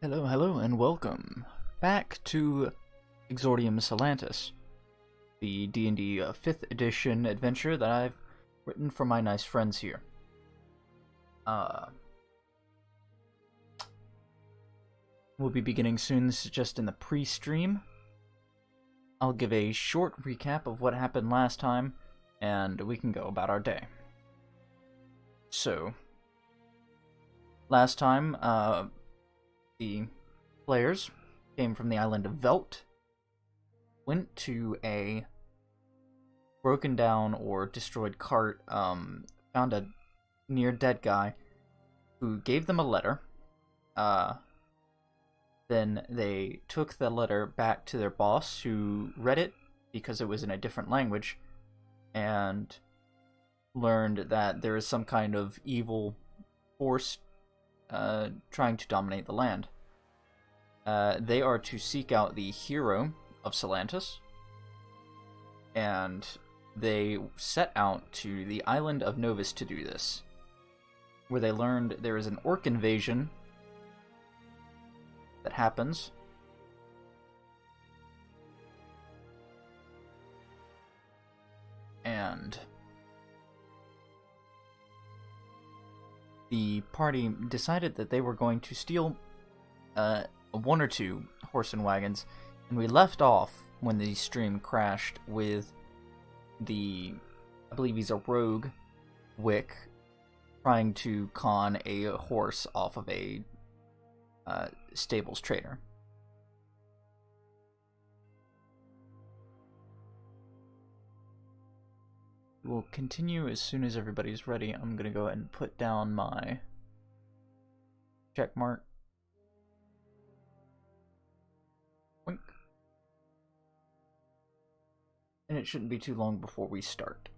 Hello, hello, and welcome back to Exordium Solantus, the D&D 5th edition adventure that I've written for my nice friends here. We'll be beginning soon. This is just in the pre-stream. I'll give a short recap of what happened last time, and we can go about our day. So, last time, the players came from the island of Velt, went to a broken down or destroyed cart, found a near dead guy who gave them a letter. Then they took the letter back to their boss, who read it because it was in a different language, and learned that there is some kind of evil force trying to dominate the land. They are to seek out the hero of Solantus, and they set out to the island of Novus to do this, where they learned there is an orc invasion that happens. And the party decided that they were going to steal one or two horse and wagons, and we left off when the stream crashed with I believe he's a rogue, Wick, trying to con a horse off of a stables trader. We'll continue as soon as everybody's ready. I'm gonna go ahead and put down my check mark. Wink. And it shouldn't be too long before we start.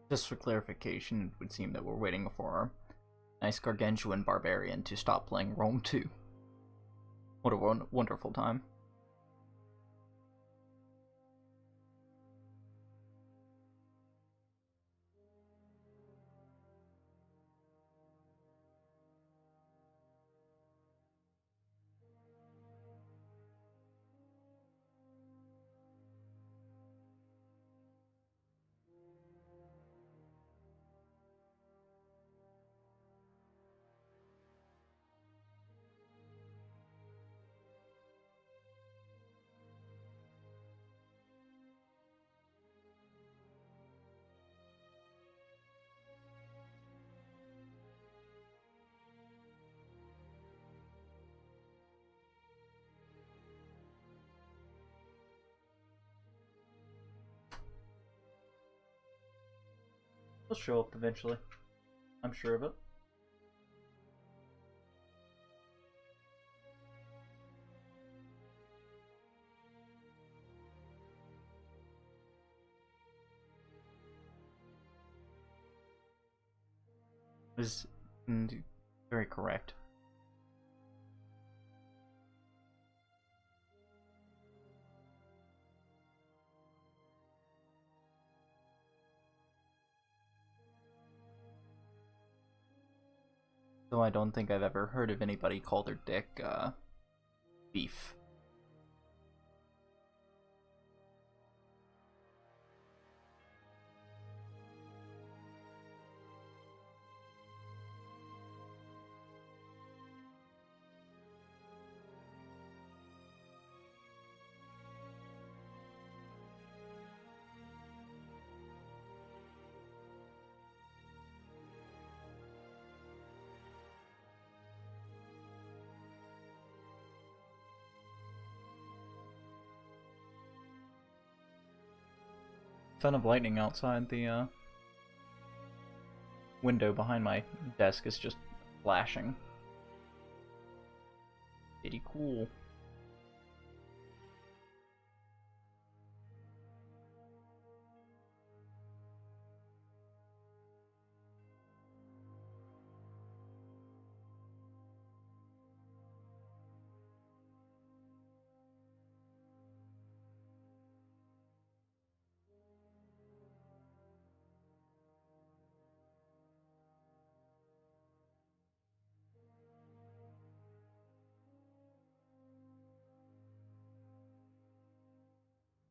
Just for clarification, it would seem that we're waiting for our nice gargantuan barbarian to stop playing Rome 2. What a wonderful time. He'll show up eventually. I'm sure of it. Is very correct. Though I don't think I've ever heard of anybody call their dick, beef. Ton of lightning outside the window behind my desk is just flashing. Pretty cool.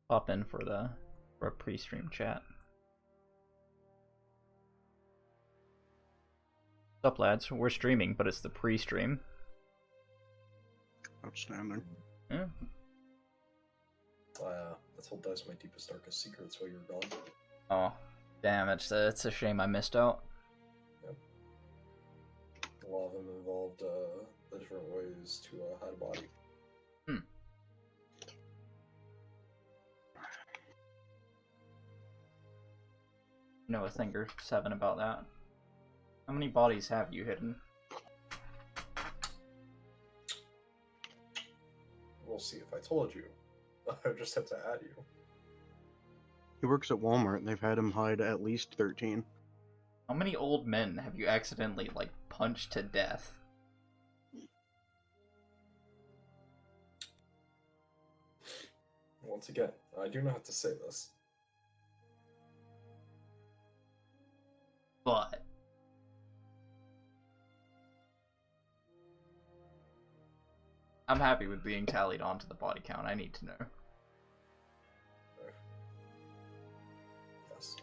Pop in for a pre-stream chat. What's up, lads? We're streaming, but it's the pre-stream. Outstanding. Yeah. I told Dice my deepest, darkest secrets while you were gone. Oh, damn! It's a shame I missed out. Yep. A lot of them involved the different ways to hide a body. Know a thing or seven about that. How many bodies have you hidden? We'll see if I told you. I just have to add you. He works at Walmart, and they've had him hide at least 13. How many old men have you accidentally, like, punched to death? Once again, I do not have to say this. But I'm happy with being tallied onto the body count. I need to know. Yes.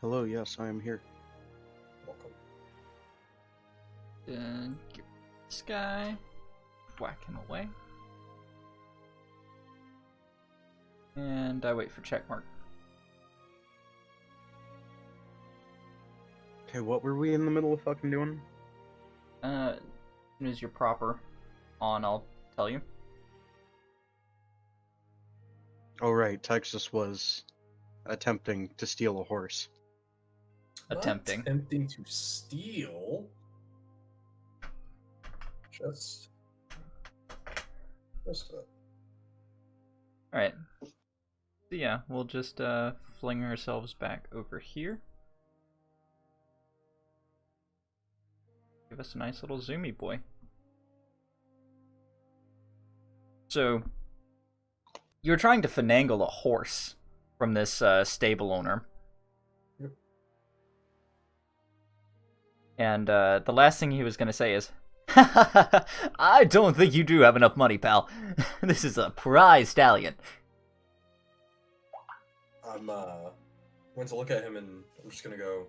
Hello, yes, I am here. Welcome. Get this guy. Whack him away. And I wait for checkmark. Okay, what were we in the middle of fucking doing? As soon as you're proper on, I'll tell you. Oh right, Texas was attempting to steal a horse. attempting. Not attempting to steal. Just it. Alright. So yeah, we'll just fling ourselves back over here. Give us a nice little zoomy boy. So, you're trying to finagle a horse from this stable owner. Yep. And the last thing he was going to say is, I don't think you do have enough money, pal. This is a prize stallion. I'm going to look at him and I'm just going to go,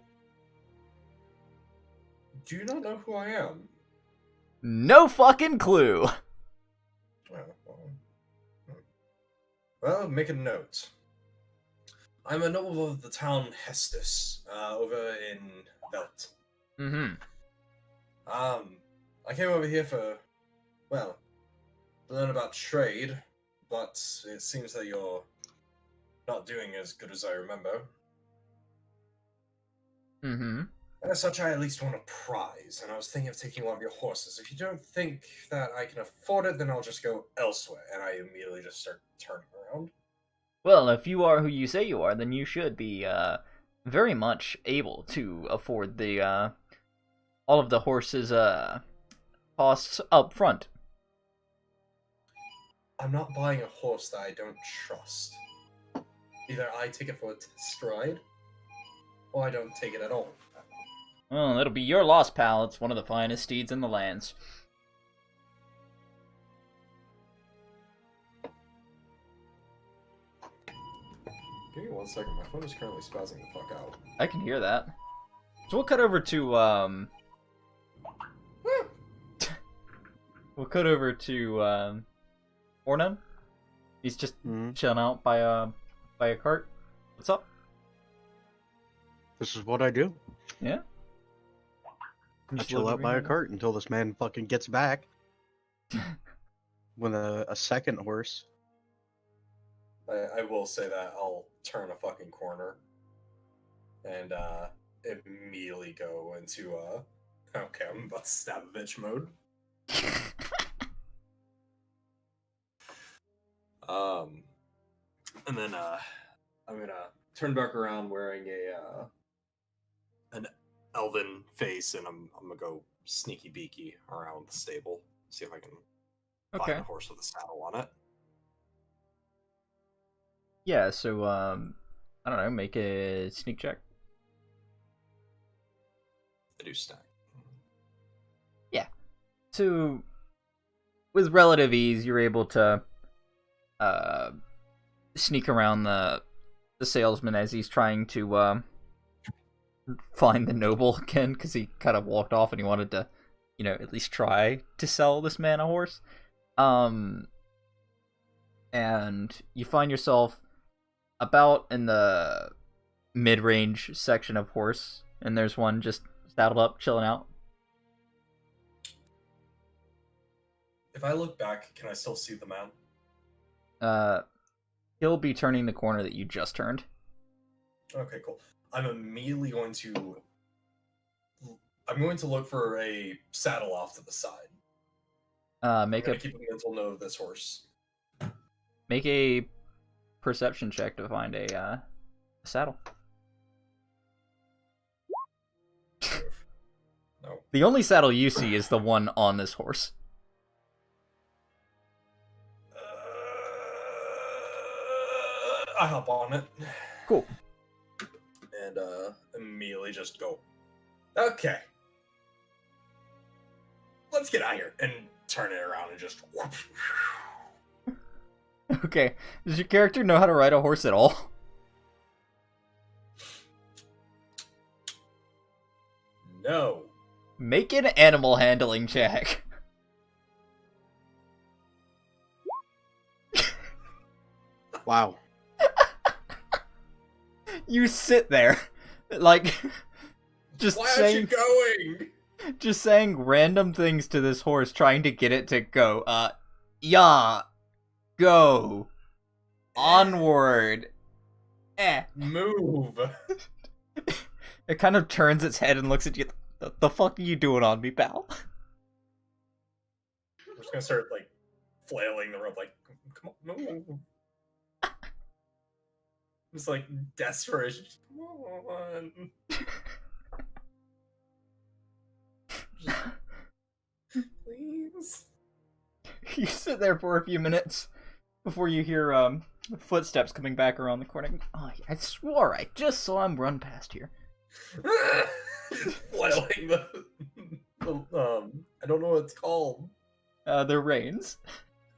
do you not know who I am? No fucking clue. Well, make a note. I'm a noble of the town Hestus, over in Velt. Mm-hmm. I came over here to learn about trade, but it seems that you're not doing as good as I remember. Mm-hmm. As such, I at least want a prize, and I was thinking of taking one of your horses. If you don't think that I can afford it, then I'll just go elsewhere, and I immediately just start turning around. Well, if you are who you say you are, then you should be very much able to afford the all of the horses' costs up front. I'm not buying a horse that I don't trust. Either I take it for a test ride, or I don't take it at all. Well, that'll be your loss, pal. It's one of the finest steeds in the lands. Give me 1 second. My phone is currently spazzing the fuck out. I can hear that. So we'll cut over to we'll cut over to Ornan. He's just chilling out by a cart. What's up? This is what I do. Yeah. I chill out by a cart until this man fucking gets back. With a second horse. I will say that I'll turn a fucking corner and immediately go into okay, I'm about to stab a bitch mode. And then I'm gonna turn back around wearing an elven face, and I'm gonna go sneaky beaky around the stable, see if I can find a horse with a saddle on it. Yeah, so I don't know, make a sneak check. I do stack. Yeah. So with relative ease, you're able to sneak around the salesman as he's trying to find the noble again, because he kind of walked off and he wanted to, at least try to sell this man a horse. And you find yourself about in the mid-range section of horse, and there's one just saddled up, chilling out. If I look back, can I still see the man? He'll be turning the corner that you just turned. Okay, cool. I'm immediately going to look for a saddle off to the side. Keep a mental note of this horse. Make a perception check to find a saddle. No. The only saddle you see is the one on this horse. I hop on it. Cool. And immediately just go, okay, let's get out of here, and turn it around and just Okay, does your character know how to ride a horse at all? No. Make an animal handling check. Wow. You sit there, like, just Why aren't you going? Just saying random things to this horse, trying to get it to go. Yeah, go, onward, Move. It kind of turns its head and looks at you. The fuck are you doing on me, pal? I'm just gonna start like flailing the rope, like, come on, no. It's like desperation. Just, come on. Just, please. You sit there for a few minutes before you hear footsteps coming back around the corner. Oh, I swore I just saw him run past here. Flailing the I don't know what it's called. The reins.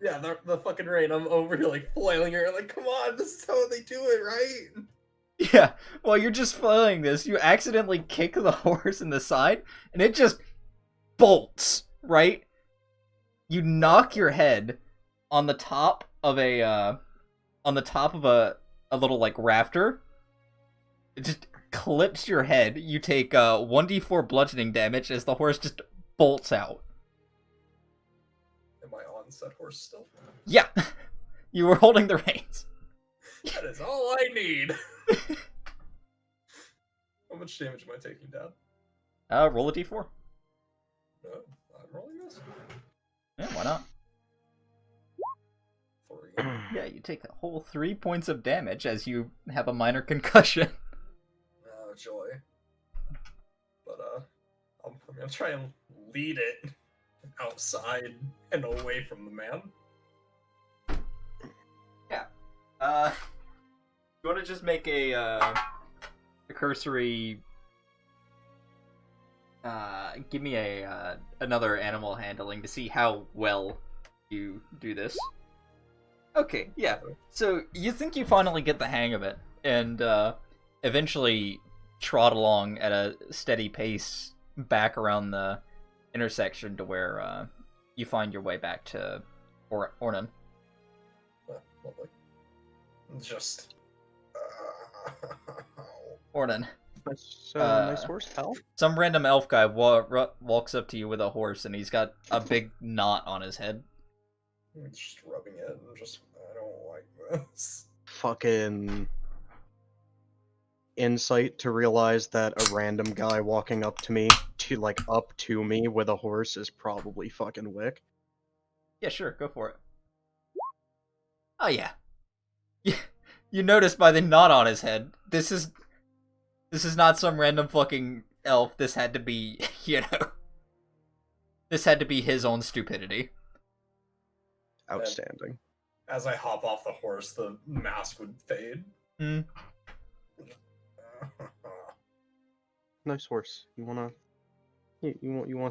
Yeah, the fucking rain. I'm over here like flailing her, like, come on, this is how they do it, right? Yeah, while you're just flailing this, you accidentally kick the horse in the side, and it just bolts, right? You knock your head on the top of a little, like, rafter. It just clips your head. You take 1d4 bludgeoning damage as the horse just bolts out. Am I on said horse still? Yeah, you were holding the reins. That is all I need. How much damage am I taking down? Roll a d4. No, I'm rolling this. Yeah, why not? 3. Yeah, you take a whole 3 points of damage as you have a minor concussion. Oh, joy. But, I'm gonna try and lead it outside and away from the man. Yeah. You want to just make a cursory... give me another animal handling to see how well you do this. Okay, yeah. So, you think you finally get the hang of it, and eventually trot along at a steady pace back around the intersection to where you find your way back to Ornan. Lovely. Just... Ornan. Nice horse, pal. Some random elf guy walks up to you with a horse, and he's got a big knot on his head. Just rubbing it, and just, I don't like this. Fucking insight to realize that a random guy walking up to me with a horse is probably fucking Wick. Yeah, sure, go for it. Oh yeah. You notice by the knot on his head, this is not some random fucking elf. This had to be, this had to be his own stupidity. Outstanding. As I hop off the horse, the mask would fade. Hmm. Nice horse. You wanna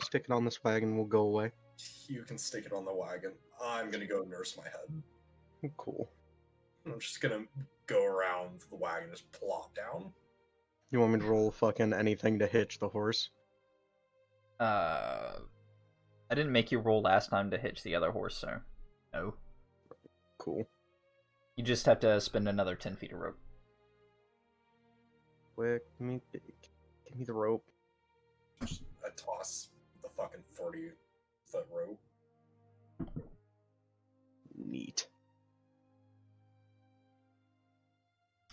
stick it on this wagon? We'll go away. You can stick it on the wagon. I'm gonna go nurse my head. Cool. I'm just gonna go around the wagon, just plop down. You want me to roll fucking anything to hitch the horse? I didn't make you roll last time to hitch the other horse, so no. Cool. You just have to spend another 10 feet of rope. Quick, give me the rope. I toss the fucking 40-foot rope. Neat.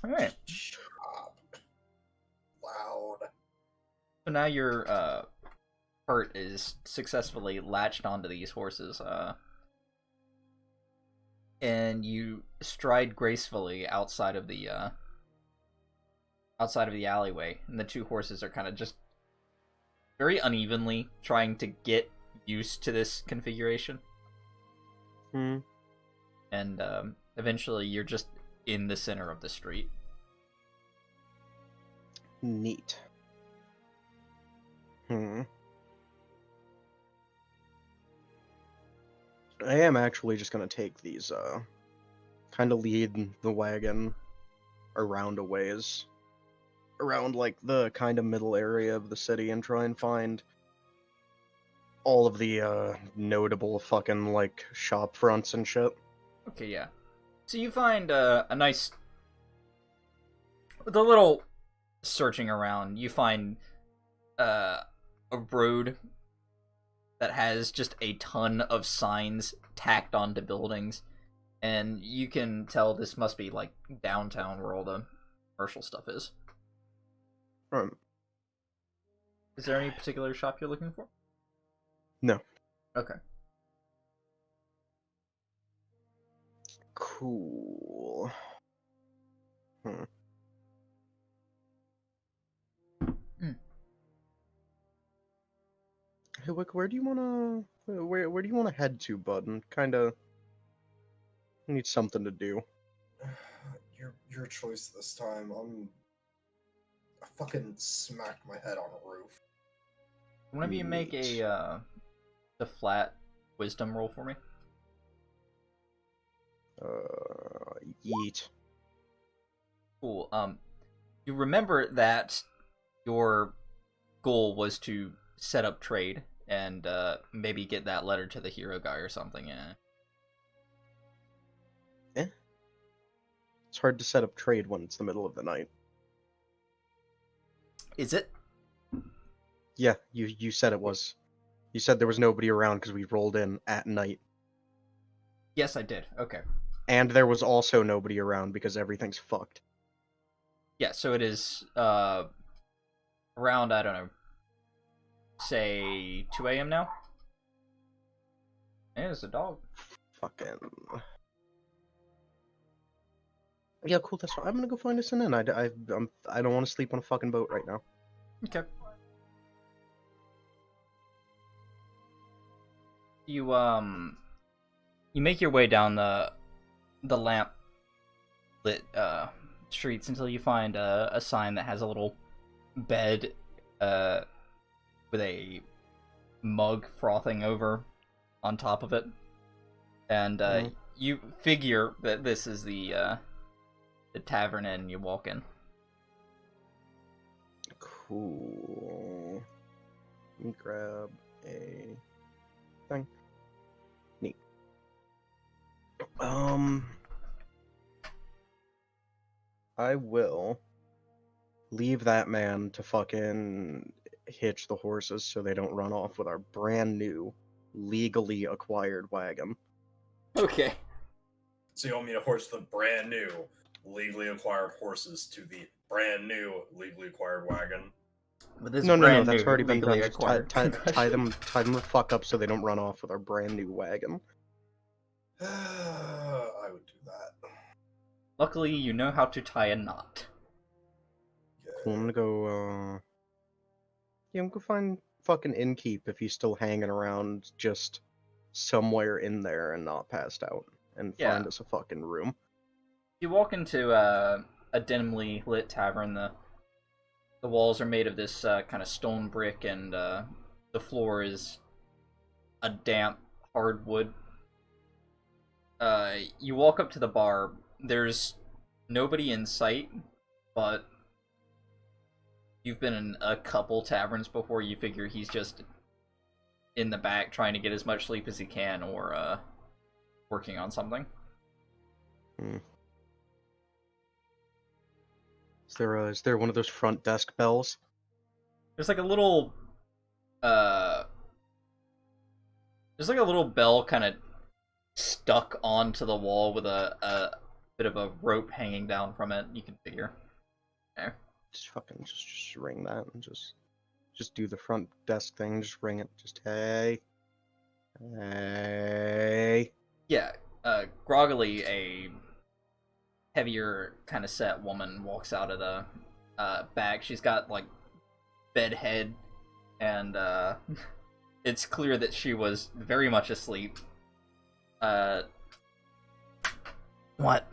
Alright. Chop. Loud. So now your cart is successfully latched onto these horses, and you stride gracefully outside of the alleyway, and the two horses are kind of just very unevenly trying to get used to this configuration. And eventually you're just in the center of the street. Neat. I am actually just gonna take these, kind of lead the wagon around a ways. Around, like, the kind of middle area of the city and try and find all of the, notable fucking, like, shop fronts and shit. Okay, yeah. So you find a nice... With a little searching around, you find a road that has just a ton of signs tacked onto buildings, and you can tell this must be, like, downtown where all the commercial stuff is. Is there any particular shop you're looking for? No. Okay. Cool. Hey, Wick, where do you wanna head to, bud? And kinda need something to do. Your choice this time. I fucking smacked my head on a roof. One of you make the flat wisdom roll for me. Yeet. Cool. You remember that your goal was to set up trade and maybe get that letter to the hero guy or something. It's hard to set up trade when it's the middle of the night. Is it? Yeah, you said it was. You said there was nobody around because we rolled in at night. Yes, I did. Okay. And there was also nobody around because everything's fucked. Yeah, so it is around, I don't know, say 2 a.m. now? Yeah, there's a dog. Fucking... Yeah, cool, that's fine. I'm gonna go find us an inn. I don't want to sleep on a fucking boat right now. Okay. You make your way down the lamp lit streets until you find a sign that has a little bed with a mug frothing over on top of it, and you figure that this is the tavern inn. You walk in. Cool. Let me grab a thing. Neat. I will leave that man to fucking hitch the horses so they don't run off with our brand new, legally acquired wagon. Okay. So you want me to horse the brand new, legally acquired horses to the brand new, legally acquired wagon? No, that's already been done. Just tie them the fuck up so they don't run off with our brand new wagon. I would do that. Luckily, you know how to tie a knot. Cool, I'm gonna go, I'm gonna find fucking Innkeep if he's still hanging around just somewhere in there and not passed out. And find us a fucking room. You walk into a dimly lit tavern. The walls are made of this kind of stone brick, and the floor is a damp hardwood. You walk up to the bar. There's nobody in sight, but you've been in a couple taverns before. You figure he's just in the back trying to get as much sleep as he can, or working on something. Is there one of those front desk bells? There's like a little bell kind of stuck onto the wall with a bit of a rope hanging down from it. You can figure. There. Just fucking just ring that and just do the front desk thing. Just ring it. Just hey. Yeah. Groggily, a heavier kind of set woman walks out of the back. She's got like bed head, and it's clear that she was very much asleep. What?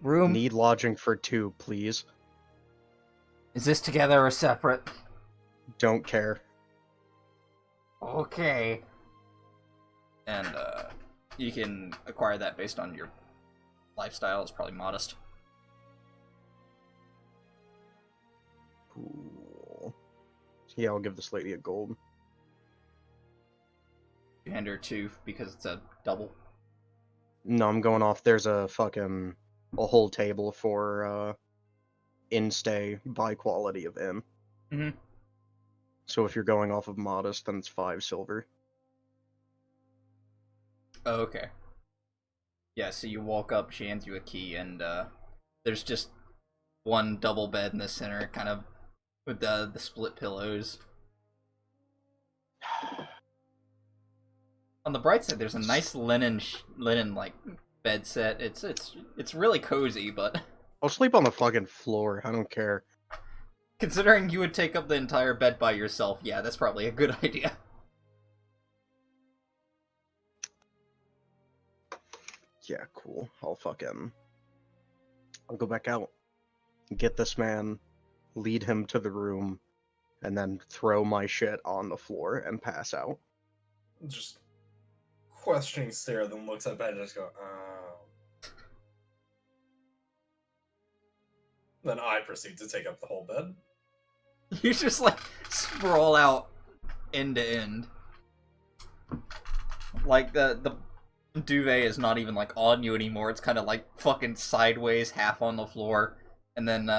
Room? Need lodging for 2, please. Is this together or separate? Don't care. Okay. And you can acquire that based on your lifestyle. It's probably modest. Cool. Yeah, I'll give this lady a gold. You hand her 2 because it's a double. No, I'm going off. There's a whole table for in-stay by quality of inn. Mm-hmm. So if you're going off of modest, then it's 5 silver. Oh, okay. Yeah, so you walk up, she hands you a key, and there's just one double bed in the center, kind of with the split pillows. On the bright side, there's a nice linen like bed set. It's really cozy, but I'll sleep on the fucking floor. I don't care. considering you would take up the entire bed by yourself, yeah, that's probably a good idea. Yeah, cool. I'll go back out, get this man, lead him to the room, and then throw my shit on the floor and pass out. Just questioning stare, then looks at bed and just go, oh. Then I proceed to take up the whole bed. You just like sprawl out end to end. Like the duvet is not even like on you anymore. It's kind of like fucking sideways, half on the floor. And then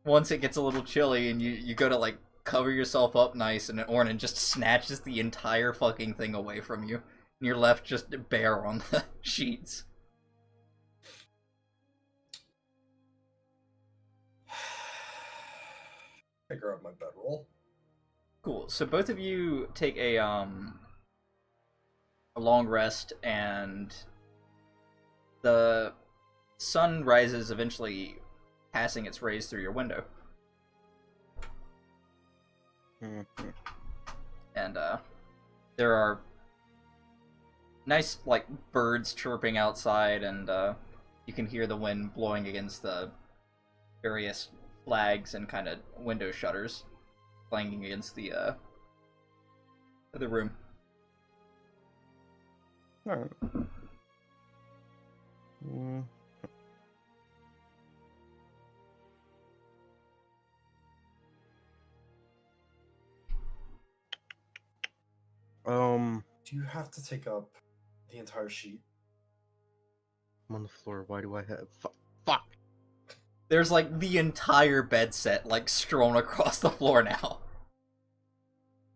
once it gets a little chilly and you go to like cover yourself up nice, and Ornan just snatches the entire fucking thing away from you. And you're left just bare on the sheets. I grab my bedroll. Cool. So both of you take a long rest, and the sun rises, eventually passing its rays through your window. Mm-hmm. And there are nice like birds chirping outside, and you can hear the wind blowing against the various flags and kind of window shutters clanging against the room. Alright. Mm. Do you have to take up the entire sheet? I'm on the floor. Why do I have... Fuck! There's like the entire bed set like strewn across the floor now.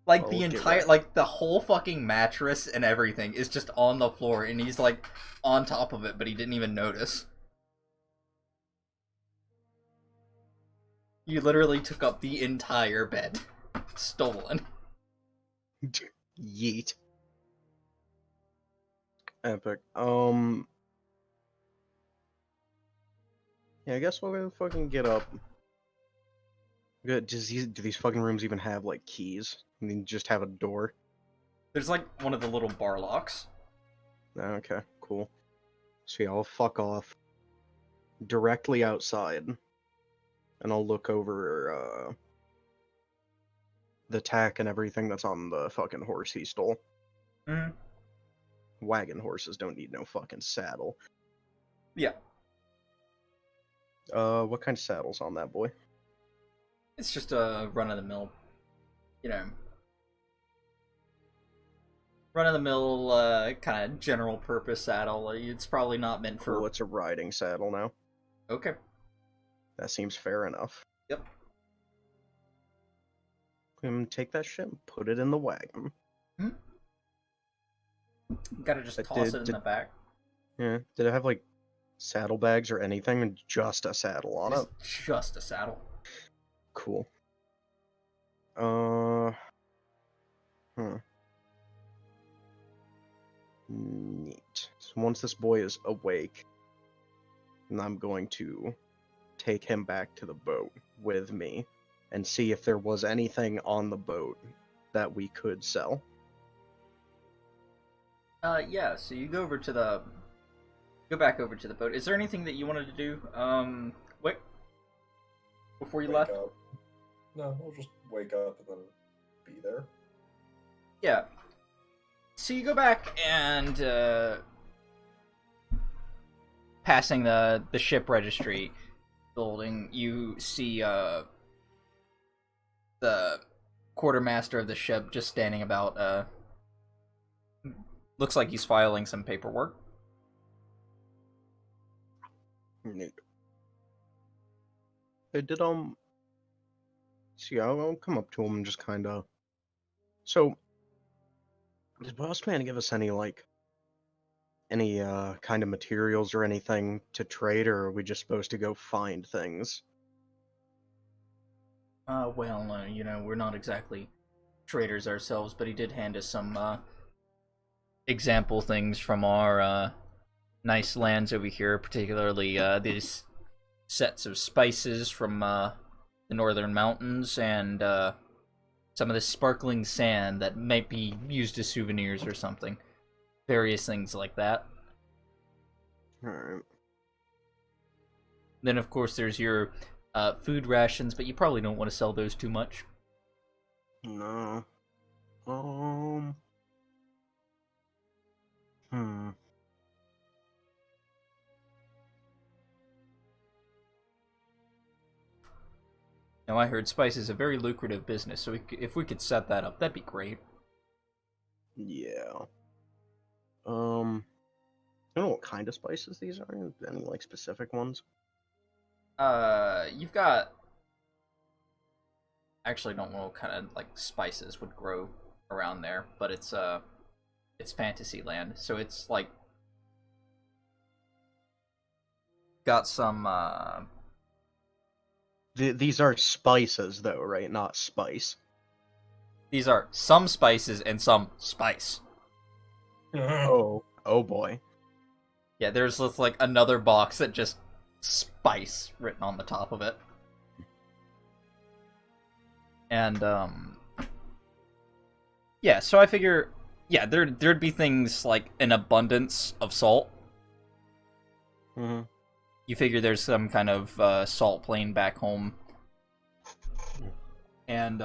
Like the entire, like the whole fucking mattress and everything is just on the floor, and he's like on top of it, but he didn't even notice. You literally took up the entire bed. Stolen. Yeet. Epic. Yeah, I guess we'll fucking get up. Good. Do these fucking rooms even have, like, keys? I mean, just have a door? There's like one of the little bar locks. Okay, cool. So yeah, I'll fuck off directly outside, and I'll look over, the tack and everything that's on the fucking horse he stole. Mm-hmm. Wagon horses don't need no fucking saddle. Yeah. What kind of saddle's on that boy? It's just a run-of-the-mill, you know, run-of-the-mill, kind of general-purpose saddle. It's probably not meant for... Cool, it's a riding saddle now. Okay. That seems fair enough. Yep. Take that shit and put it in the wagon. Hmm? Gotta just toss it in the back. Yeah. Did it have, like, saddlebags or anything, and just a saddle on it? Just a saddle. Cool. Neat. So once this boy is awake, then I'm going to take him back to the boat with me and see if there was anything on the boat that we could sell. Yeah, so you go back over to the boat. Is there anything that you wanted to do, wait, before you left? Up. No, we'll just wake up and then be there. Yeah. So you go back and, passing the ship registry building, you see, the quartermaster of the ship just standing about, looks like he's filing some paperwork. Neat. Hey, see, I'll come up to him and just kind of... So, did Boss Man give us any, like, any kind of materials or anything to trade, or are we just supposed to go find things? Well, you know, we're not exactly traders ourselves, but he did hand us some example things from our nice lands over here, particularly these sets of spices from the northern mountains and some of this sparkling sand that might be used as souvenirs or something. Various things like that. Alright. Then, of course, there's your food rations, but you probably don't want to sell those too much. No. Hmm. Now, I heard spice is a very lucrative business, so if we could set that up, that'd be great. Yeah. I don't know what kind of spices these are. Any, like, specific ones? You've got... Actually, don't know what kind of, like, spices would grow around there, but it's fantasy land, so it's, like... Got some, These are spices, though, right? Not spice. These are some spices and some spice. Oh boy. Yeah, there's just, like, another box that just spice written on the top of it. And, yeah, so I figure, yeah, there'd be things like an abundance of salt. Mm-hmm. You figure there's some kind of salt plain back home. And,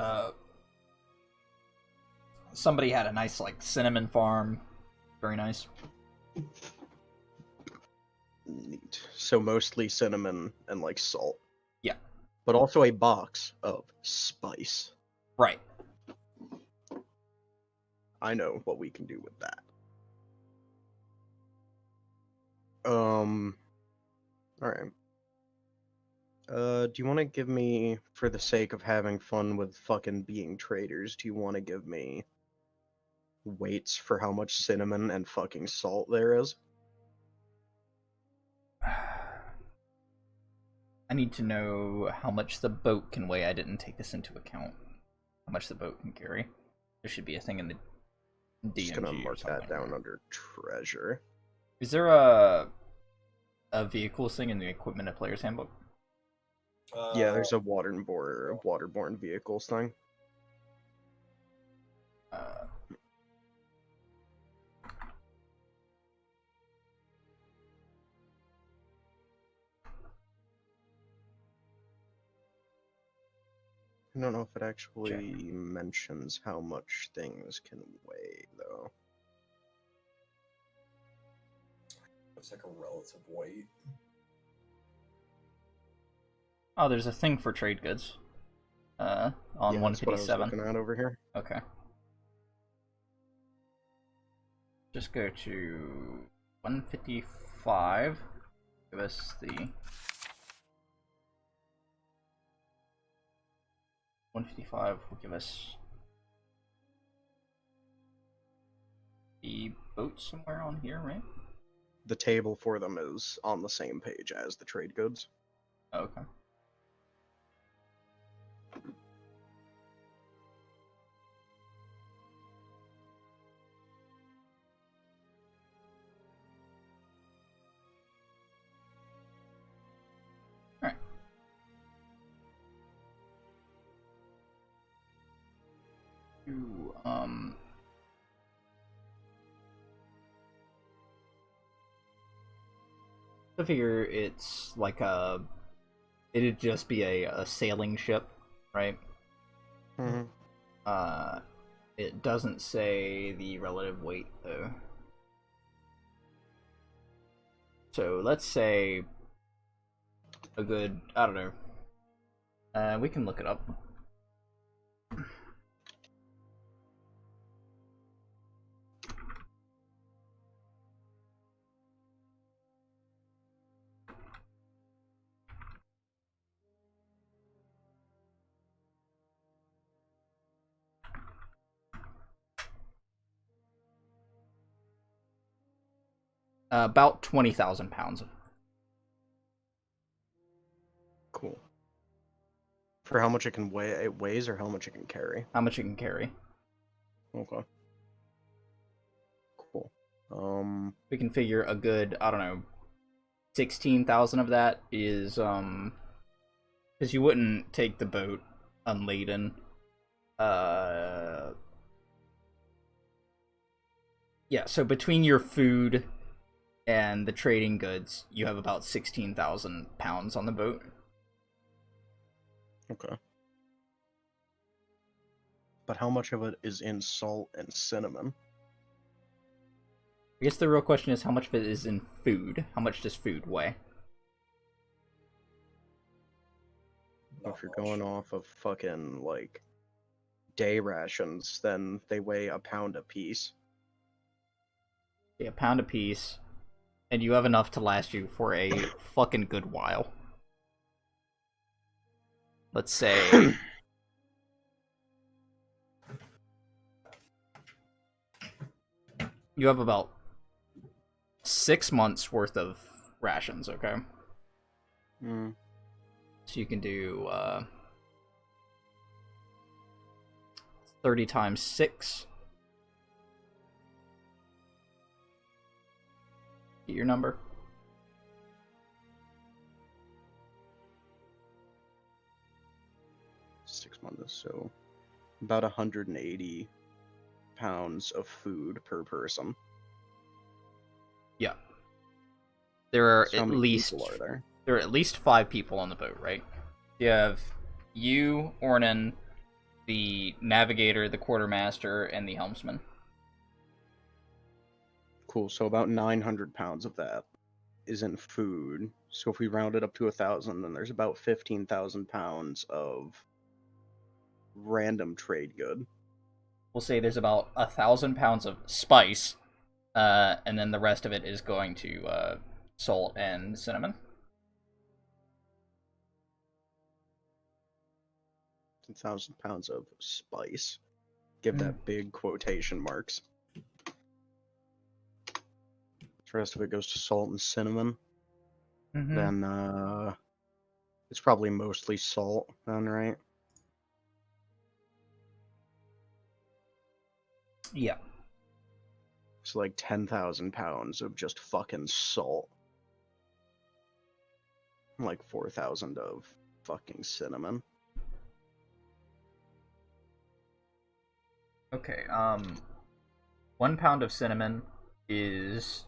somebody had a nice, like, cinnamon farm. Very nice. Neat. So mostly cinnamon and, like, salt. Yeah. But also a box of spice. Right. I know what we can do with that. Alright. Do you want to give me, for the sake of having fun with fucking being traders, do you want to give me weights for how much cinnamon and fucking salt there is? I need to know how much the boat can weigh. I didn't take this into account. How much the boat can carry. There should be a thing in the D&D. Just gonna mark that down under treasure. Is there a vehicles thing in the equipment at Player's Handbook? Yeah, there's a waterborne vehicles thing. I don't know if it actually mentions how much things can weigh, though. It's like a relative weight. Oh, there's a thing for trade goods. On Yeah, that's what I was 157. looking at over here. Okay. Just go to 155. Give us the 155 will give us the boat somewhere on here, right? The table for them is on the same page as the trade goods. Oh, okay. Alright. I figure it's like it'd just be a sailing ship, right? Mm-hmm. It doesn't say the relative weight though. So let's say a good, I don't know. We can look it up. About 20,000 pounds. Cool. For how much it can weigh, it weighs, or how much it can carry? How much it can carry. Okay. Cool. We can figure a good, I don't know, 16,000 of that is, because you wouldn't take the boat unladen. Yeah, so between your food and the trading goods, you have about 16,000 pounds on the boat. Okay. But how much of it is in salt and cinnamon? I guess the real question is how much of it is in food? How much does food weigh? If you're going off of fucking, like, day rations, then they weigh a pound apiece. Yeah, a pound apiece, and you have enough to last you for a fucking good while. Let's say... you have about 6 months worth of rations, okay? Mm. So you can do 30 times 6. Get your number. Six months, so about 180 pounds of food per person. Yeah. There are So how at many least people are there? There are at least 5 people on the boat, right? You have you, Ornan, the navigator, the quartermaster, and the helmsman. Cool, so about 900 pounds of that is in food. So if we round it up to 1,000, then there's about 15,000 pounds of random trade good. We'll say there's about 1,000 pounds of spice, and then the rest of it is going to salt and cinnamon. 1,000 pounds of spice. Give that big quotation marks. The rest of it goes to salt and cinnamon. Mm-hmm. Then it's probably mostly salt then, right? Yeah. It's like 10,000 pounds of just fucking salt. Like 4,000 of fucking cinnamon. Okay, 1 pound of cinnamon is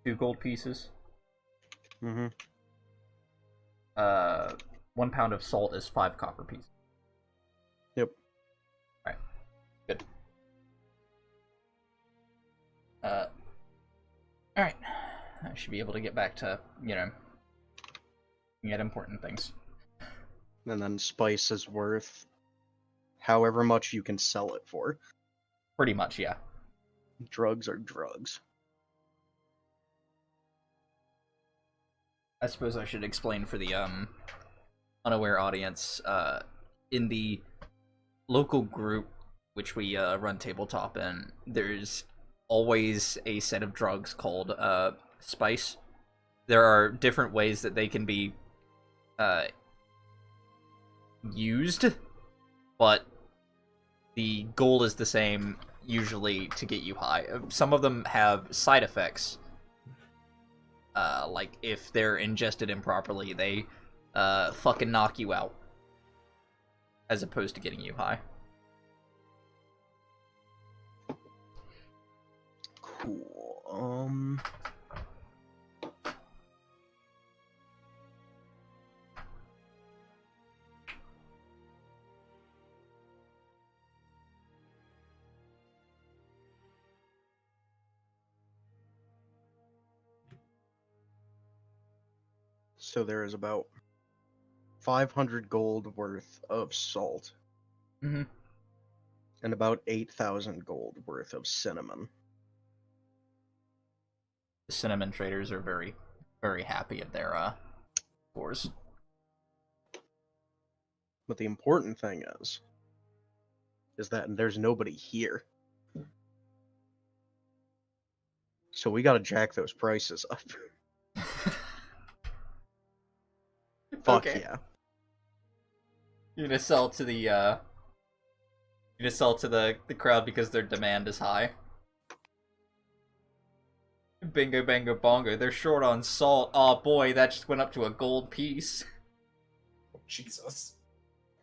2 gold pieces. Mm-hmm. 1 pound of salt is 5 copper pieces. Yep. Alright, good. Alright. I should be able to get back to, looking at important things. And then spice is worth however much you can sell it for. Pretty much, yeah. Drugs are drugs. I suppose I should explain for the unaware audience. In the local group which we run tabletop in, there's always a set of drugs called spice. There are different ways that they can be used, but the goal is the same, usually to get you high. Some of them have side effects. Like, if they're ingested improperly, they fucking knock you out. As opposed to getting you high. Cool. So there is about 500 gold worth of salt. Mm-hmm. And about 8,000 gold worth of cinnamon. The cinnamon traders are very, very happy at their scores. But the important thing is that there's nobody here. So we gotta jack those prices up. Fuck Okay. yeah. You're gonna sell to the crowd because their demand is high. Bingo bango bongo, they're short on salt. Oh boy, that just went up to a gold piece. Jesus.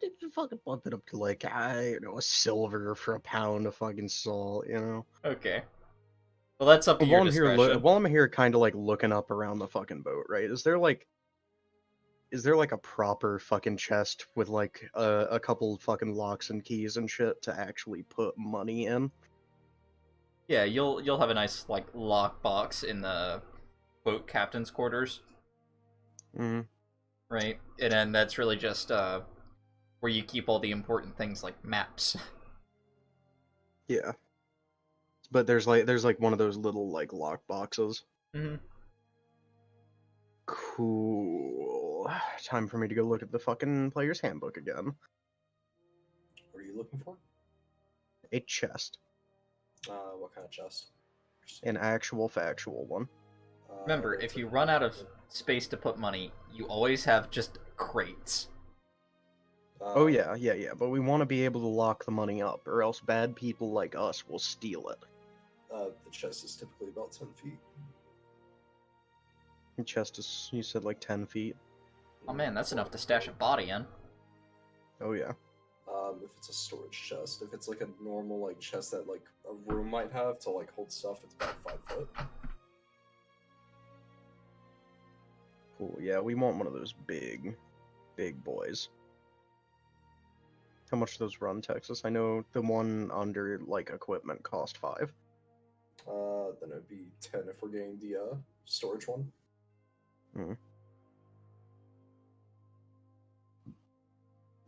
You fucking bump it up to like, I don't know, a silver for a pound of fucking salt, you know? Okay. Well, that's up to your discretion. While I'm here kind of like looking up around the fucking boat, right? Is there like a proper fucking chest with like a couple fucking locks and keys and shit to actually put money in? Yeah, you'll have a nice like lockbox in the boat captain's quarters, Mm. right? And then that's really just where you keep all the important things like maps. Yeah. But there's like one of those little like lock boxes. Mm-hmm. Cool. Time for me to go look at the fucking player's handbook again. What are you looking for? A chest. What kind of chest? An actual factual one. Remember, if you run out of space to put money, you always have just crates. Oh yeah, but we want to be able to lock the money up, or else bad people like us will steal it. The chest is typically about 10 feet. The chest is, you said, like 10 feet. Oh man, that's enough to stash a body in. Oh yeah. If it's a storage chest, if it's like a normal like chest that like a room might have to like hold stuff, it's about 5 foot. Cool, yeah, we want one of those big boys. How much do those run, Texas? I know the one under, like, equipment cost 5. Then it'd be 10 if we're getting the storage one. Mm.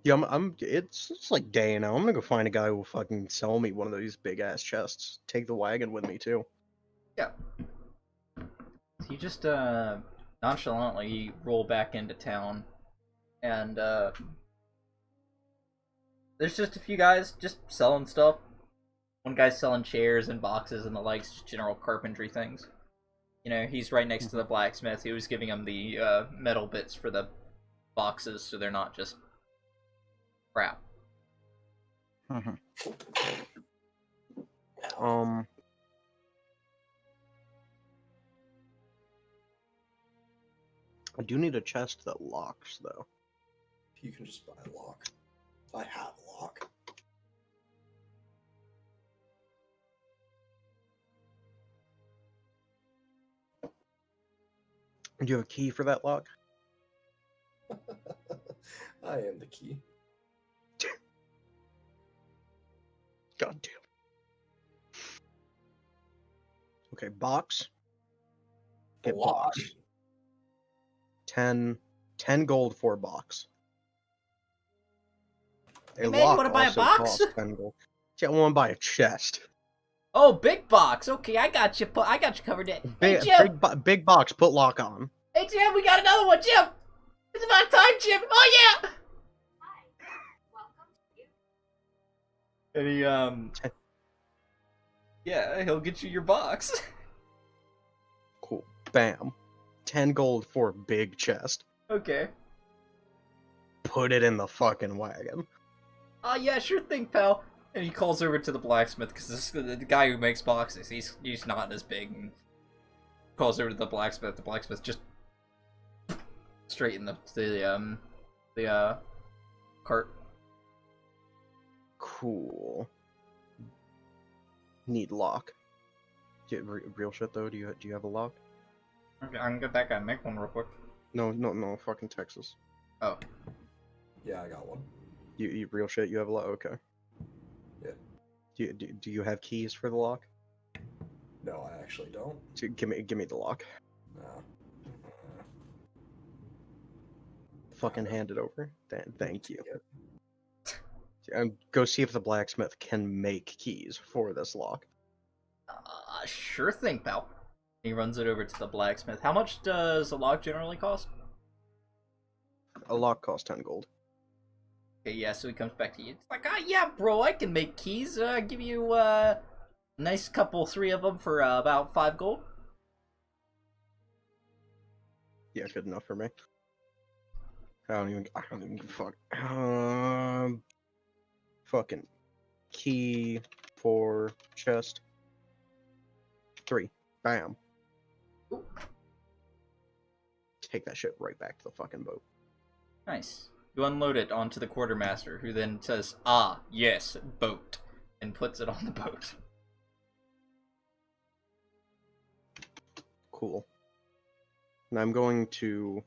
Yeah, it's like day now. I'm gonna go find a guy who will fucking sell me one of these big ass chests. Take the wagon with me too. Yeah. So you just nonchalantly roll back into town, and there's just a few guys just selling stuff. One guy's selling chairs and boxes and the likes, just general carpentry things. You know, he's right next to the blacksmith. He was giving him the metal bits for the boxes, so they're not just crap. I do need a chest that locks though. You can just buy a lock. I have a lock. Do you have a key for that lock? I am the key. God damn. Okay, box. Get Lock. box. 10 gold for a box. Hey man, you wanna buy a also box? costs 10 gold. Yeah, I want to buy a chest. Oh, big box. Okay, I got you. I got you covered. Hey, Big, Jim. big box, put lock on. Hey, Jim, we got another one, Jim. It's about time, Jim. Oh yeah. And he yeah, he'll get you your box. Cool. Bam. 10 gold for a big chest. Okay. Put it in the fucking wagon. Oh yeah, sure thing, pal. And he calls over to the blacksmith because the guy who makes boxes, he's not as big. And calls over to the blacksmith. The blacksmith just straight in the cart. Cool. Need lock. Real shit though. Do you have a lock? Okay, I can get that guy and make one real quick. No. Fucking Texas. Oh. Yeah, I got one. You real shit. You have a lock. Okay. Yeah. Do you have keys for the lock? No, I actually don't. Give me the lock. No. Fucking hand it over. Thank you. Yeah. Go see if the blacksmith can make keys for this lock. Sure thing, pal. He runs it over to the blacksmith. How much does a lock generally cost? A lock costs 10 gold. Okay, yeah, so he comes back to you. It's like, yeah, bro, I can make keys. Give you a nice couple, 3 of them for about 5 gold. Yeah, good enough for me. I don't even give a fuck. Fucking key for chest. 3. Bam. Ooh. Take that shit right back to the fucking boat. Nice. You unload it onto the quartermaster, who then says, "Ah, yes, boat," and puts it on the boat. Cool. And I'm going to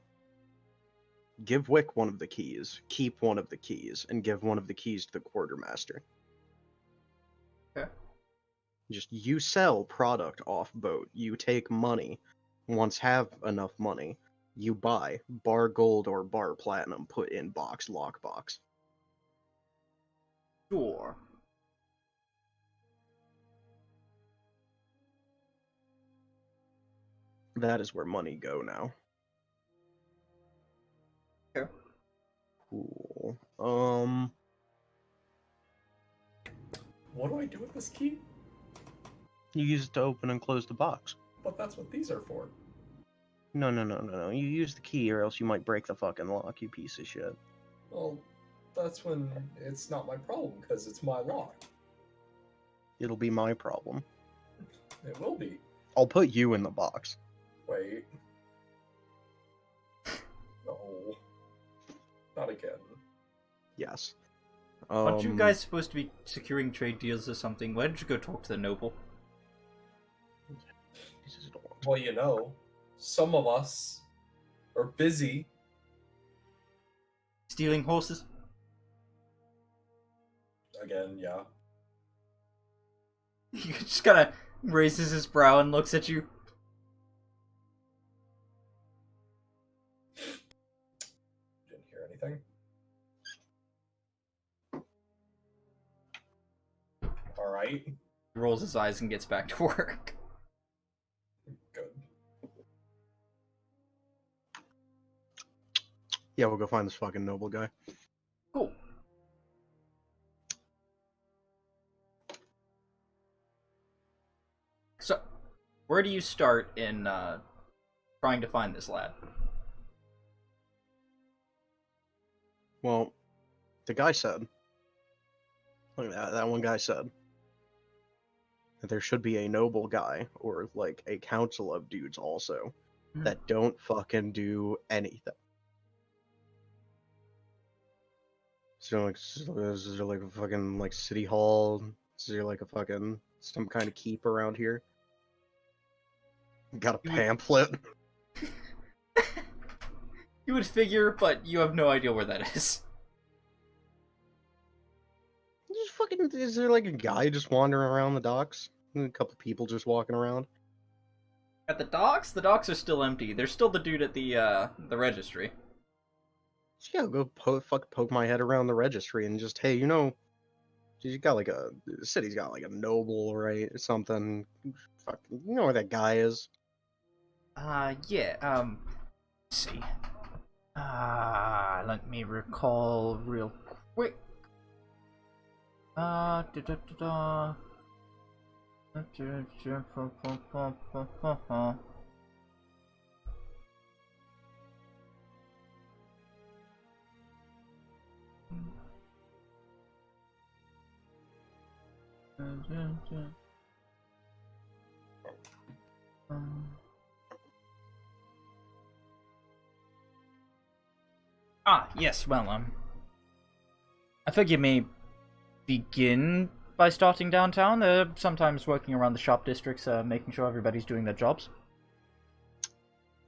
give Wick one of the keys, keep one of the keys, and give one of the keys to the quartermaster. Okay. Just you sell product off boat. You take money. Once have enough money, you buy bar gold or bar platinum, put in box, lockbox. Sure. That is where money go now. Okay. Cool. What do I do with this key? You use it to open and close the box. But that's what these are for. No. You use the key or else you might break the fucking lock, you piece of shit. Well, that's when it's not my problem, because it's my lock. It'll be my problem. It will be. I'll put you in the box. Wait. No. Not again. Yes. Aren't you guys supposed to be securing trade deals or something? Why did you go talk to the noble? Well, you know, some of us are busy. Stealing horses? Again, yeah. He just kind of raises his brow and looks at you. Didn't hear anything. Alright. He rolls his eyes and gets back to work. Good. Yeah, we'll go find this fucking noble guy. Cool. So, where do you start in trying to find this lad? Well, the guy said, look at that one guy said, that there should be a noble guy, or like a council of dudes also, that don't fucking do anything. So like, is there like a fucking like city hall? Is there like a fucking some kind of keep around here? Got a pamphlet? You would figure, but you have no idea where that is. Just fucking, is there like a guy just wandering around the docks? And a couple people just walking around? At the docks? The docks are still empty. There's still the dude at the registry. Yeah, I'll go poke my head around the registry and just, hey, you know, you got like the city's got like a noble, right? Or something. Fuck, you know where that guy is? Yeah, let's see. Let me recall real quick. Da da da da. Yes, well, I figure you may begin by starting downtown. Sometimes working around the shop districts, making sure everybody's doing their jobs.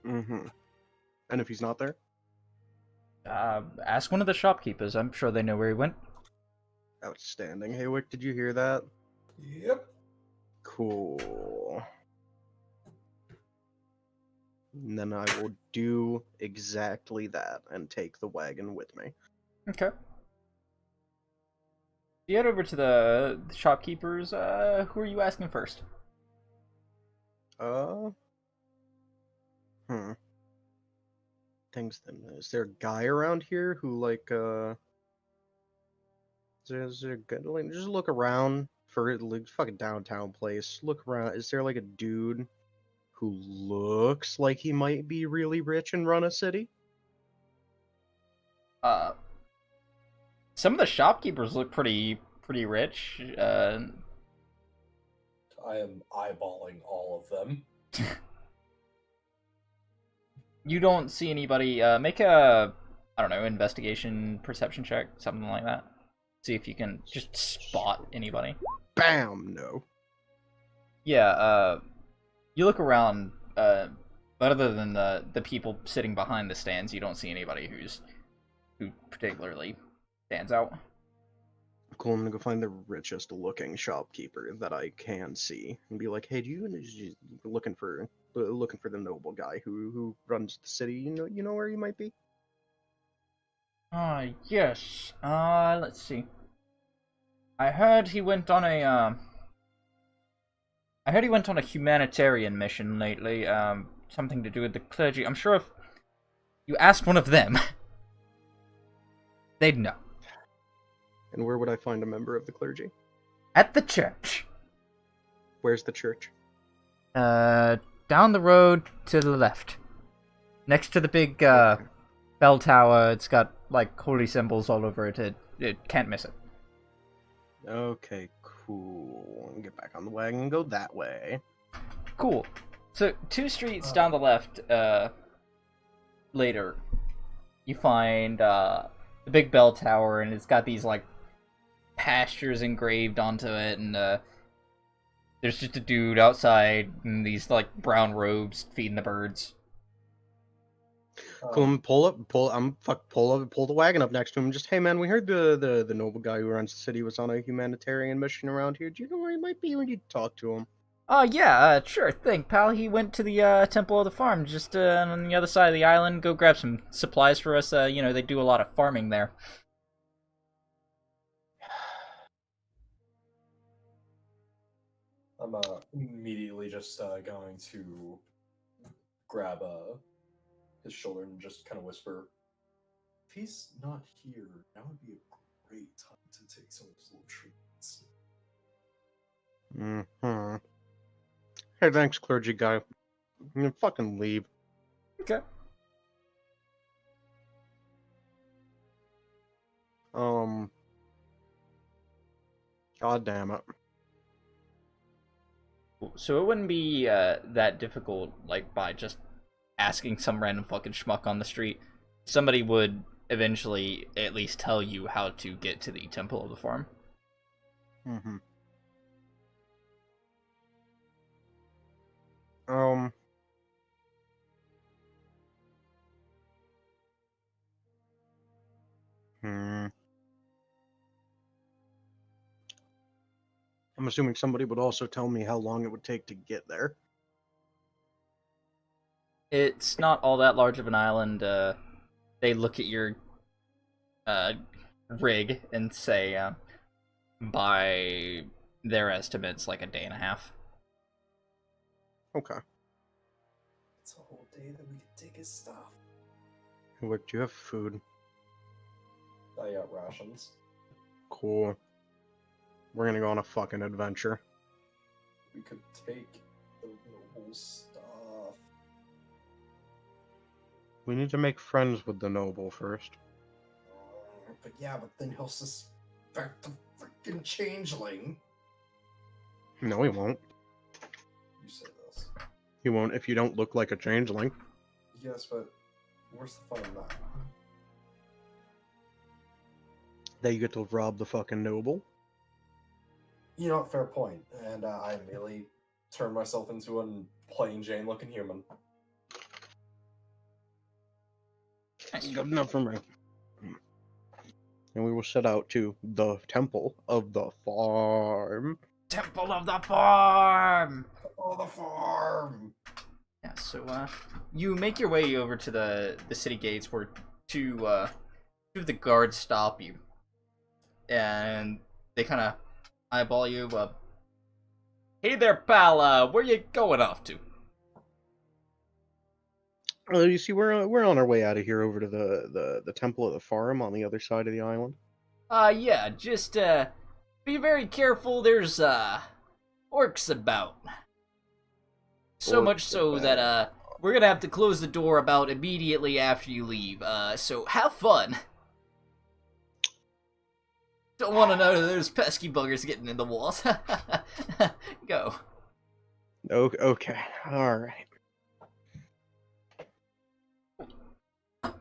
Mm-hmm. And if he's not there? Ask one of the shopkeepers. I'm sure they know where he went. Outstanding. Hey, Wick, did you hear that? Yep. Cool. And then I will do exactly that and take the wagon with me. Okay. You head over to the shopkeepers. Who are you asking first? Things then. Is there a guy around here who like is there a good, like, just look around for it, like fucking downtown place. Look around. Is there like a dude who looks like he might be really rich and run a city? Some of the shopkeepers look pretty rich. I am eyeballing all of them. You don't see anybody. Make a, I don't know, investigation, perception check, something like that. See if you can just spot anybody. Bam! No. Yeah. You look around. But other than the people sitting behind the stands, you don't see anybody who particularly stands out. Cool, I'm gonna go find the richest looking shopkeeper that I can see and be like, "Hey, looking for the noble guy who runs the city? You know where he might be?" Yes. Let's see. I heard he went on a humanitarian mission lately. Something to do with the clergy. I'm sure if you asked one of them, they'd know. And where would I find a member of the clergy? At the church. Where's the church? Down the road to the left. Next to the big, bell tower. It's got, like, holy symbols all over it. It can't miss it. Okay, cool. Get back on the wagon and go that way. Cool. So, 2 streets down the left, later, you find, the big bell tower, and it's got these, like, pastures engraved onto it, and there's just a dude outside in these like brown robes feeding the birds. Cool, pull the wagon up next to him and just, "Hey man, we heard the noble guy who runs the city was on a humanitarian mission around here. Do you know where he might be? We need to talk to him." Yeah, sure thing, pal. He went to the Temple of the Farm, just on the other side of the island. Go grab some supplies for us. They do a lot of farming there. I'm immediately just going to grab his shoulder and just kind of whisper, "If he's not here, now would be a great time to take some of his little treats." Mm-hmm. Hey, thanks, clergy guy. You can fucking leave. Okay. God damn it. So it wouldn't be that difficult, like, by just asking some random fucking schmuck on the street. Somebody would eventually at least tell you how to get to the Temple of the Farm. Mm-hmm. I'm assuming somebody would also tell me how long it would take to get there. It's not all that large of an island. They look at your rig and say, by their estimates, like a day and a half. Okay. It's a whole day that we can take his stuff. What, do you have food? I got rations. Cool. We're gonna go on a fucking adventure. We could take the noble stuff. We need to make friends with the noble first. But then he'll suspect the freaking changeling. No, he won't. You say this. He won't if you don't look like a changeling. Yes, but where's the fun in that? That you get to rob the fucking noble. You know, fair point. And I immediately turn myself into a plain Jane looking human. That's good enough for me. And we will set out to the Temple of the Farm. Temple of the Farm! Oh, the farm! Yeah, so, you make your way over to the city gates where two of the guards stop you. And they kind of eyeball you. Hey there, pal. Where you going off to? You see, we're on our way out of here over to the Temple of the Farm on the other side of the island. Yeah. Just be very careful. There's orcs about. So much so that we're gonna have to close the door about immediately after you leave. So have fun. Don't want to know that there's pesky buggers getting in the walls. Go. Okay. All right.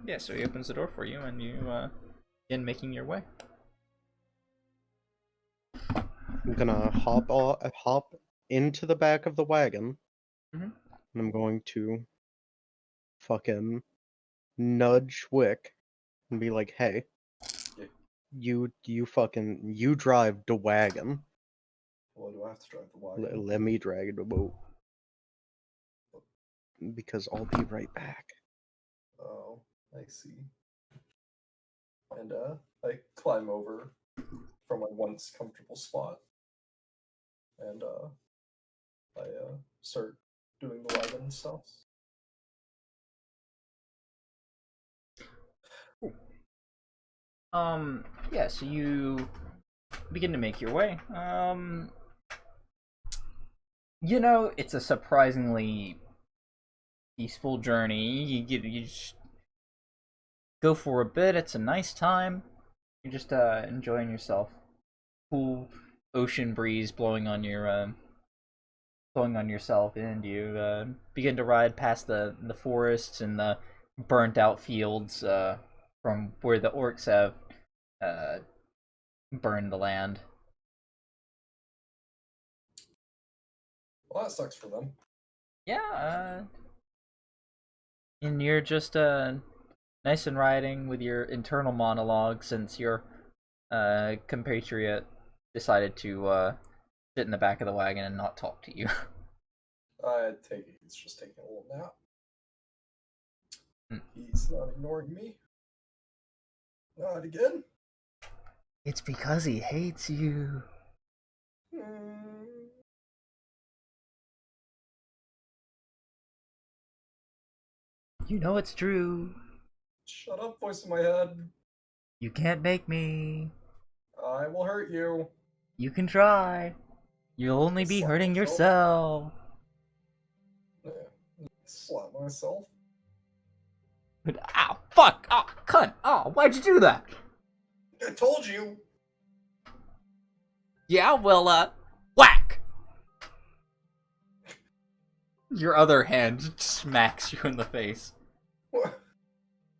Yeah, so he opens the door for you, and you begin making your way. I'm gonna hop into the back of the wagon, Mhm. and I'm going to fucking nudge Wick and be like, "Hey, you drive the wagon. Well, do I have to drive the wagon? Let me drag the boat because I'll be right back." Oh, I see. And I climb over from my once comfortable spot, and I start doing the wagon stuff. Yeah, so you begin to make your way. It's a surprisingly peaceful journey. You just go for a bit. It's a nice time. You're just enjoying yourself. Cool ocean breeze blowing on yourself, and you begin to ride past the forests and the burnt out fields from where the orcs have burned the land. Well, that sucks for them. Yeah, and you're just nice and riding with your internal monologue since your compatriot decided to sit in the back of the wagon and not talk to you. I take it he's just taking a little nap. Hmm. He's not ignoring me. Not again. It's because he hates you. You know it's true. Shut up, voice in my head. You can't make me. I will hurt you. You can try. You'll only be Slap hurting myself. yourself. Slap myself. But ow, fuck, oh, cunt, oh, why'd you do that? I told you. Yeah, well, whack! Your other hand smacks you in the face. What?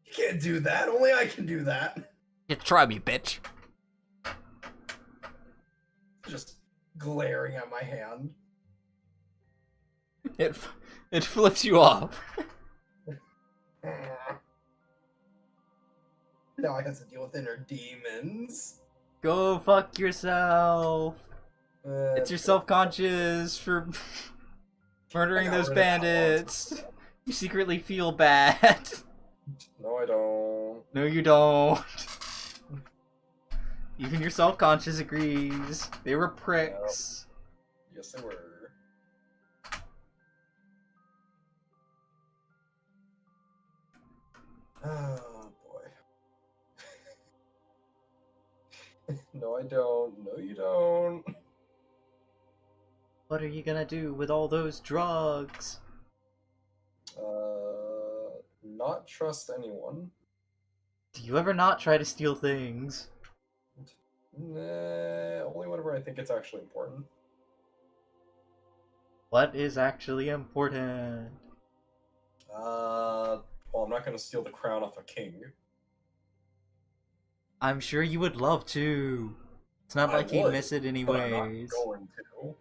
You can't do that. Only I can do that. You try me, bitch. Just glaring at my hand. It flips you off. Now I have to deal with inner demons. Go fuck yourself. It's your self-conscious for murdering those bandits. You secretly feel bad. No, I don't. No, you don't. Even your self-conscious agrees. They were pricks. Nope. Yes, they were. Oh, boy. No, I don't. No, you don't. What are you gonna do with all those drugs? Not trust anyone. Do you ever not try to steal things? Nah, only whenever I think it's actually important. What is actually important? Well, I'm not gonna steal the crown off a king. I'm sure you would love to. It's not like he'd miss it anyways. But I'm not going to.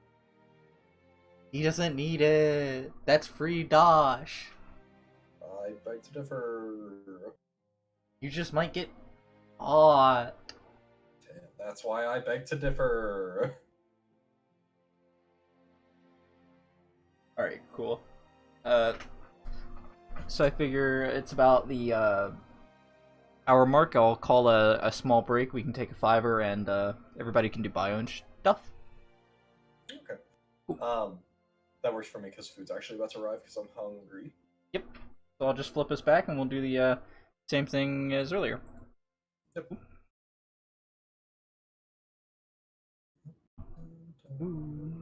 He doesn't need it. That's free dosh. I beg to differ. You just might get hot. That's why I beg to differ. Alright, cool. So I figure it's about the hour mark. I'll call a small break. We can take a $5 and everybody can do bio and stuff. Okay. Cool. That works for me because food's actually about to arrive because I'm hungry. Yep. So I'll just flip us back and we'll do the same thing as earlier. Yep. Ooh.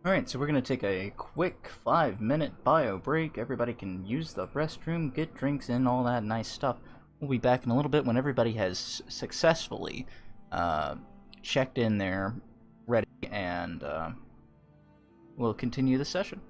Alright, so we're going to take a quick 5-minute bio break. Everybody can use the restroom, get drinks in, all that nice stuff. We'll be back in a little bit when everybody has successfully checked in there, ready, and we'll continue the session.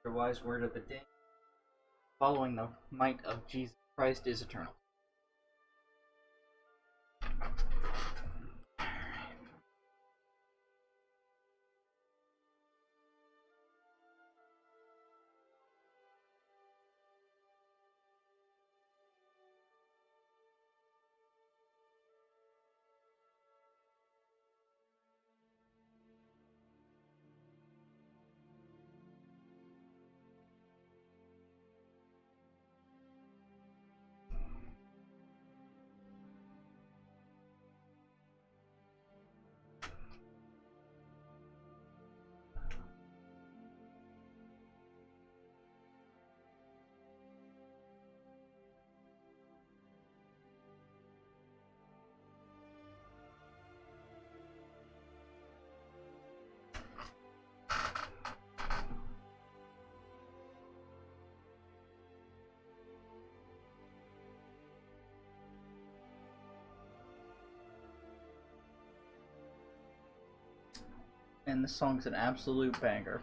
The wise word of the day. Following the might of Jesus Christ is eternal. And this song's an absolute banger.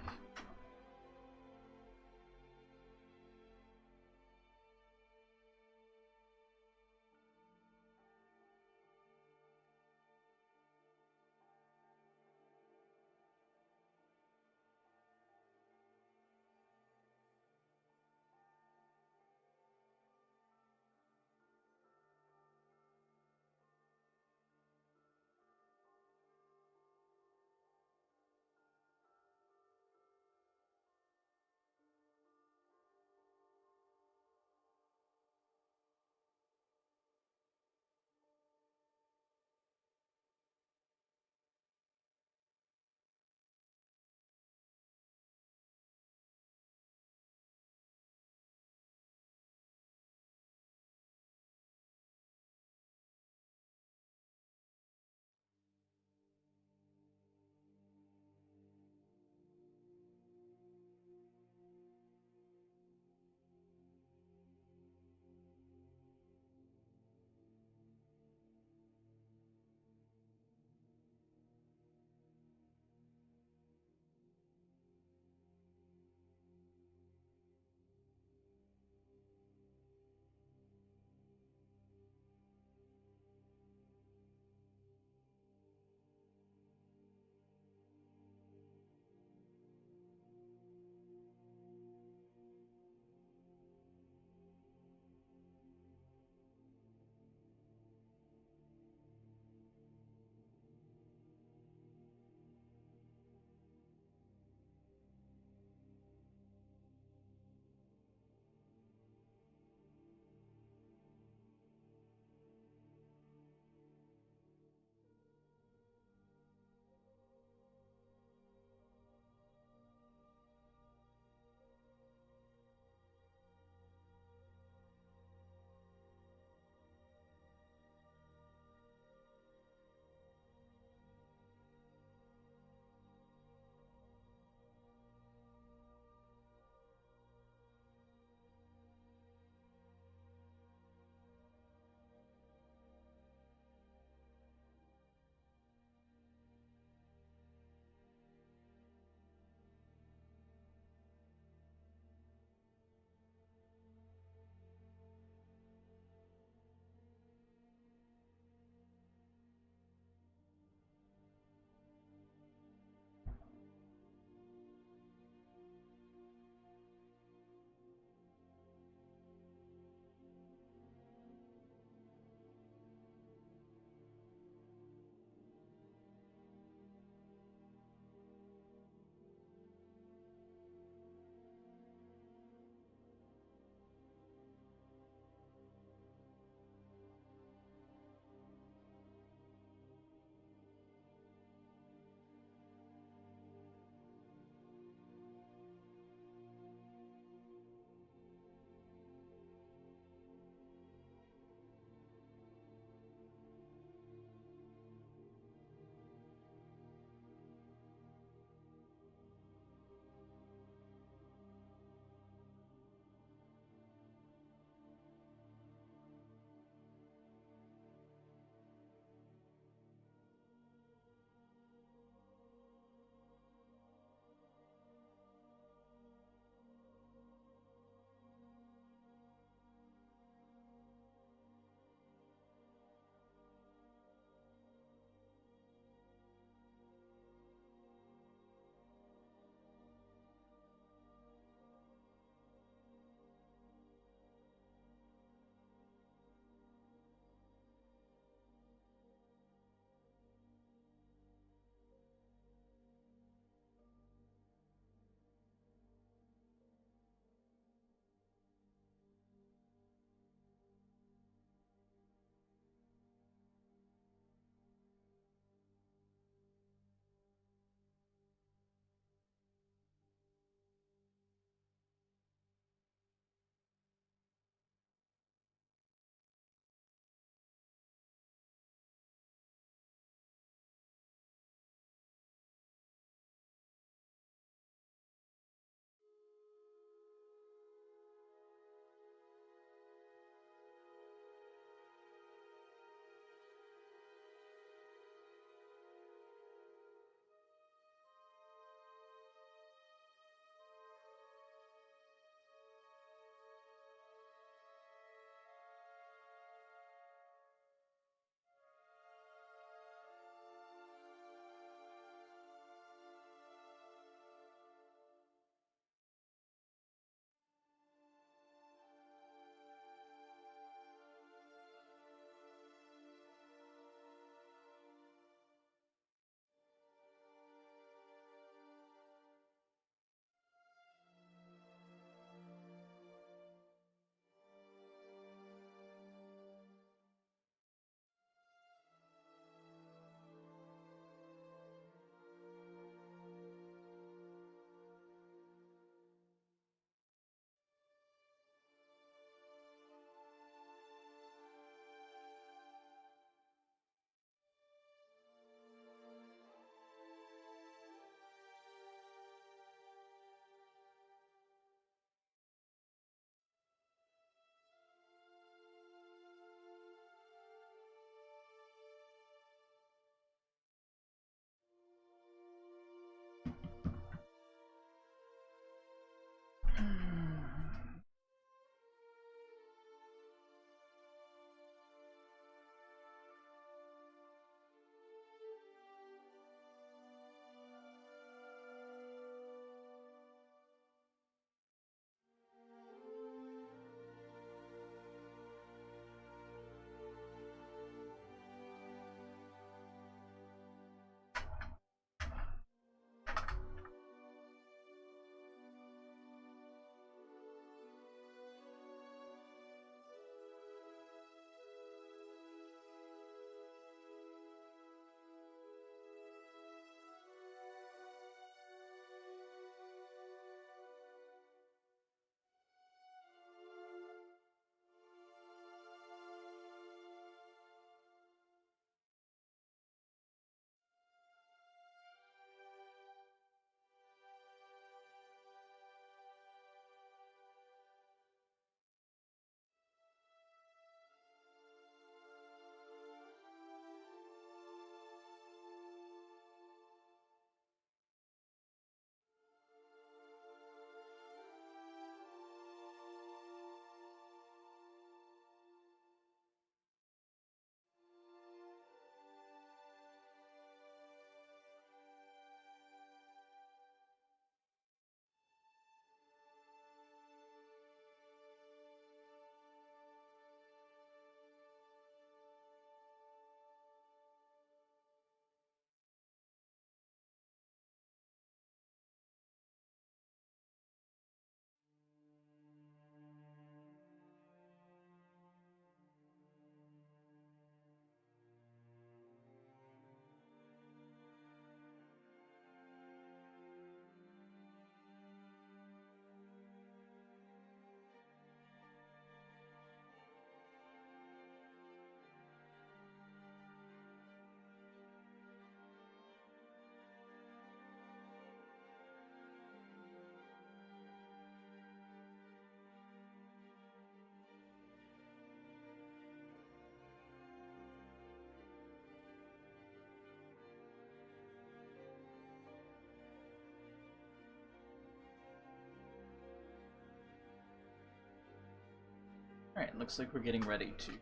Alright, looks like we're getting ready to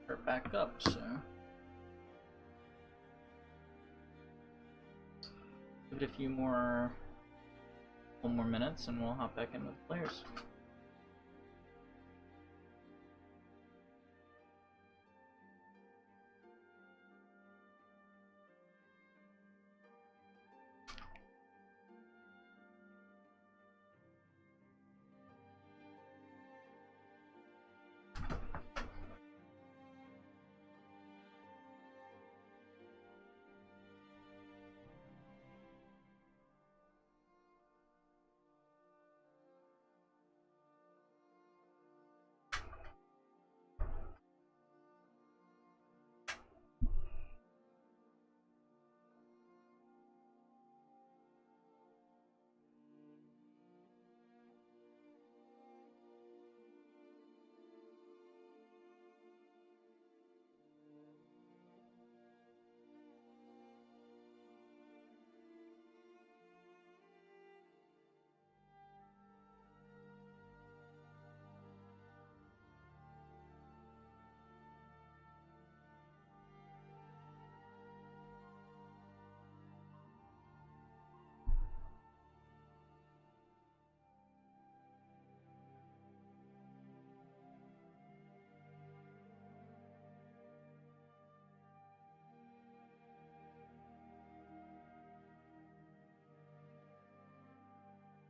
start back up, so... Give it a few more... couple more minutes and we'll hop back in with the players.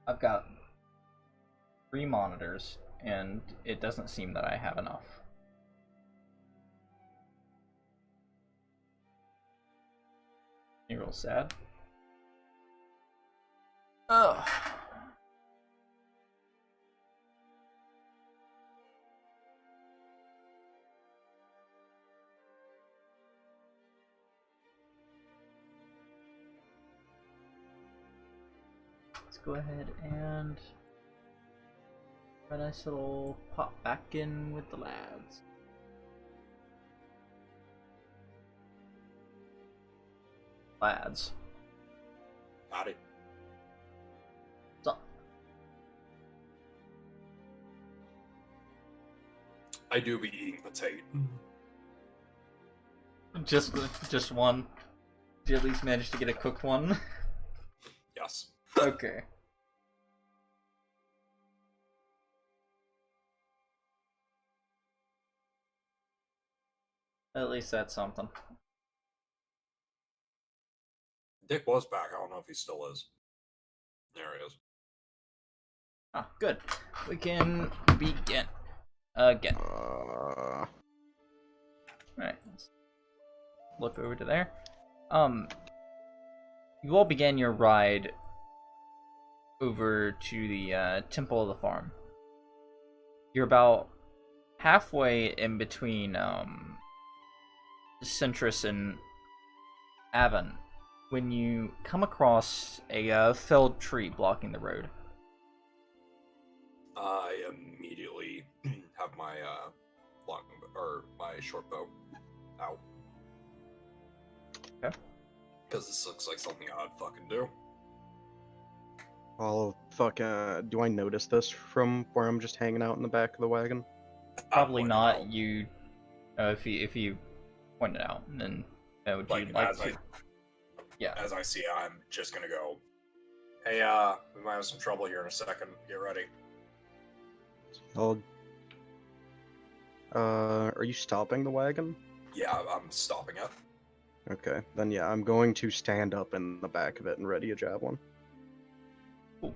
I've got 3 monitors, and it doesn't seem that I have enough. You're real sad. Ugh. Let's go ahead and a nice little pop back in with the lads. Lads. Got it. What's up? I do be eating potato. Just one. Did you at least manage to get a cooked one? Yes. Okay. At least that's something. Dick was back. I don't know if he still is. There he is. Ah, good. We can begin. Again. Alright. Let's look over to there. You all began your ride over to the Temple of the Farm. You're about halfway in between Centris and Avon when you come across a felled tree blocking the road. I immediately have my my short bow out. Okay. Because this looks like something I'd fucking do. Oh, fuck, do I notice this from where I'm just hanging out in the back of the wagon? Probably I'd point it not. out. You, if you point it out, then would Like, you like as to? Yeah. As I see it, I'm just gonna go, hey, we might have some trouble here in a second. Get ready. Are you stopping the wagon? Yeah, I'm stopping it. Okay, then yeah, I'm going to stand up in the back of it and ready a javelin. Cool.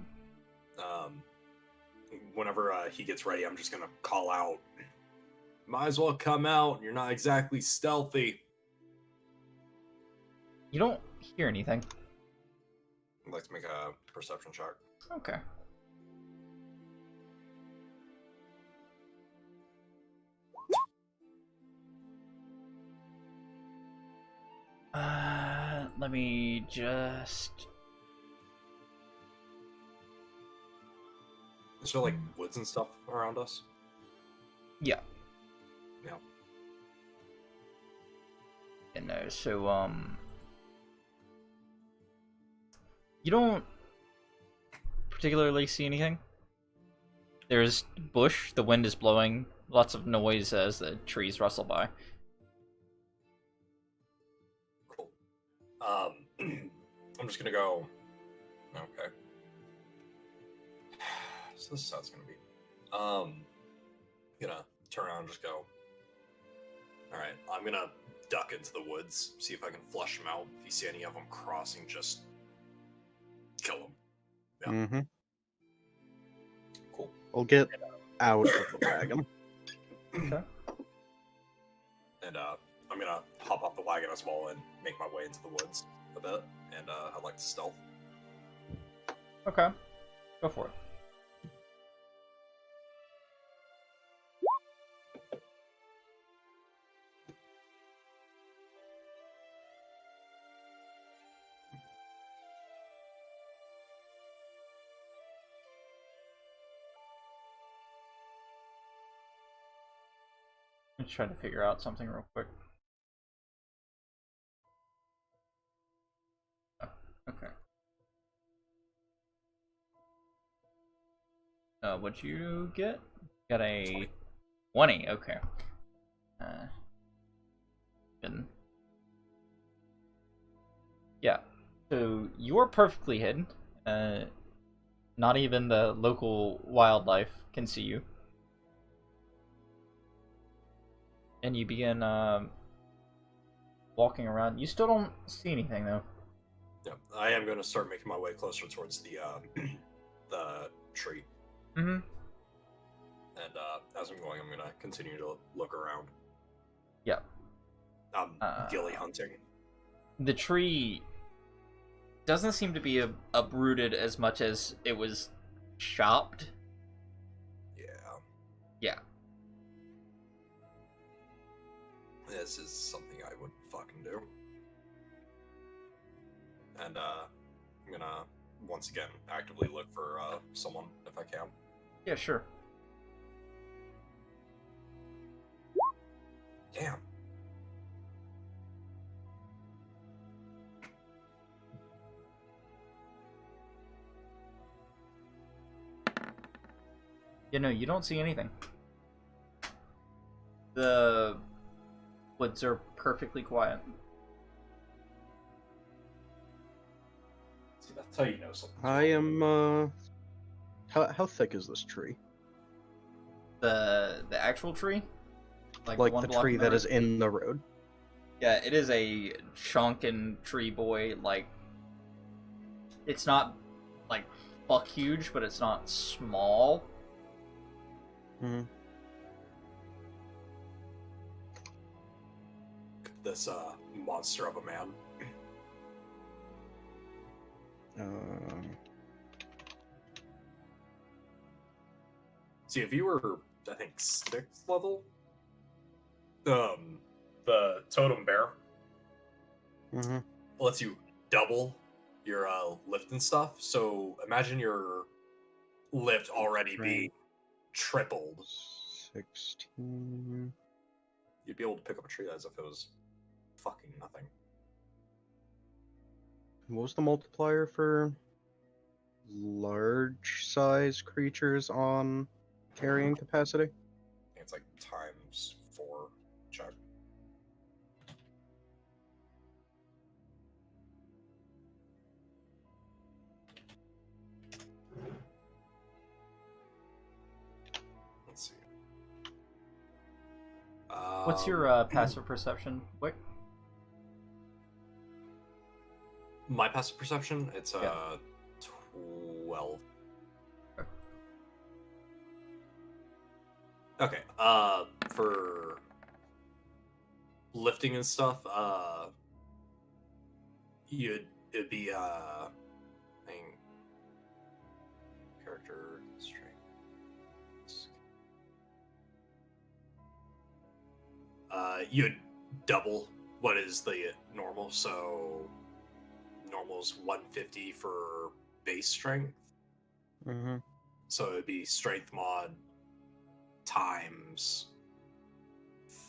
Whenever he gets ready, I'm just gonna call out, might as well come out, you're not exactly stealthy. You don't hear anything. I'd like to make a perception check. Okay. Let me just... Is there like woods and stuff around us? Yeah. Yeah. And so, you don't particularly see anything. There's bush, the wind is blowing, lots of noise as the trees rustle by. Cool. I'm just gonna go. Okay. So this is how it's gonna be. Gonna turn around and just go. Alright, I'm gonna duck into the woods, see if I can flush them out. If you see any of them crossing, just kill them. Yeah. Mm-hmm. Cool. I'll get out of the wagon. Okay. And I'm gonna hop off the wagon as well and make my way into the woods a bit. And I'd like to stealth. Okay. Go for it. I'm just trying to figure out something real quick. Oh, okay. What'd you get? Got a 20. Okay. Good. Yeah. So you're perfectly hidden. Not even the local wildlife can see you. And you begin walking around. You still don't see anything though. Yeah, I am going to start making my way closer towards the the tree. Mm-hmm. And as I'm going, I'm going to continue to look around. Yeah. I'm ghillie hunting. The tree doesn't seem to be uprooted as much as it was chopped. Yeah. Yeah. This is something I would fucking do. And I'm going to, once again, actively look for someone if I can. Yeah, sure. Damn. You know, you don't see anything. The woods are perfectly quiet. See, that's how you know something. I am, how thick is this tree? The actual tree? Like one the block tree in the that road? is in the road? Yeah, it is a chunkin' tree boy, like... It's not, like, fuck huge, but it's not small. Mm-hmm. This monster of a man. See, if you were, I think, 6th level, the totem bear Mm-hmm. lets you double your lift and stuff. So imagine your lift already being tripled. 16. You'd be able to pick up a tree as if it was fucking nothing. What was the multiplier for large size creatures on carrying capacity? I think it's like times 4 check. Let's see. What's your passive perception, Wick? My passive perception? It's 12. Okay. For lifting and stuff, it'd be thing character strength. You'd double what is the normal, so normal's 150 for base strength. Mm-hmm. So it'd be strength mod times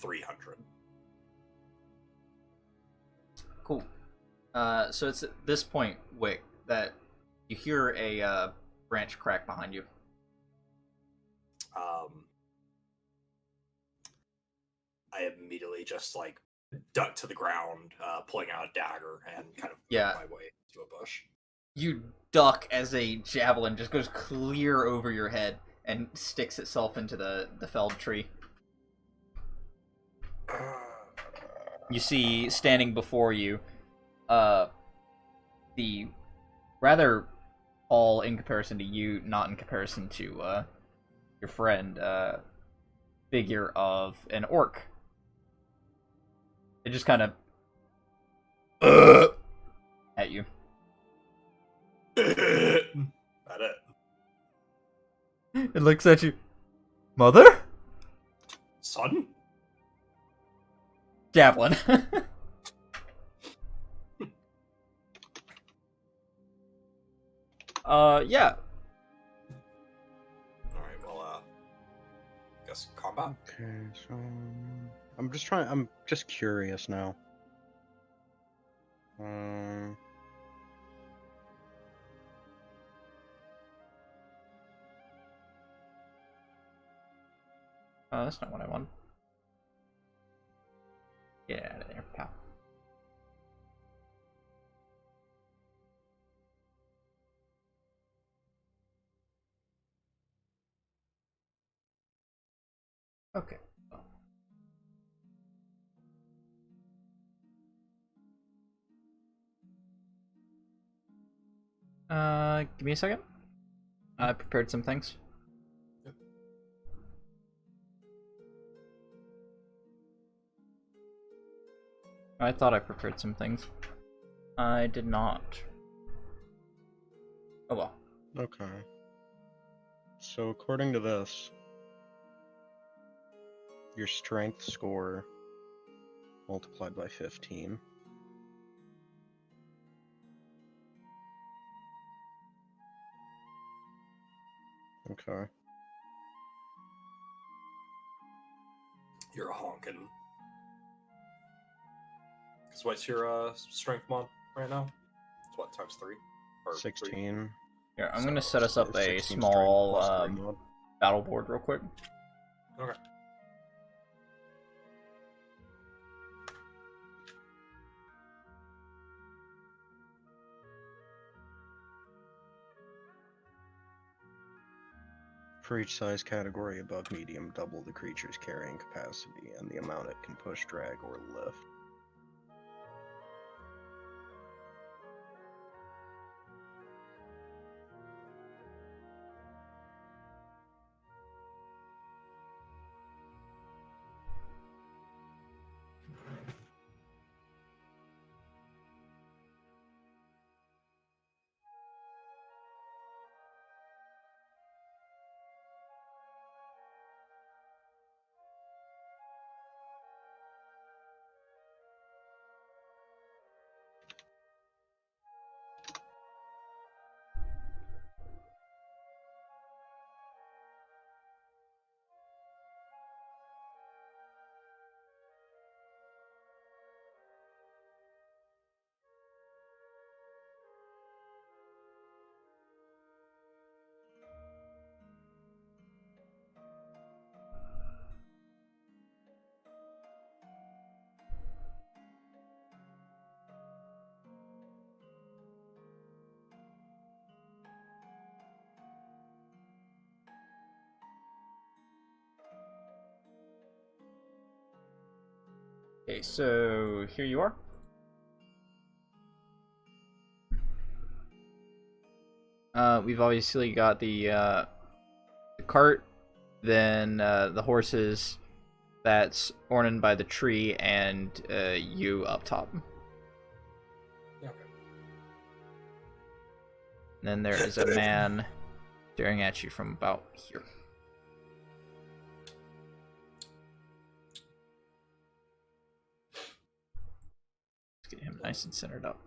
300. Cool. So it's at this point, Wick, that you hear a branch crack behind you. I immediately just like duck to the ground, pulling out a dagger and kind of Yeah. make my way to a bush. You duck as a javelin just goes clear over your head and sticks itself into the felled tree. You see, standing before you, the rather tall in comparison to you, not in comparison to your friend, figure of an orc. It just kind of at you. That it. It looks at you. Mother? Son? Javelin. Yeah. Alright, well, guess combat. Okay, so I'm just curious now. That's not what I want. Get out of there, pal. Okay. Give me a second. I prepared some things. Yep. I thought I prepared some things. I did not. Oh well. Okay. So according to this, your strength score multiplied by 15. Okay. You're a honkin'. Because what's your strength mod right now? It's what, times 3? Or 16. 3? Here, I'm gonna set us up a 16 strength small plus 3 mod. battle board real quick. Okay. For each size category above medium, double the creature's carrying capacity and the amount it can push, drag, or lift. Okay, so here you are. We've obviously got the cart, then the horses that's ornamented by the tree, and you up top. Yeah, okay. And then there is a man staring at you from about here. Let's get him nice and centered up.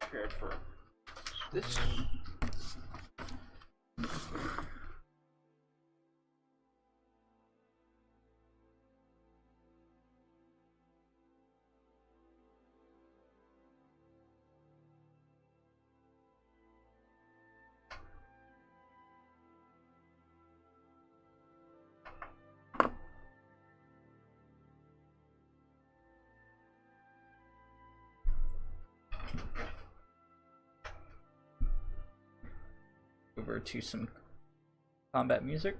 Prepared for this. over to some combat music.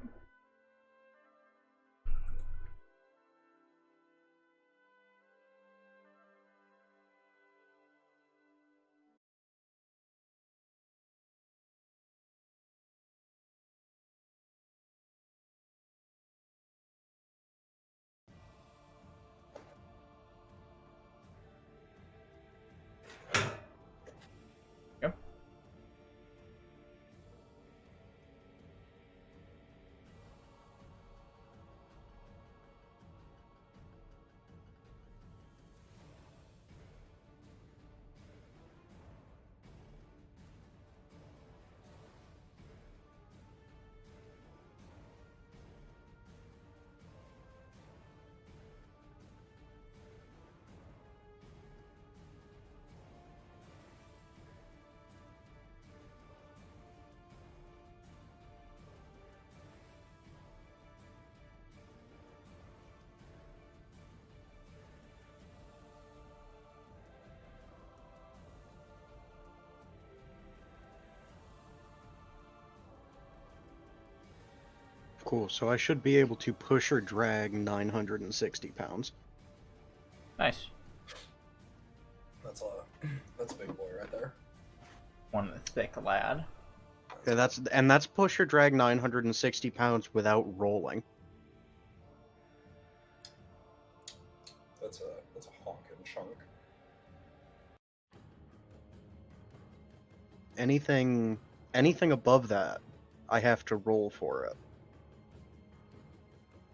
Cool, so I should be able to push or drag 960 pounds. Nice. That's a big boy right there. One thick lad. Yeah, that's push or drag 960 pounds without rolling. That's a honkin' chunk. Anything above that, I have to roll for it.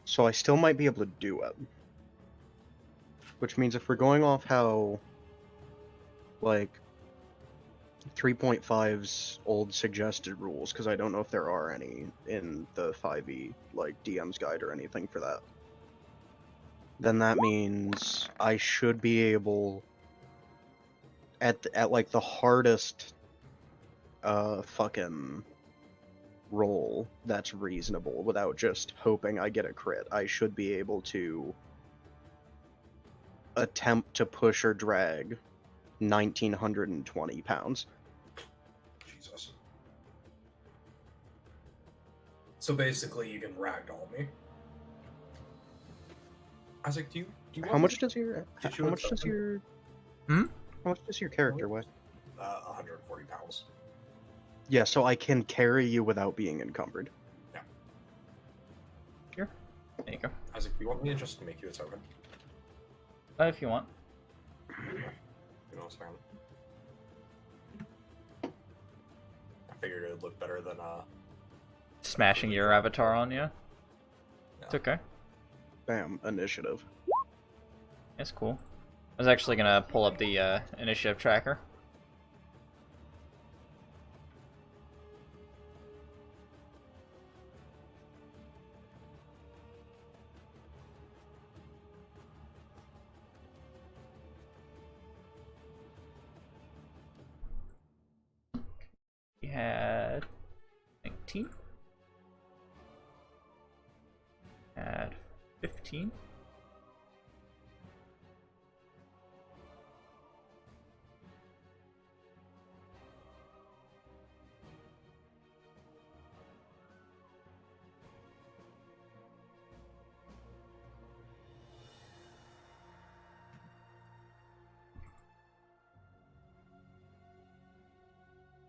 So I still might be able to do it. Which means if we're going off how, like, 3.5's old suggested rules, because I don't know if there are any in the 5e, like, DM's guide or anything for that, then that means I should be able, at like, the hardest, fucking roll that's reasonable without just hoping I get a crit, I should be able to attempt to push or drag 1,920 pounds. Jesus. So basically, you can ragdoll me. Isaac, do you How much does your Did you how much does your Hmm? how much does your character weigh? 140 pounds. Yeah, so I can carry you without being encumbered. Here. There you go. Isaac, do you want me to just make you a token? If you want. You know, a second. I figured it would look better than Smashing your avatar on you. Yeah. It's okay. Bam, initiative. It's cool. I was actually gonna pull up the initiative tracker. We had 19. Had 15.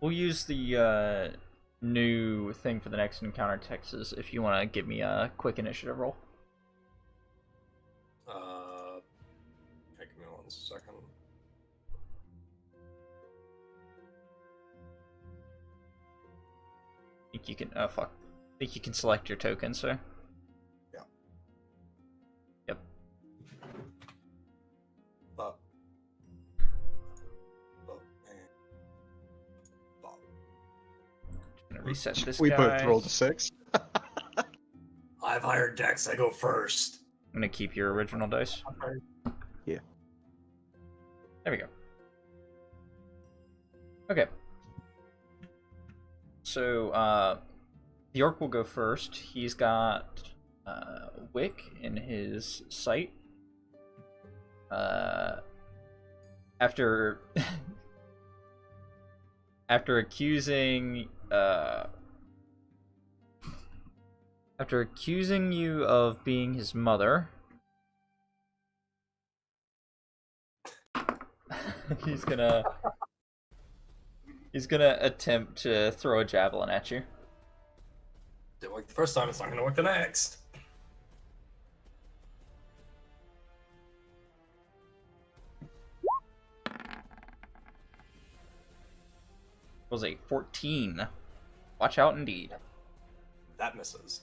We'll use the new thing for the next encounter Texas if you want to give me a quick initiative roll. Give me 1 second. Think you can? Oh fuck! Think you can select your token, sir? Yeah. Yep. Up. And up. Gonna reset this We guy. both rolled a 6. I have higher dex. I go first. I'm gonna keep your original dice. Yeah. There we go. Okay. So, the orc will go first. He's got Wick in his sight. After accusing After accusing you of being his mother, he's gonna attempt to throw a javelin at you. Didn't work the first time, it's not gonna work the next. Was a 14. Watch out indeed. That misses.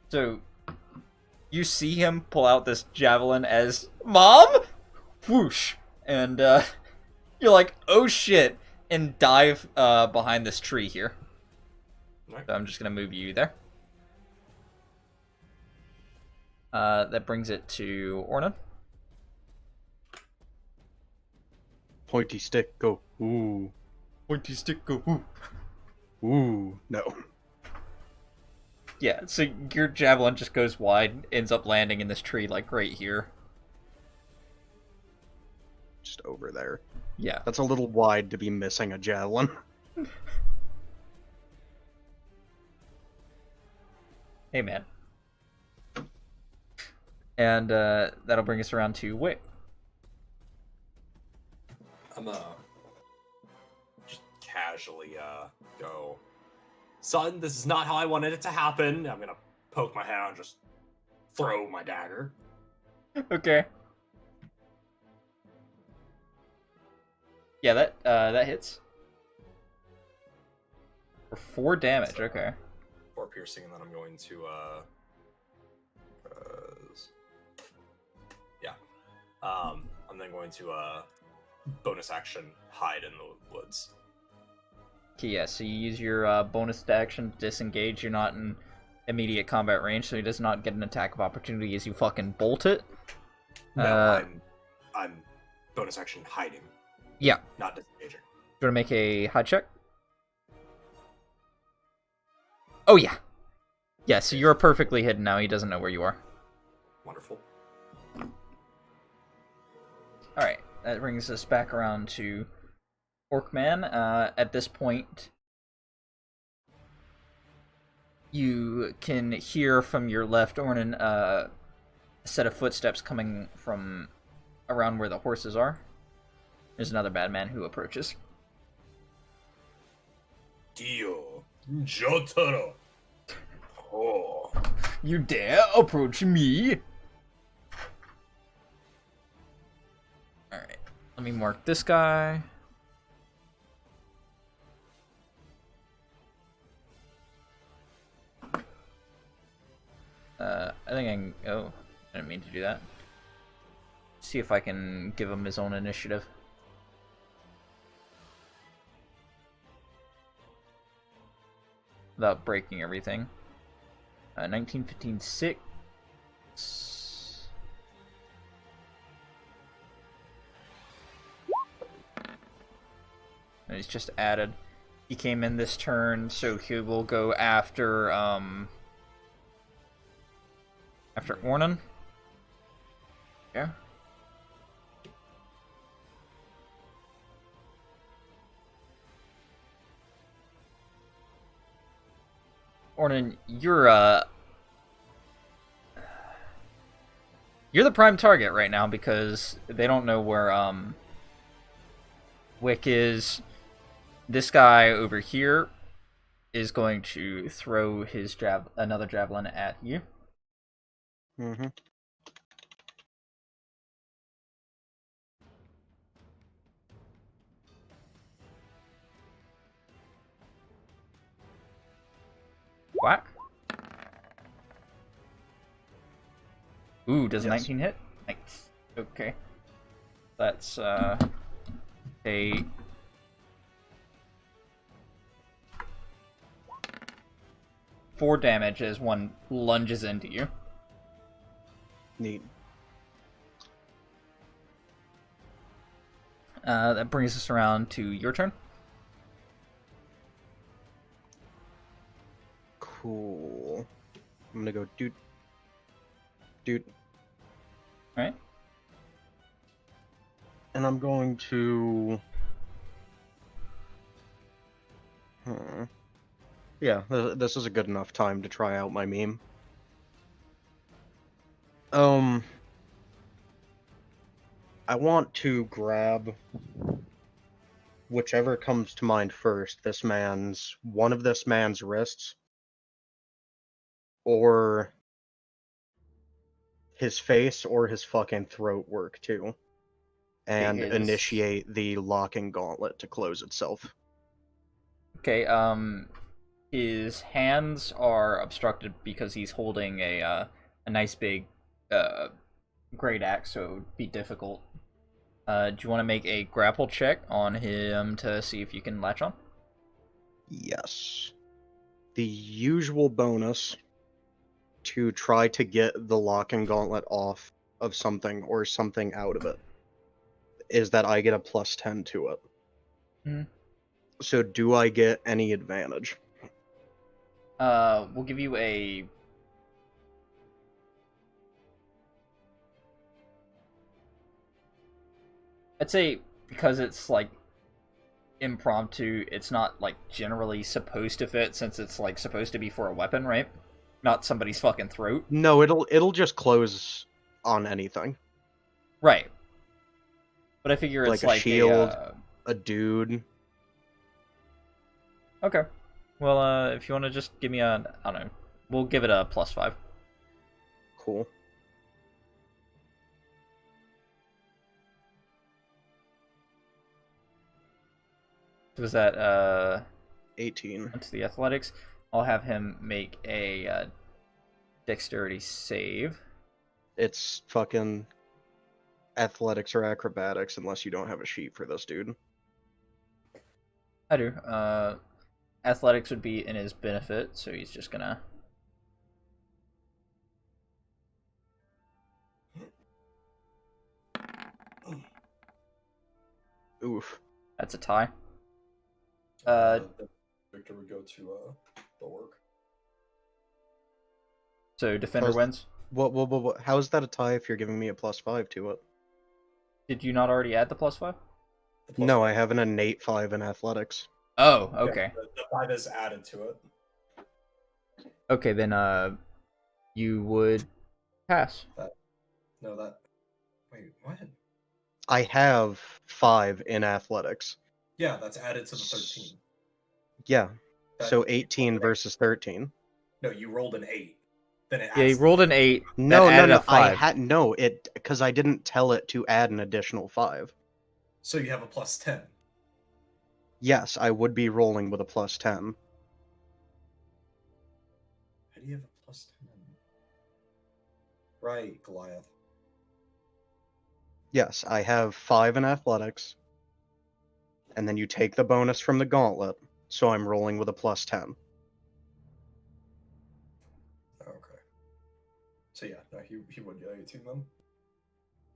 So, you see him pull out this javelin as, Mom? Whoosh. And, you're like, oh shit, and dive, behind this tree here. Right. So I'm just gonna move you there. That brings it to Ornan. Pointy stick, go. Ooh. Pointy stick, go. Ooh. Ooh. No. Yeah, so your javelin just goes wide, ends up landing in this tree, like, right here. Just over there. Yeah. That's a little wide to be missing a javelin. Hey, man. And, that'll bring us around to Wick. I'm, just casually, go, son, this is not how I wanted it to happen. I'm gonna poke my hand and just throw my dagger. Okay. Yeah, that hits. For 4 damage, okay. 4 piercing, and then I'm going to, I'm then going to, bonus action hide in the woods. Okay, yeah, so you use your bonus action to disengage. You're not in immediate combat range, so he does not get an attack of opportunity as you fucking bolt it. No, I'm bonus action hiding. Yeah. Not disengaging. You want to make a hide check? Oh, yeah. Yeah, so you're perfectly hidden now. He doesn't know where you are. Wonderful. Alright, that brings us back around to Orkman. At this point, you can hear from your left, Ornan, a set of footsteps coming from around where the horses are. There's another bad man who approaches. Dio, Jotaro. Oh. You dare approach me? Alright, let me mark this guy. I think I can... Oh, I didn't mean to do that. See if I can give him his own initiative. Without breaking everything. 19, 15, 6. And he's just added. He came in this turn, so he will go after, after Ornan. Yeah. Ornan, you're the prime target right now because they don't know where Wick is. This guy over here is going to throw his another javelin at you. Mm-hmm. Whack. Ooh, does a Yes. 19 hit? Nice. Okay. That's a 4 damage as one lunges into you. Neat. That brings us around to your turn. Cool. I'm gonna go doot. Doot. Alright. And I'm going to... Yeah, this is a good enough time to try out my meme. I want to grab whichever comes to mind first, one of this man's wrists, or his face, or his fucking throat work too, and initiate the locking gauntlet to close itself. Okay, his hands are obstructed because he's holding a nice big great axe, so it would be difficult. Do you want to make a grapple check on him to see if you can latch on? Yes. The usual bonus to try to get the locking gauntlet off of something or something out of it is that I get a +10 to it. Mm-hmm. So do I get any advantage? We'll give you a... I'd say because it's like impromptu, it's not like generally supposed to fit since it's like supposed to be for a weapon, right? Not somebody's fucking throat. No, it'll just close on anything. Right. But I figure it's like a shield, a dude. Okay. Well, if you want to just give me I don't know, we'll give it a +5. Cool. Was that 18? Onto the athletics. I'll have him make a dexterity save. It's fucking athletics or acrobatics unless you don't have a sheet for this dude. I do. Athletics would be in his benefit, so he's just gonna... Oof. That's a tie. Victor would go to the work. So defender wins. What? How is that a tie if you're giving me a +5 to it? Did you not already add the +5? No, I have an innate 5 in athletics. Oh, okay. Yeah, the 5 is added to it. Okay, then you would pass. Wait, what? I have 5 in athletics. Yeah, that's added to the 13. Yeah. So 18 versus 13. No, you rolled an 8. Then it adds. Yeah, you rolled an 8. No. A 5. I had it because I didn't tell it to add an additional 5. So you have a +10. Yes, I would be rolling with a +10. How do you have a +10? Right, Goliath. Yes, I have 5 in athletics. And then you take the bonus from the gauntlet, so I'm rolling with a +10. Okay. So yeah, no, he would get 18 then.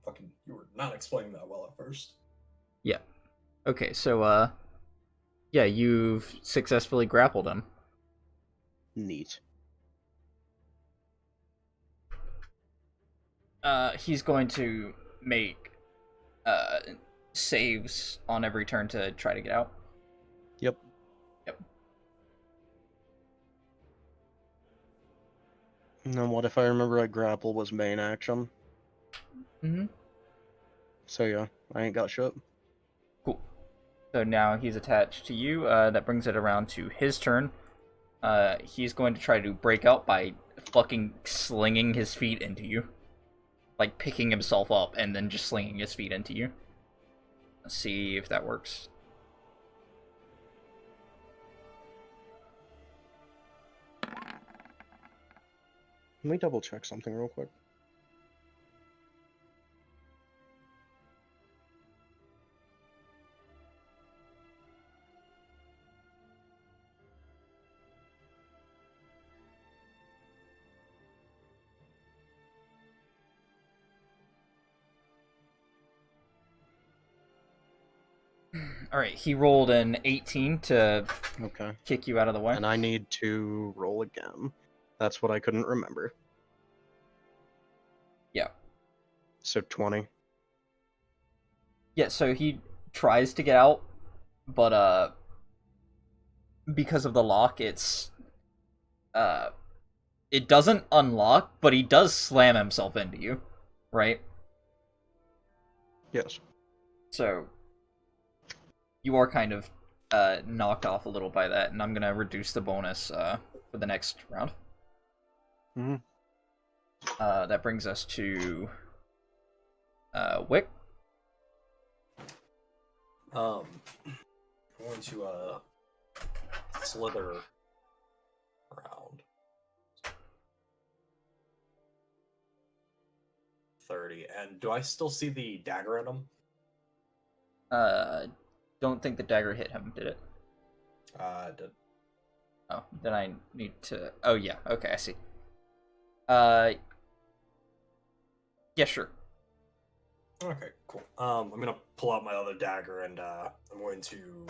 Fucking, you were not explaining that well at first. Yeah. Okay, so yeah, you've successfully grappled him. Neat. He's going to make saves on every turn to try to get out. Yep. And then what if I remember I grapple was main action? Mm-hmm. So yeah, I ain't got shit. Cool. So now he's attached to you. That brings it around to his turn. He's going to try to break out by fucking slinging his feet into you. Like picking himself up and then just slinging his feet into you. Let's see if that works. Let me double check something real quick. Alright, he rolled an 18 to kick you out of the way. And I need to roll again. That's what I couldn't remember. Yeah. So 20. Yeah, so he tries to get out, but because of the lock, it doesn't unlock, but he does slam himself into you, right? Yes. So you are kind of knocked off a little by that, and I'm gonna reduce the bonus for the next round. Mm-hmm. That brings us to Wick. I'm going to slither around 30. And do I still see the dagger in him? Don't think the dagger hit him, did it? I did. Oh, then I need to... Oh, yeah. Okay, I see. Yeah, sure. Okay, cool. I'm gonna pull out my other dagger and I'm going to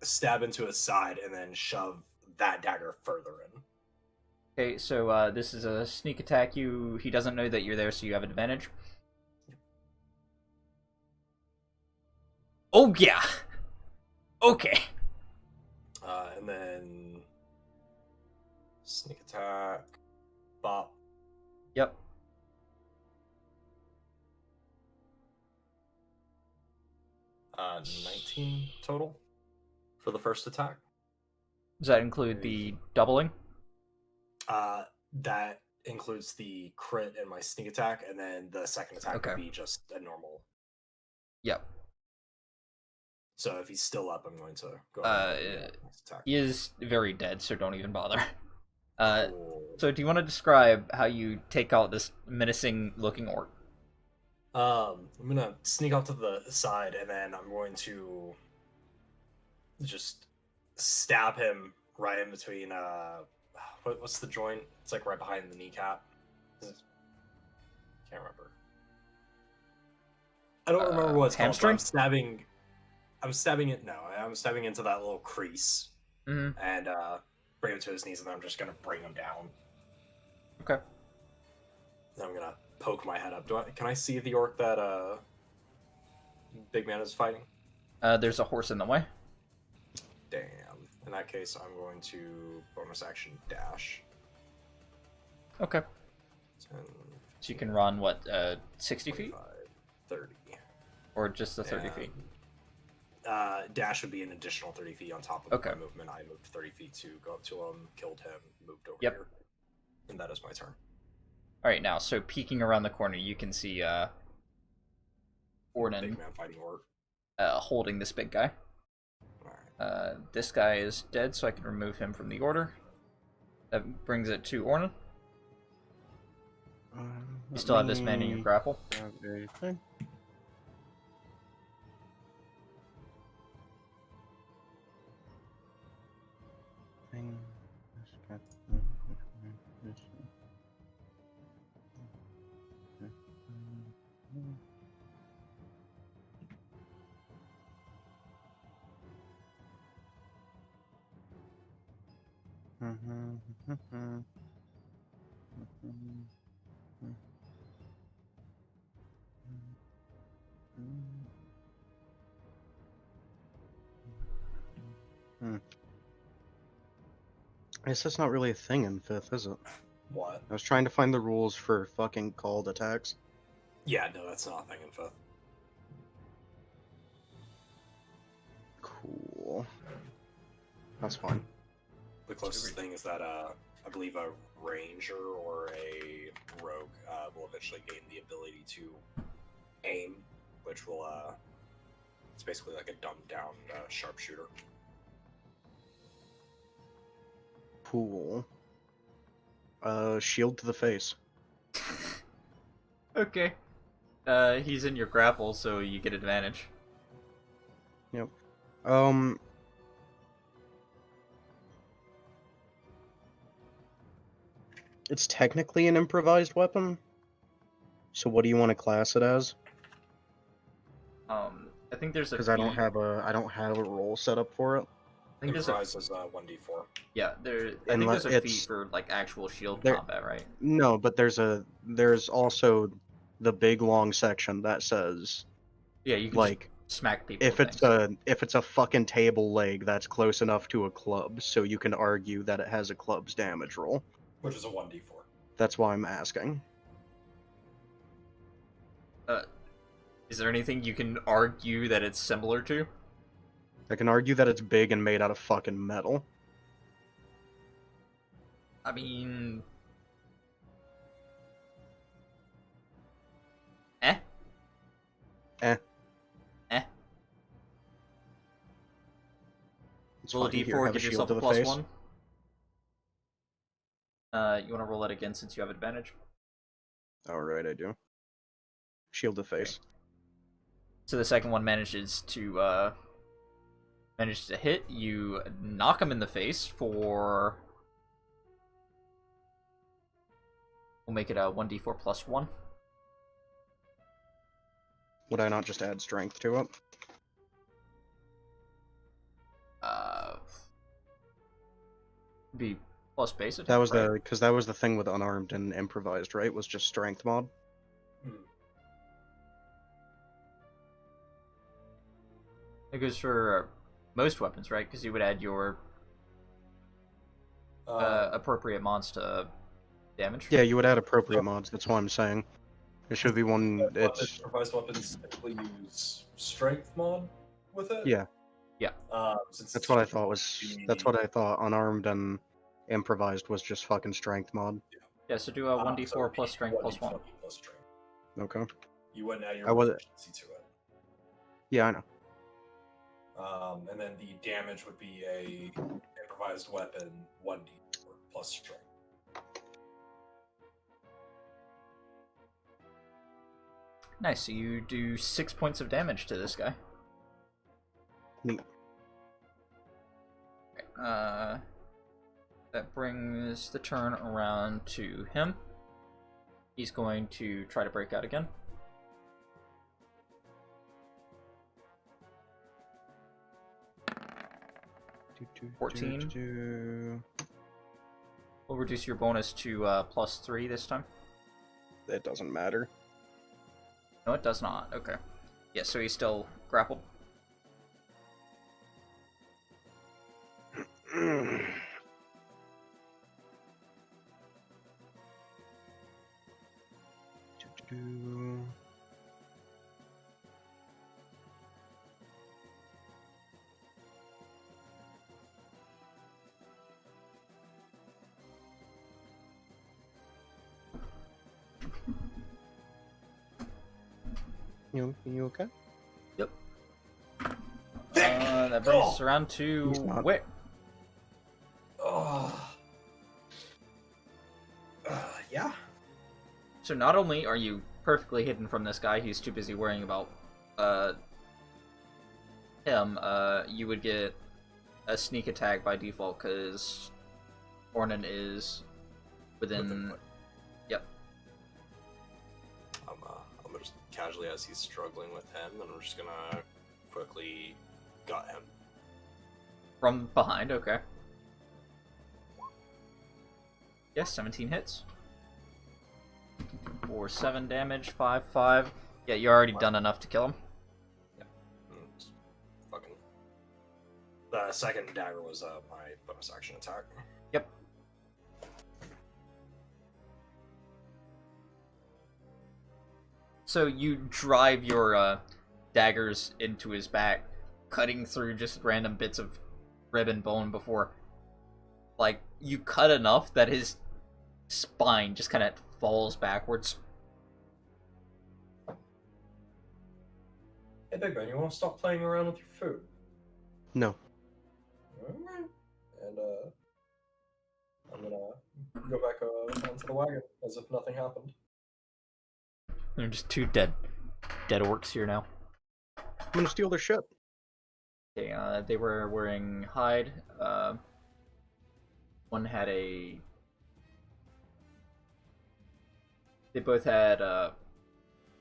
stab into his side and then shove that dagger further in. Okay, so this is a sneak attack. He doesn't know that you're there, so you have advantage. Oh, yeah! Okay. And then sneak attack, bop. Yep. Uh, 19 total for the first attack. Does that include the doubling? That includes the crit and my sneak attack, and then the second attack Okay. would be just a normal. Yep. So if he's still up, I'm going to go attack. He is very dead, so don't even bother. Cool. So do you want to describe how you take out this menacing-looking orc? I'm gonna sneak off to the side, and then I'm going to just stab him right in between. What's the joint? It's like right behind the kneecap. Can't remember. I don't remember what it's hamstring? called. I'm stabbing it. No, I'm stabbing into that little crease, and bring him to his knees, and then I'm just gonna bring him down. Okay. Then I'm gonna poke my head up. Can I see the orc that big man is fighting? There's a horse in the way. Damn. In that case, I'm going to bonus action dash. Okay. 10, So you can run, what, 60 feet? 30. Or just the 30 feet? Dash would be an additional 30 feet on top of Okay. my movement. I moved 30 feet to go up to him, killed him, moved over Yep. here. And that is my turn. Alright, now, so peeking around the corner, you can see, Orden, Big man fighting orc. holding this big guy. Alright. This guy is dead, so I can remove him from the order. That brings it to Ornan. You still have this man in your grapple. Okay. I guess that's not really a thing in 5th, is it? What? I was trying to find the rules for fucking called attacks. Yeah, no, that's not a thing in 5th. Cool. That's fine. The closest thing is that I believe a ranger or a rogue will eventually gain the ability to aim, which will it's basically like a dumbed down sharpshooter. Cool. Shield to the face. Okay. He's in your grapple, so you get advantage. Yep. It's technically an improvised weapon. So what do you want to class it as? I think there's a Because I don't have a roll set up for it. I think there's a Improvised is 1d4. yeah. I think Unless there's a feat it's- for like actual shield there- combat, right? No, but there's also the big long section that says Yeah, you can like smack people. If with it's things. if it's a fucking table leg that's close enough to a club, so you can argue that it has a club's damage roll. Which is a 1d4. That's why I'm asking. Is there anything you can argue that it's similar to? I can argue that it's big and made out of fucking metal. I mean, eh. Eh. Eh. It's Roll a fine. Here, d4, have a give shield yourself to a the plus face. 1. You want to roll that again since you have advantage? Alright, I do. Shield to face. So the second one manages to hit. You knock him in the face for. We'll make it a 1d4 plus 1. Would I not just add strength to it? Be plus base attack. That was right? because that was the thing with unarmed and improvised, right? Was just strength mod. It goes for most weapons, right? Because you would add your appropriate mods to damage. Yeah, you would add appropriate mods. That's what I'm saying. It should be one. It's Improvised weapons typically use strength mod with it. Yeah. Yeah. Since That's what I thought was. That's what I thought. Unarmed and improvised was just fucking strength mod. Yeah. So do a 1d4 so plus strength plus 1. plus strength. Okay. You wouldn't add your I was- proficiency to it. Yeah, I know. And then the damage would be a improvised weapon 1d4 plus strength. Nice. So you do 6 points of damage to this guy. Neat. Okay, that brings the turn around to him. He's going to try to break out again. Do, 14. We'll reduce your bonus to +3 this time. It doesn't matter. No, it does not. Okay. Yeah, so he's still grappled. You okay? Yep. That brings us around to He's not. Wick. Yeah. So not only are you perfectly hidden from this guy, he's too busy worrying about him, you would get a sneak attack by default because Ornan is within. Yep. I'm gonna just casually, as he's struggling with him, and I'm just gonna quickly gut him. From behind, okay. Yes, 17 hits. For 7 damage, 5. Yeah, you already done enough to kill him. Just fucking. The second dagger was my bonus action attack. Yep. So you drive your daggers into his back, cutting through just random bits of rib and bone before, like, you cut enough that his spine just kind of falls backwards. Hey, Big Man, you want to stop playing around with your food? No. Alright. And, I'm gonna go back onto the wagon as if nothing happened. There are just 2 dead orcs here now. I'm gonna steal their shit. Okay, they were wearing hide. One had a. They both had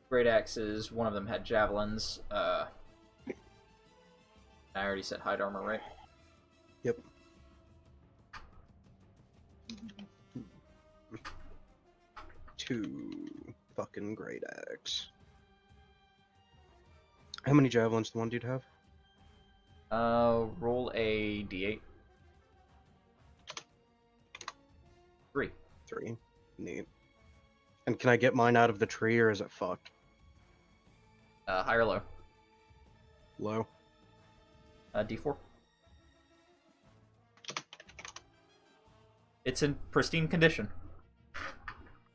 great axes. One of them had javelins. I already said hide armor, right? Yep. Two fucking great axe. How many javelins does one dude have? Roll a d8. 3. 3. Neat. And can I get mine out of the tree, or is it fucked? High or low? Low. D4. It's in pristine condition.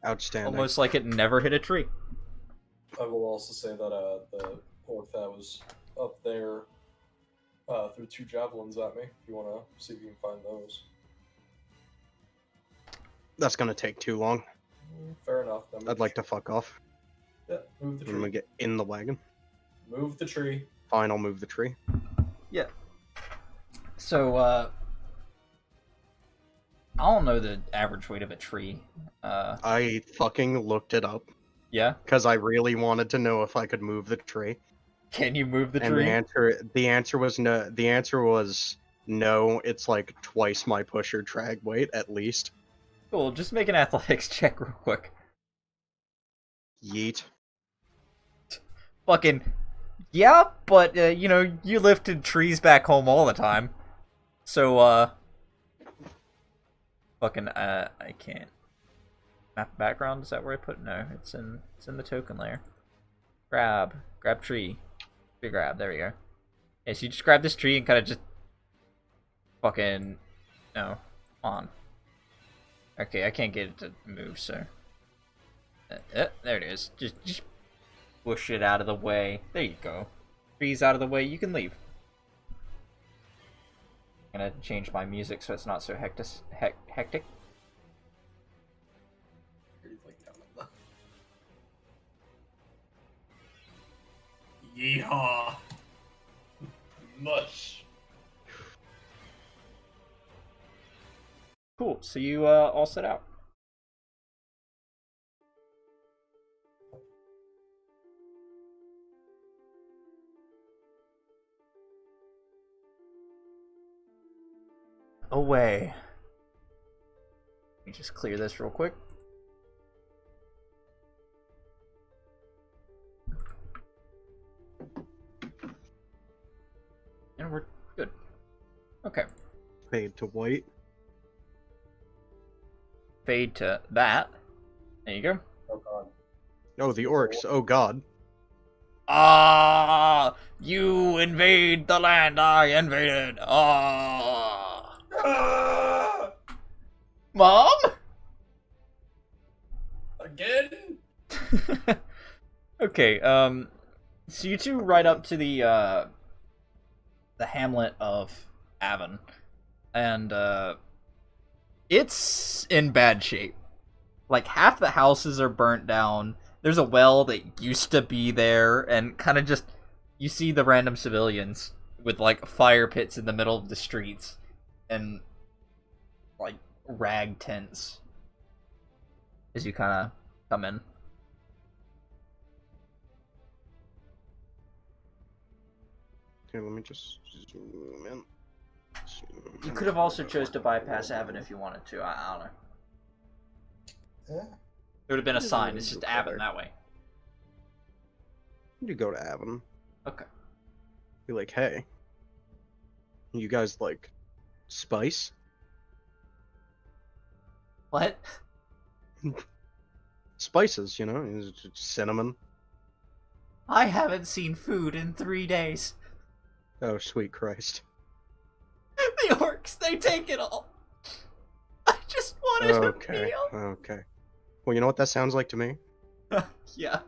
Outstanding. Almost like it never hit a tree. I will also say that the orc that was up there threw 2 javelins at me. If you want to see if you can find those. That's gonna take too long. Fair enough. Then I'd like to fuck off. Yeah, move the I'm gonna tree. get in the wagon. Move the tree. Fine, I'll move the tree. Yeah. So, I don't know the average weight of a tree. I fucking looked it up Yeah? because I really wanted to know if I could move the tree. Can you move the And tree? the answer was no. The answer was no. It's like twice my pusher drag weight at least. Cool, just make an athletics check real quick. Yeet. Fucking, yeah, but, you know, you lifted trees back home all the time. So, fucking, I can't. Map background, is that where I put? No, it's in the token layer. Grab tree. Tree grab, there we go. Yeah, so you just grab this tree and kind of just fucking, no, on. Okay, I can't get it to move, so. There it is. Just push it out of the way. There you go. Tree's out of the way, you can leave. I'm gonna change my music so it's not so hectic. Yeehaw! Mush! Cool, so you all set out. Away. Let me just clear this real quick. And we're good. Okay. Fade to white. Fade to that. There you go. Oh god. Oh, the orcs. Oh god. Ah! You invade the land I invaded. Ah! Ah! Mom? Again? Okay, so you two ride up to the hamlet of Avon, and, it's in bad shape. Like, half the houses are burnt down. There's a well that used to be there, and kind of just, you see the random civilians with, like, fire pits in the middle of the streets, and, like, rag tents as you kind of come in. Okay, let me just zoom in. You could have also chose to bypass Avon if you wanted to. I don't know. Yeah. There would have been a sign. It's just Avon that way. You go to Avon. Okay. Be like, hey, you guys like spice? What? Spices, you know, it's cinnamon. I haven't seen food in 3 days. Oh, sweet Christ. The orcs, they take it all. I just wanted Okay, a meal. okay. Well, you know what that sounds like to me? Yeah.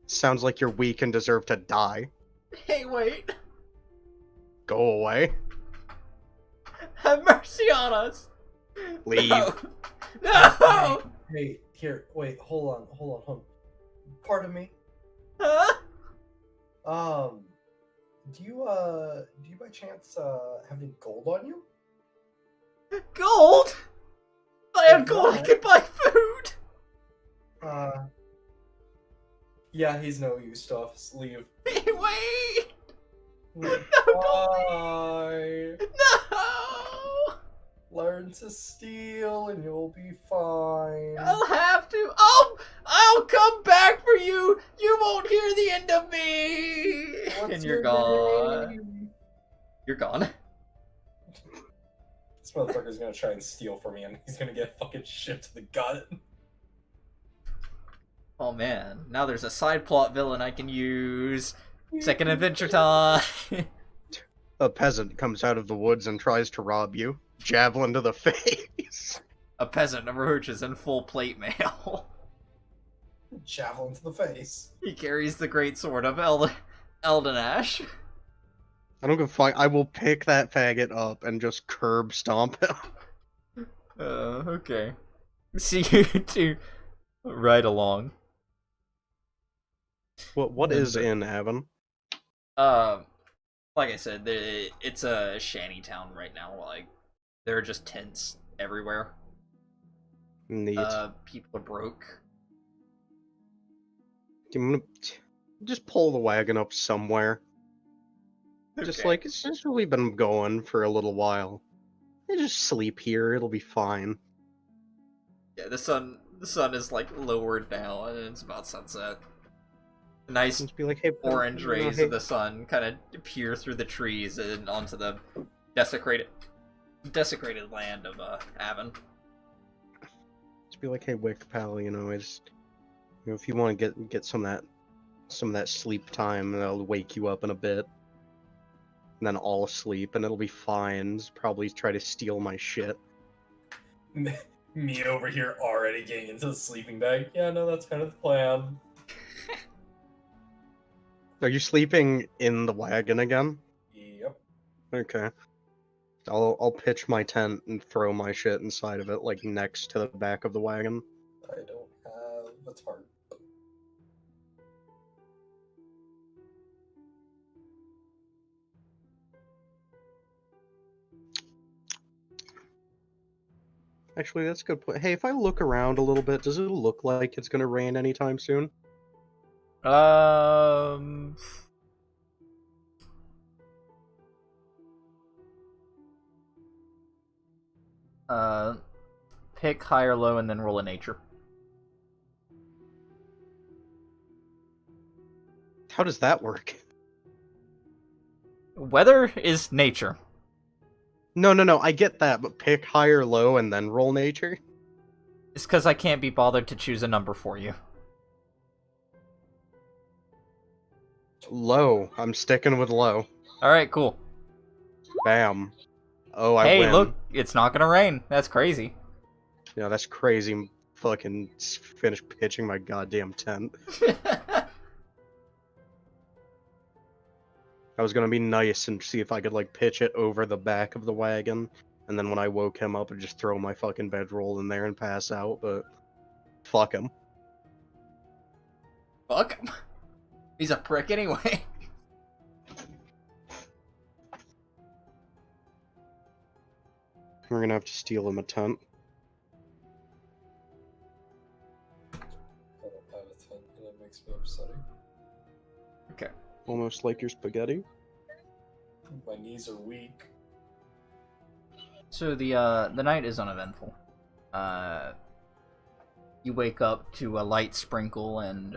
Sounds like you're weak and deserve to die. Hey, wait. Go away. Have mercy on us. Leave. No. No. Hey, here, wait, hold on. Pardon me. Huh? Do you by chance have any gold on you? Gold? If I had gold, I could buy food. Yeah, he's no use to us. Leave. Hey, wait. No, don't Bye. leave. No. Learn to steal and you'll be fine. I'll have to. I'll come back for you. You won't hear the end of me. What's And you're your gone. name? You're gone. This motherfucker's gonna try and steal from me and he's gonna get fucking shipped to the gut. Oh man, now there's a side plot villain I can use. Second adventure time. A peasant comes out of the woods and tries to rob you. Javelin to the face. A peasant emerges in full plate mail. Javelin to the face. He carries the great sword of Eldenash. I don't give a fuck. I will pick that faggot up and just curb stomp him. Okay. See you two right along. What is in Avon? Like I said, it's a shanty town right now. Like, there are just tents everywhere. Neat. People are broke. I'm gonna just pull the wagon up somewhere. Just Okay. like, it's just really been going for a little while. I just sleep here, it'll be fine. Yeah, the sun is like lowered now, and it's about sunset. Nice Just be like, hey, orange you know, rays hey, of the sun kind of peer through the trees and onto the desecrated land of Avon. just be like, hey, Wick, pal, you know, if you want to get some of that sleep time, and I'll wake you up in a bit. And then all asleep, and it'll be fine. Just probably try to steal my shit. Me over here already getting into the sleeping bag. Yeah, no, that's kind of the plan. Are you sleeping in the wagon again? Yep. Okay. I'll pitch my tent and throw my shit inside of it, like next to the back of the wagon. I don't have a target. Actually, that's a good point. Hey, if I look around a little bit, does it look like it's gonna rain anytime soon? Pick high or low and then roll a nature. How does that work? Weather is nature. No, I get that, but pick high or low and then roll nature? It's because I can't be bothered to choose a number for you. Low. I'm sticking with low. Alright, cool. Bam. Oh, I Hey, win. look, it's not gonna rain. That's crazy. Yeah, that's crazy. I'm fucking finished pitching my goddamn tent. I was gonna be nice and see if I could, like, pitch it over the back of the wagon, and then when I woke him up, I'd just throw my fucking bedroll in there and pass out, but fuck him. Fuck him. He's a prick anyway. We're gonna have to steal him a tent. I don't have a tent, and it makes me upsetting. Okay. Almost like your spaghetti. My knees are weak. So the night is uneventful. You wake up to a light sprinkle and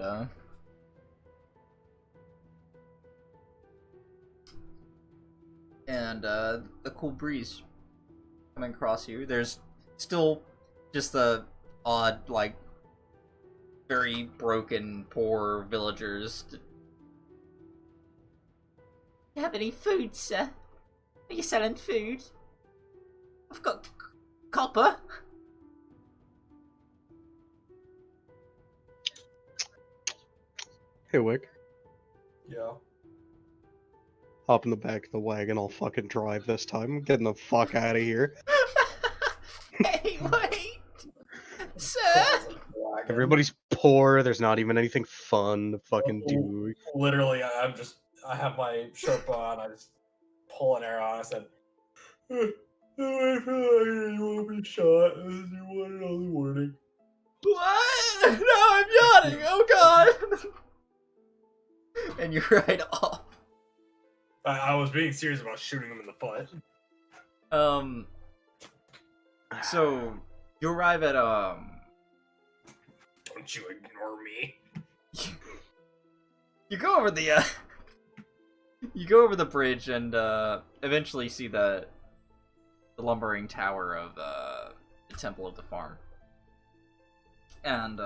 the cool breeze coming across you. There's still just the odd, like, very broken, poor villagers. Do you have any food, sir? Are you selling food? I've got copper. Hey, Wick. Yeah. Hop in the back of the wagon, I'll fucking drive this time. I'm getting the fuck out of here. Hey, wait! Sir! Wagon. Everybody's poor, there's not even anything fun to fucking do. Literally, I have my shirt on, I just pull an arrow and I said, wait for you won't be shot as you wanted all the warning. What? Now I'm yawning! Oh god! And you ride off. I was being serious about shooting him in the foot. So you arrive at Don't you ignore me. you go over the you go over the bridge and eventually see the lumbering tower of the Temple of the Farm. And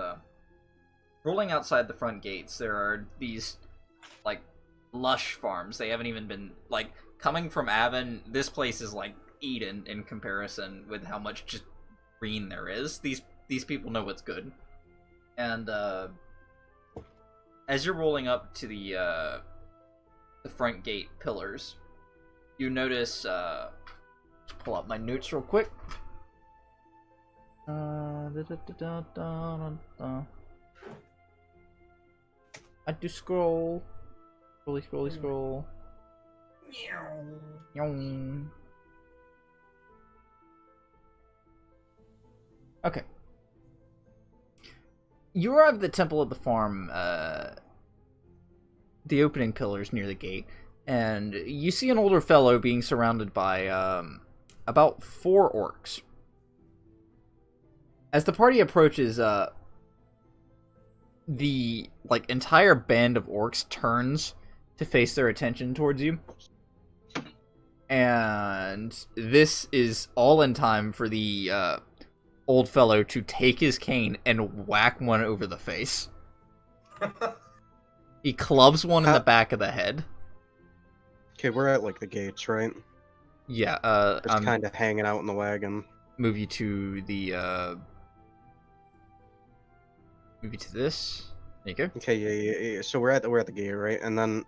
rolling outside the front gates, there are these like lush farms. They haven't even been like coming from Avon. This place is like Eden in comparison with how much just green there is. These people know what's good. And as you're rolling up to the front gate pillars, you notice. Let's pull up my notes real quick. I do scroll. Scroll. Meow. Okay. You arrive at the Temple of the Farm, the opening pillars near the gate, and you see an older fellow being surrounded by about 4 orcs. As the party approaches, the entire band of orcs turns to face their attention towards you. And this is all in time for the old fellow to take his cane and whack one over the face. He clubs one in the back of the head. Okay, we're at the gates, right? Yeah, Just kind of hanging out in the wagon. Move you to the move you to this. There you go. Okay, yeah. So we're at the gate, right? And then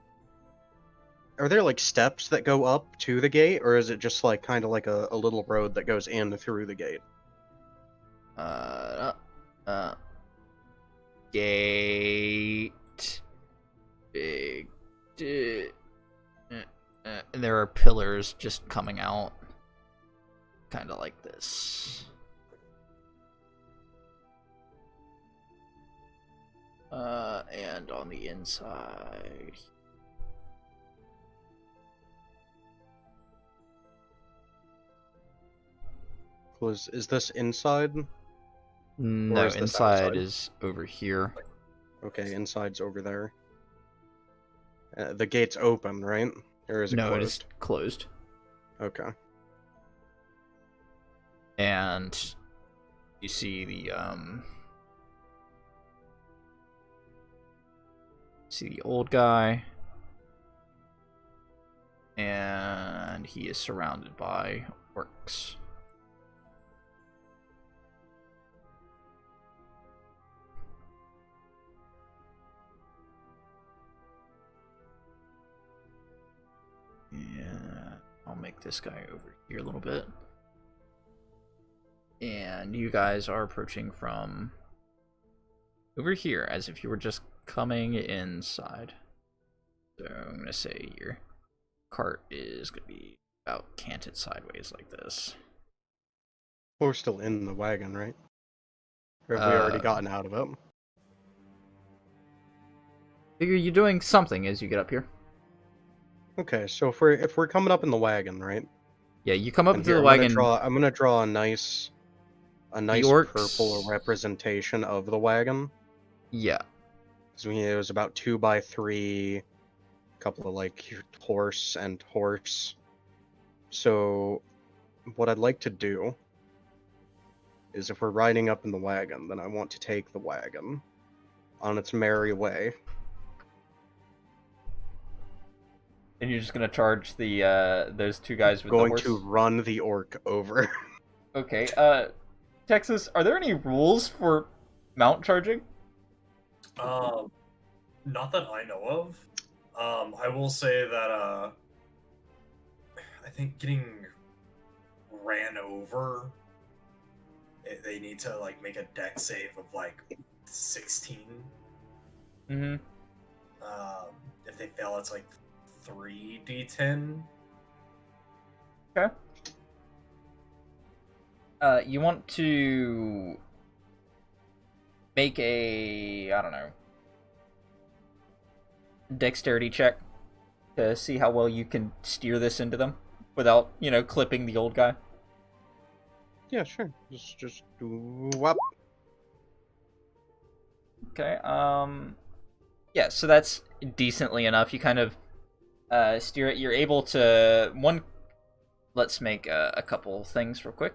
are there steps that go up to the gate, or is it just kind of like a little road that goes in through the gate? Gate. Big. And there are pillars just coming out. Kind of like this. And on the inside. Is this inside? No, is this inside outside? is over here. Okay, inside's over there. The gate's open, right? Or is it No, closed? it is closed. Okay. And you see the old guy, and he is surrounded by orcs. Yeah, I'll make this guy over here a little bit. And you guys are approaching from over here, as if you were just coming inside. So I'm going to say your cart is going to be about canted sideways like this. We're still in the wagon, right? Or have we already gotten out of it? Figure you're doing something as you get up here. Okay, so if we're coming up in the wagon, right? Yeah, you come up And to here, the wagon. I'm gonna draw a nice orcs- purple representation of the wagon. Yeah. Because it was about 2x3, a couple of horse and horse. So what I'd like to do is, if we're riding up in the wagon, then I want to take the wagon on its merry way. And you're just gonna charge the those two guys with Going the horse? to run the orc over. Okay, Texas, are there any rules for mount charging? Not that I know of. I will say that I think getting ran over, they need to make a deck save of 16. Mm-hmm. If they fail, it's 3d10. Okay. You want to make a, I don't know, dexterity check to see how well you can steer this into them without, clipping the old guy. Yeah, sure. Just whop. Okay. Yeah. So that's decently enough. You kind of steer it. You're able to one. Let's make a couple things real quick.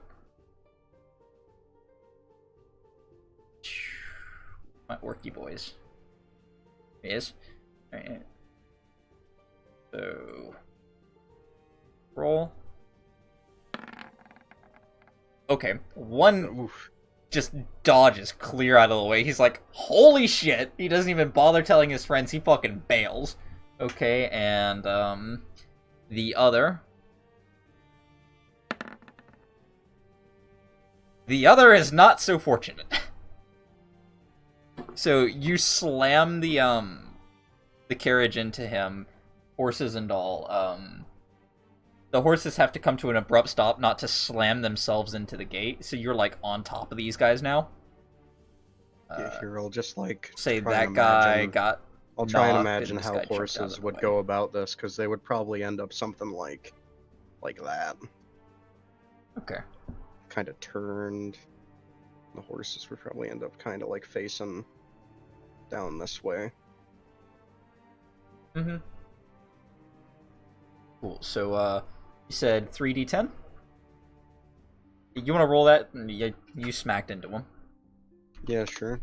My orky boys. Is. Alright. So roll. Okay. One Oof. just dodges clear out of the way. He's like, holy shit! He doesn't even bother telling his friends, he fucking bails. Okay, and the other. The other is not so fortunate. So you slam the carriage into him, horses and all. The horses have to come to an abrupt stop, not to slam themselves into the gate. So you're like on top of these guys now. Here, I'll just like Say try that and guy imagine- got. I'll try and knocked imagine this how guy jumped out horses of the would way. go about this, because they would probably end up something like that. Okay. Kind of turned. The horses would probably end up kind of like facing down this way. Mm-hmm. Cool. So, you said 3d10? You want to roll that? You smacked into him. Yeah, sure.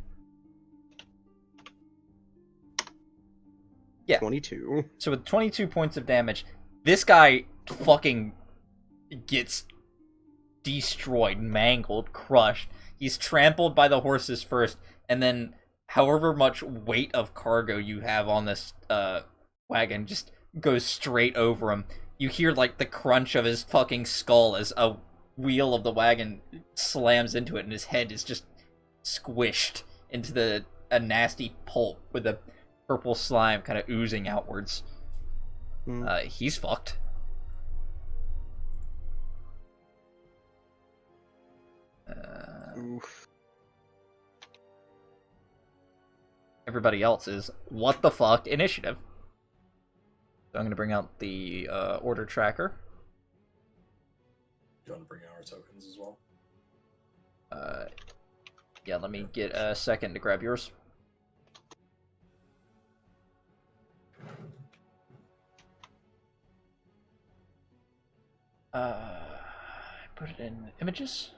Yeah. 22. So with 22 points of damage, this guy fucking gets destroyed, mangled, crushed. He's trampled by the horses first, and then however much weight of cargo you have on this wagon just goes straight over him. You hear like the crunch of his fucking skull as a wheel of the wagon slams into it, and his head is just squished into a nasty pulp with a purple slime kind of oozing outwards. He's fucked. Oof. Everybody else is what the fuck initiative. So I'm gonna bring out the order tracker. Do you want to bring out our tokens as well? Yeah, let me get a second to grab yours. Put it in images.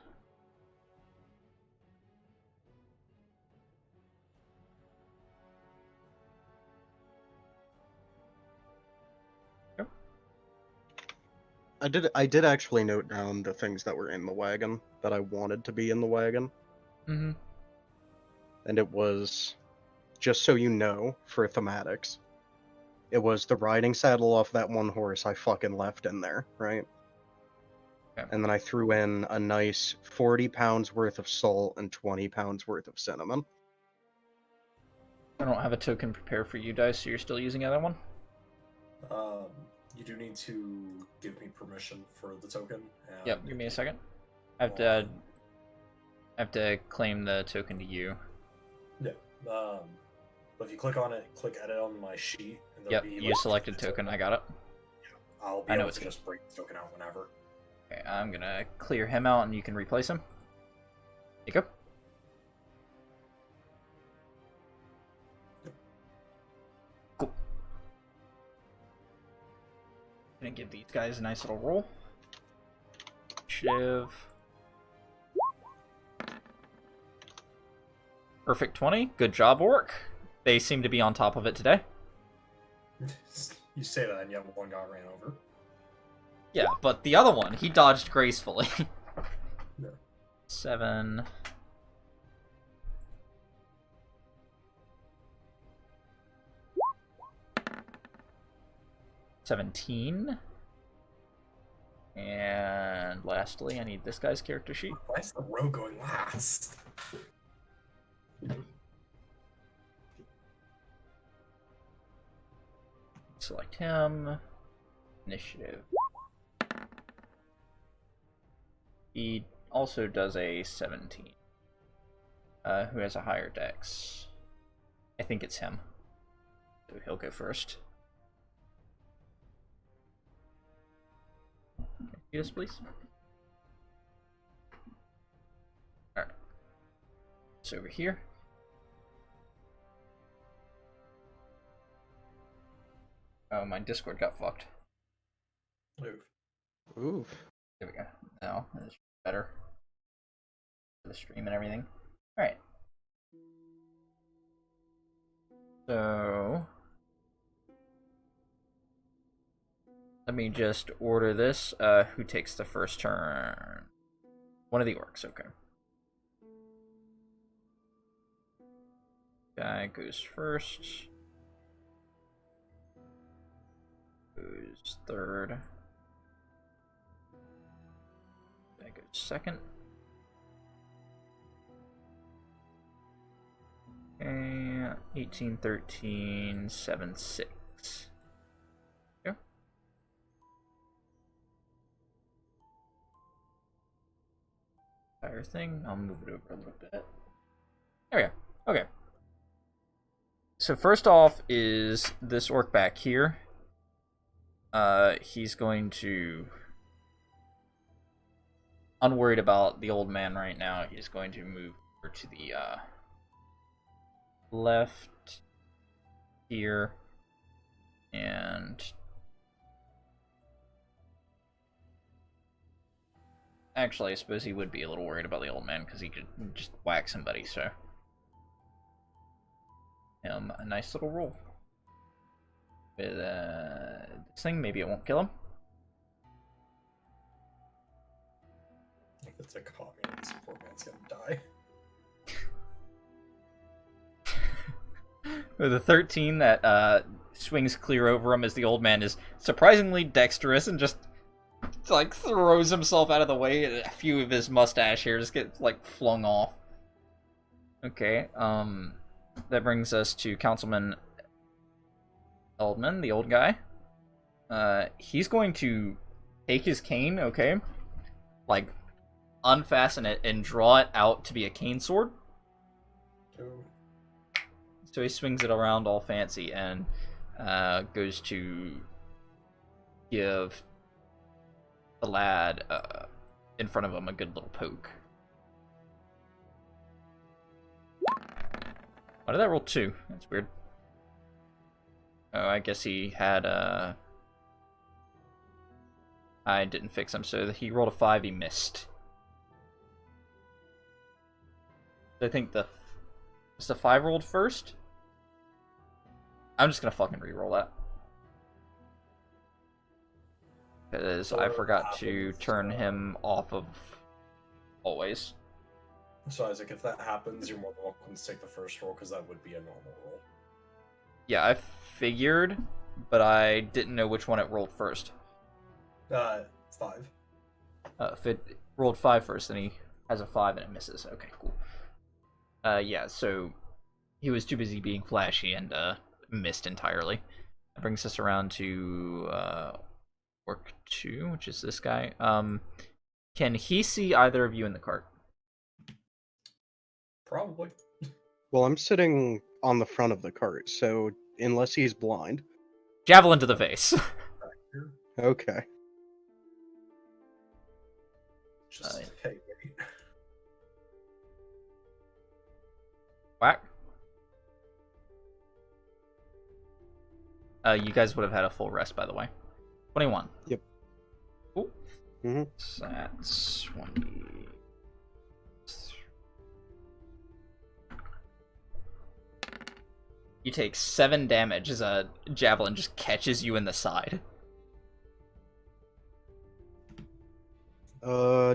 I did actually note down the things that were in the wagon that I wanted to be in the wagon. Mm-hmm. And it was, just so you know, for thematics, it was the riding saddle off that one horse I fucking left in there, right? Okay. And then I threw in a nice 40 pounds worth of salt and 20 pounds worth of cinnamon. I don't have a token prepared for you guys, so you're still using the other one? You do need to give me permission for the token. And Yep, give me a second. I have to claim the token to you. Yeah. But if you click on it, click edit on my sheet. And Yep, be you selected token, I got it. I'll be I know able it's to good. just break the token out whenever. Okay, I'm gonna clear him out and you can replace him. There you go. Cool. Gonna give these guys a nice little roll. Shiv. Perfect 20. Good job, Orc. They seem to be on top of it today. You say that and yet one got ran over. Yeah, but the other one, he dodged gracefully. Yeah. 7. $17. And lastly, I need this guy's character sheet. Why is the rogue going last? Select him. Initiative. He also does a 17. Who has a higher dex? I think it's him. So he'll go first. Yes, please. It's over here. Oh, my Discord got fucked. Move. Oof. There we go. Now it's better for the stream and everything. Alright. So let me just order this. Who takes the first turn? One of the orcs, okay. Guy goes first. Goes third. Guy goes second. Okay, 18, 13, 7, 6. Go. Entire thing. I'll move it over a little bit. There we go. Okay. So first off is this orc back here. He's going to, unworried about the old man right now, he's going to move over to the left here, and actually I suppose he would be a little worried about the old man because he could just whack somebody, so a nice little roll with this thing. Maybe it won't kill him. If it's a commie, this poor man's gonna die. With a 13 that swings clear over him as the old man is surprisingly dexterous and just like throws himself out of the way, and a few of his mustache hairs get like flung off. Okay, that brings us to Councilman Eldman, the old guy. He's going to take his cane, okay, like unfasten it and draw it out to be a cane sword. Ooh. So he swings it around all fancy and goes to give the lad in front of him a good little poke. Why did that roll 2? That's weird. Oh, I guess he had I didn't fix him, so he rolled a 5, he missed. I think the 5 rolled first? I'm just gonna fucking re-roll that. Because I forgot to turn him off of always. So Isaac, if that happens, you're more than welcome to take the first roll, because that would be a normal roll. Yeah, I figured, but I didn't know which one it rolled first. 5. If it rolled 5 first, then he has a 5 and it misses. Okay, cool. Yeah, so he was too busy being flashy and missed entirely. That brings us around to Orc 2, which is this guy. Can he see either of you in the cart? Probably. Well, I'm sitting on the front of the cart, so unless he's blind. Javelin to the face. Okay. Just, hey, wait. Whack. You guys would have had a full rest, by the way. 21. Yep. Cool. Mm-hmm. So that's 20. You take 7 damage as a javelin just catches you in the side.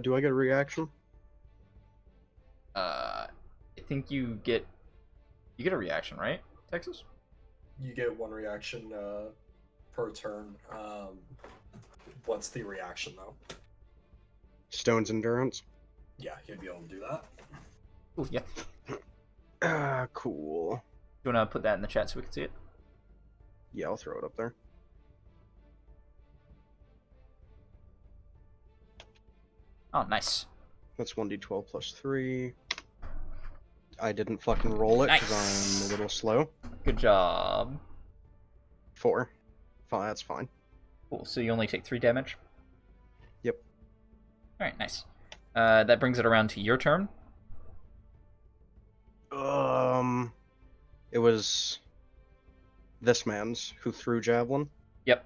Do I get a reaction? I think you get a reaction, right, Texas? You get 1 reaction per turn. What's the reaction, though? Stone's endurance. Yeah, he'd be able to do that. Ooh, yeah. Cool. You want to put that in the chat so we can see it? Yeah, I'll throw it up there. Oh, nice. That's 1d12 plus 3. I didn't fucking roll it because Nice. I'm a little slow. Good job. 4. Fine, that's fine. Cool, so you only take 3 damage? Yep. Alright, nice. That brings it around to your turn. It was this man's who threw javelin. Yep.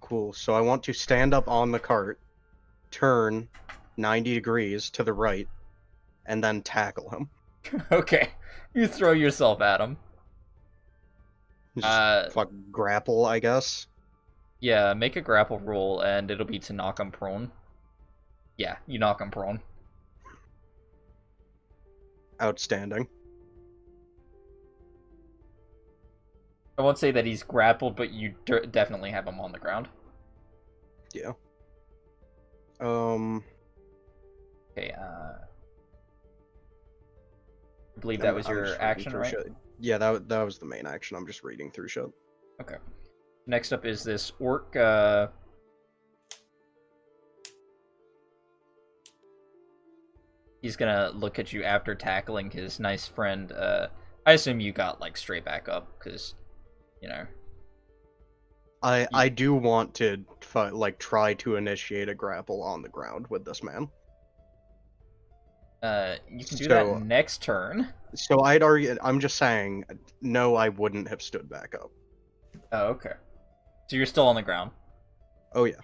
Cool. So I want to stand up on the cart, turn 90 degrees to the right, and then tackle him. Okay. You throw yourself at him. Just fuck grapple, I guess. Yeah, make a grapple roll, and it'll be to knock him prone. Yeah, you knock him prone. Outstanding. I won't say that he's grappled, but you definitely have him on the ground. Yeah. Okay, I believe that was I'm your just reading action, through right? shit. Yeah, that was the main action. I'm just reading through shit. Okay. Next up is this orc, he's gonna look at you after tackling his nice friend. I assume you got, like, straight back up, because, you know. I do want to, like, try to initiate a grapple on the ground with this man. You can do that next turn. So I'm just saying, no, I wouldn't have stood back up. Oh, okay. So you're still on the ground. Oh, yeah.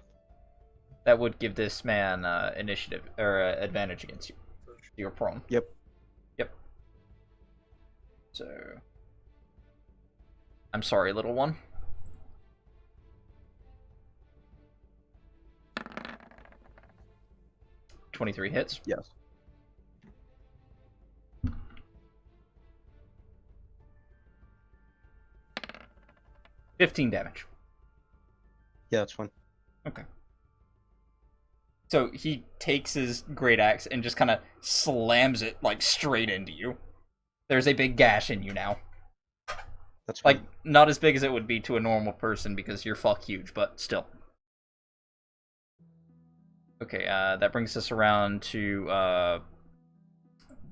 That would give this man initiative, or advantage against you. You're prone. Yep. Yep. So... I'm sorry, little one. .23 hits. Yes. .15 damage. Yeah, that's fine. Okay. So he takes his great axe and just kind of slams it, like, straight into you. There's a big gash in you now. That's fine. Like, not as big as it would be to a normal person because you're fuck huge, but still. Okay, that brings us around to,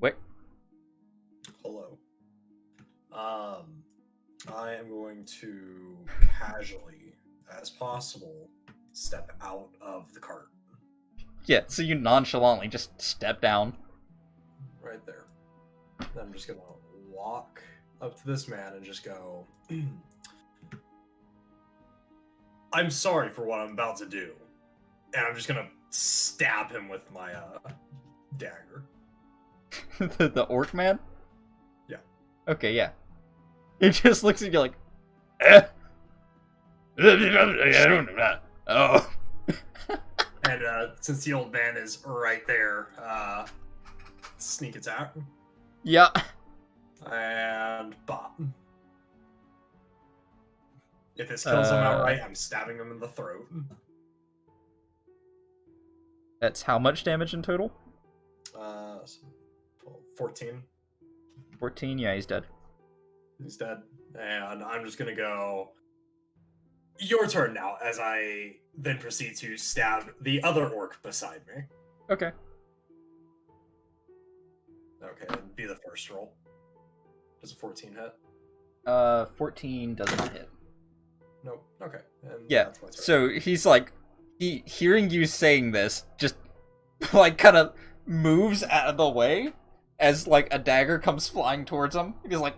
Wick. Hello. I am going to casually, as possible, step out of the cart. Yeah, so you nonchalantly just step down. Right there. Then I'm just gonna walk up to this man and just go, I'm sorry for what I'm about to do. And I'm just gonna stab him with my dagger. The orc man? Yeah. Okay, yeah. He just looks at you like, eh. Oh. And since the old man is right there, sneak attack. Yeah. And bop. If this kills him outright, I'm stabbing him in the throat. That's how much damage in total? 14. 14? Yeah, he's dead. He's dead. And I'm just gonna go, your turn now, as I then proceed to stab the other orc beside me. Okay. Okay, that'd be the first roll. Does a 14 hit? 14 does not hit. Nope. Okay. And Yeah, that's my turn. so he's like, hearing you saying this, just, like, kind of moves out of the way as, like, a dagger comes flying towards him. He's like,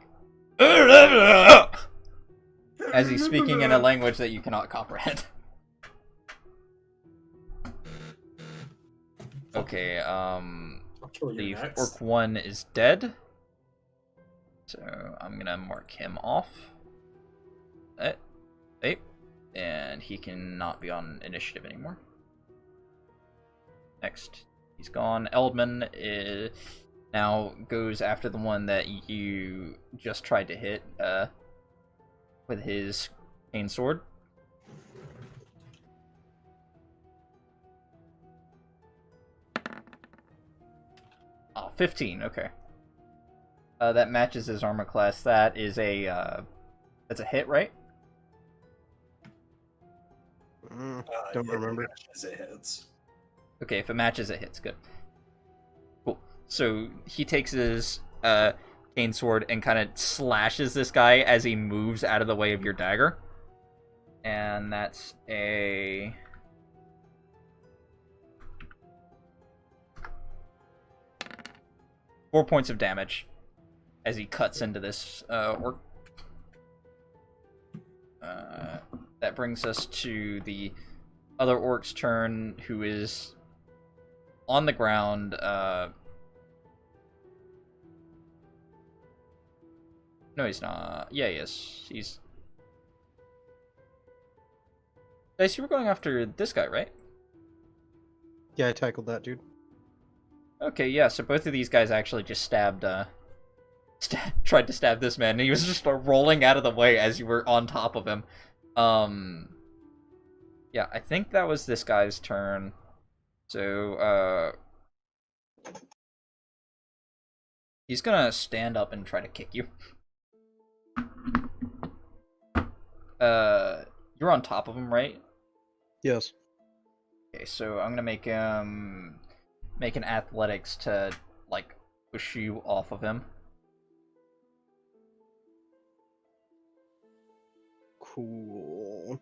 as he's speaking in a language that you cannot comprehend. Okay, I'll kill you the next. orc 1 is dead. So I'm gonna mark him off. And he cannot be on initiative anymore. Next, he's gone. Eldman now goes after the one that you just tried to hit with his cane sword. Oh, 15, okay. That matches his armor class. That is that's a hit, right? Don't remember. As it hits. Okay, if it matches, it hits. Good. Cool. So he takes his cane sword and kind of slashes this guy as he moves out of the way of your dagger. And that's a... 4 points of damage as he cuts into this orc. That brings us to the other orc's turn, who is on the ground. No, he's not. Yeah, he is. He's... Dice, you were going after this guy, right? Yeah, I tackled that dude. Okay, yeah, so both of these guys actually just stabbed, tried to stab this man, and he was just rolling out of the way as you were on top of him. Yeah, I think that was this guy's turn. So, he's gonna stand up and try to kick you. You're on top of him, right? Yes. Okay, so I'm gonna make him make an athletics to, like, push you off of him. Cool.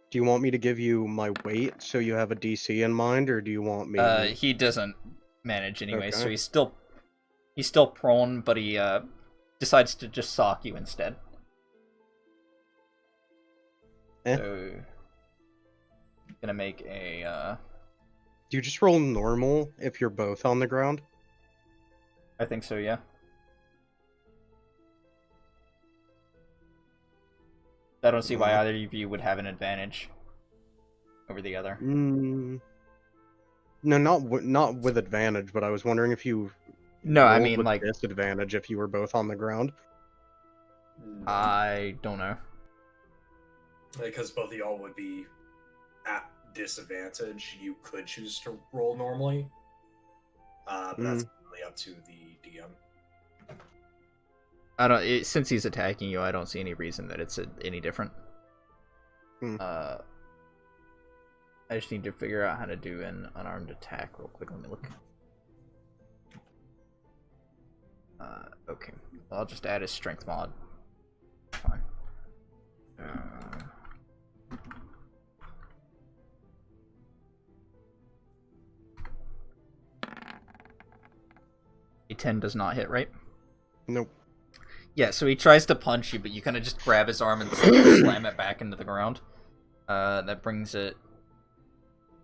Do you want me to give you my weight so you have a DC in mind, or do you want me... He doesn't manage anyway, so Okay. he's still prone, but he decides to just sock you instead. Eh. So gonna make a Do you just roll normal if you're both on the ground? I think so, yeah. I don't see why either of you would have an advantage over the other. No, not with advantage, but I was wondering if you No, I rolled mean, with like, disadvantage if you were both on the ground. I don't know. Because both of y'all would be at disadvantage, you could choose to roll normally. But that's really up to the DM. Since he's attacking you, I don't see any reason that it's any different. I just need to figure out how to do an unarmed attack real quick. Let me look. Okay. I'll just add his strength mod. Fine. A 10 does not hit, right? Nope. Yeah, so he tries to punch you, but you kind of just grab his arm and slam it back into the ground. That brings it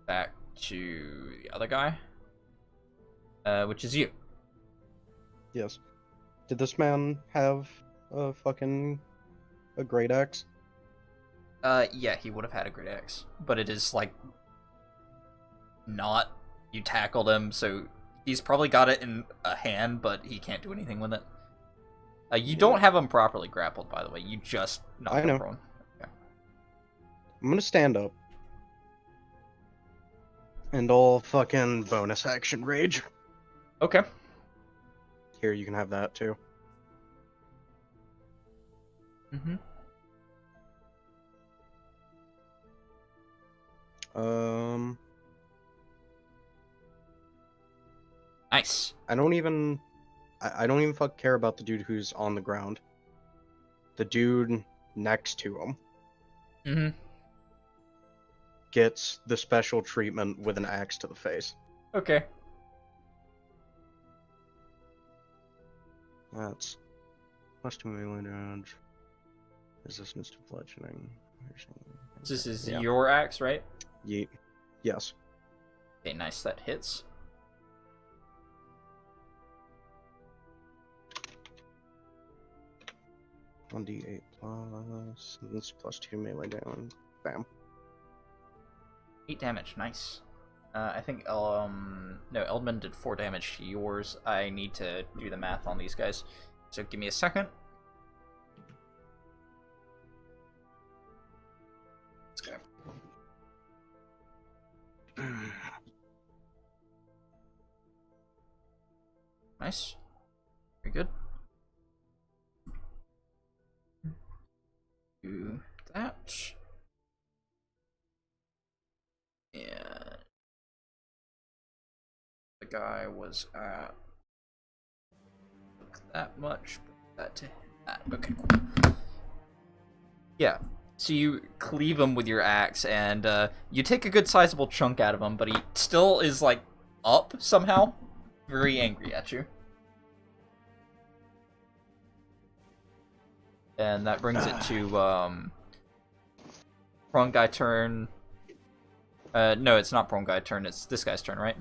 back to the other guy, which is you. Yes. Did this man have a great axe? Yeah, he would have had a great axe, but it is, like, not. You tackled him, so he's probably got it in a hand, but he can't do anything with it. You don't have him properly grappled, by the way. You just knocked him prone. Okay. I'm gonna stand up. And I'll fucking bonus action rage. Okay. Here, you can have that too. Mm-hmm. Nice. I don't even fuck care about the dude who's on the ground. The dude next to him Mm-hmm. gets the special treatment with an axe to the face. Okay. That's +2 melee damage. Resistance to bludgeoning. This is your axe, right? Yeet. Yes. Okay, nice. That hits. +1d8 plus. This +2 melee damage. Bam. 8 damage. Nice. I think no, Eldman did 4 damage to yours. I need to do the math on these guys, so give me a second. Okay. Nice. Very good. Do that. And the guy was at that much, but that to that. Okay, cool. Yeah. So you cleave him with your axe, and you take a good sizable chunk out of him, but he still is, like, up somehow. Very angry at you. And that brings it to prone guy turn. No, it's not prone guy turn. It's this guy's turn, right?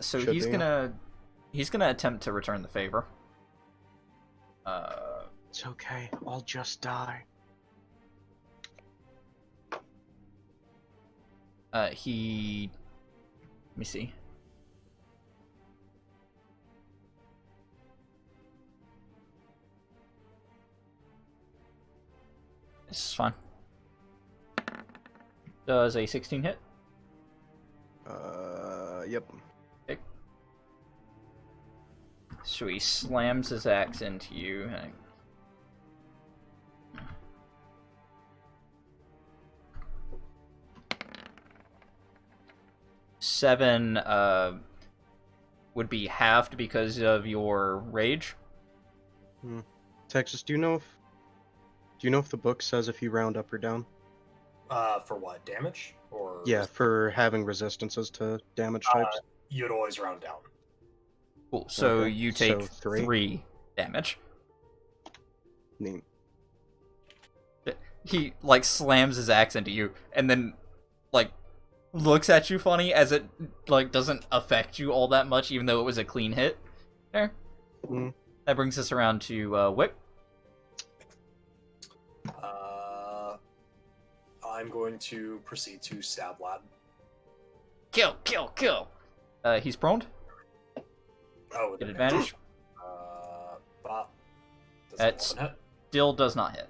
So Should he's be. gonna attempt to return the favor. It's okay. I'll just die. Let me see. This is fine. Does a 16 hit? Yep. Okay. So he slams his axe into you. Seven would be halved because of your rage. Texas, do you know if the book says if you round up or down? For what, damage? Or Yeah, for having resistances to damage types. you'd always round down. Cool. So Okay, you take so three. 3 damage. Neat. He like slams his axe into you, and then like looks at you funny as it like doesn't affect you all that much, even though it was a clean hit. There. Mm. That brings us around to Wick. I'm going to proceed to stab Lad. Kill, kill, kill. He's prone. Oh, with Get advantage. But does That's- 11 hit? Still does not hit.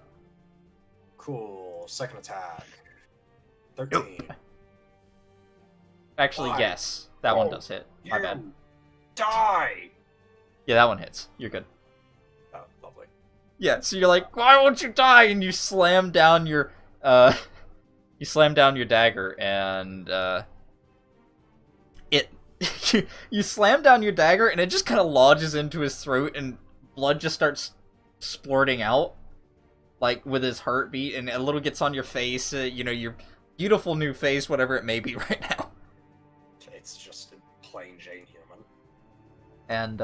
Cool. Second attack. 13. Actually, Why? yes. That one Oh, does hit. My bad. You Die! Yeah, that one hits. You're good. Oh, lovely. Yeah, so you're like, why won't you die? And you slam down your dagger, and it you slam down your dagger, and it just kind of lodges into his throat, and blood just starts splurting out, like with his heartbeat, and a little gets on your face, your beautiful new face, whatever it may be right now. It's just a plain Jane human. And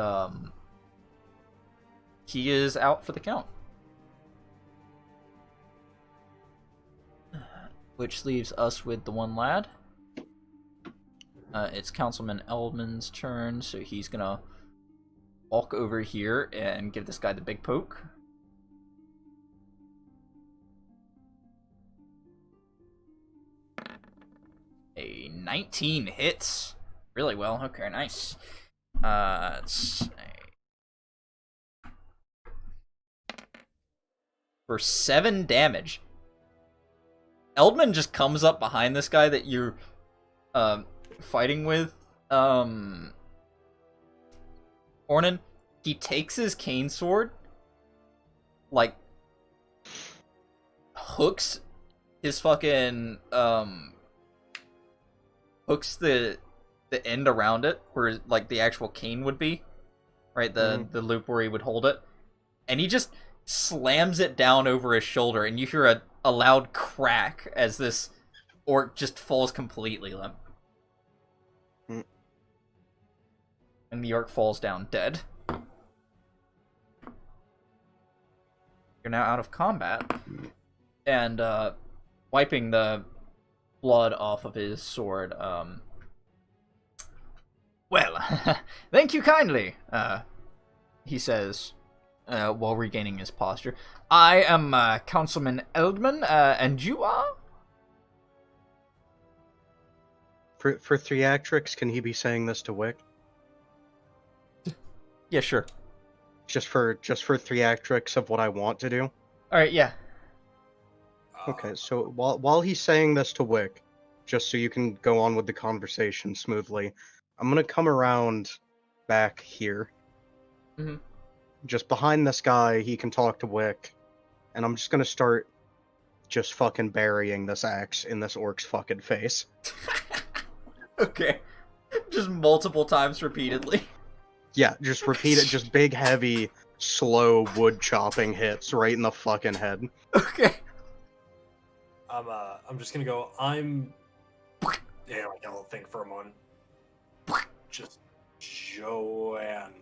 he is out for the count. Which leaves us with the one lad. It's Councilman Eldman's turn, so he's gonna walk over here and give this guy the big poke. A 19 hits. Really well. Okay, nice. Let's see. For 7 damage. Eldman just comes up behind this guy that you're fighting with. Ornan. He takes his cane sword, like, hooks his fucking hooks the end around it where like the actual cane would be, right? The loop where he would hold it, and he just slams it down over his shoulder, and you hear a loud crack as this orc just falls completely limp. And the orc falls down dead. You're now out of combat. And wiping the blood off of his sword, well, thank you kindly, he says, while regaining his posture. I am Councilman Eldman, and you are? For theatrics, can he be saying this to Wick? Yeah, sure. Just for theatrics of what I want to do? Alright, yeah. Okay, so while he's saying this to Wick, just so you can go on with the conversation smoothly, I'm gonna come around back here. Mhm. Just behind this guy, he can talk to Wick, and I'm just gonna start just fucking burying this axe in this orc's fucking face. Okay. Just multiple times repeatedly. Yeah, just repeat it, just big, heavy, slow wood chopping hits right in the fucking head. Okay. I'm just gonna go. Yeah, like I'll think for a moment. Just Joanna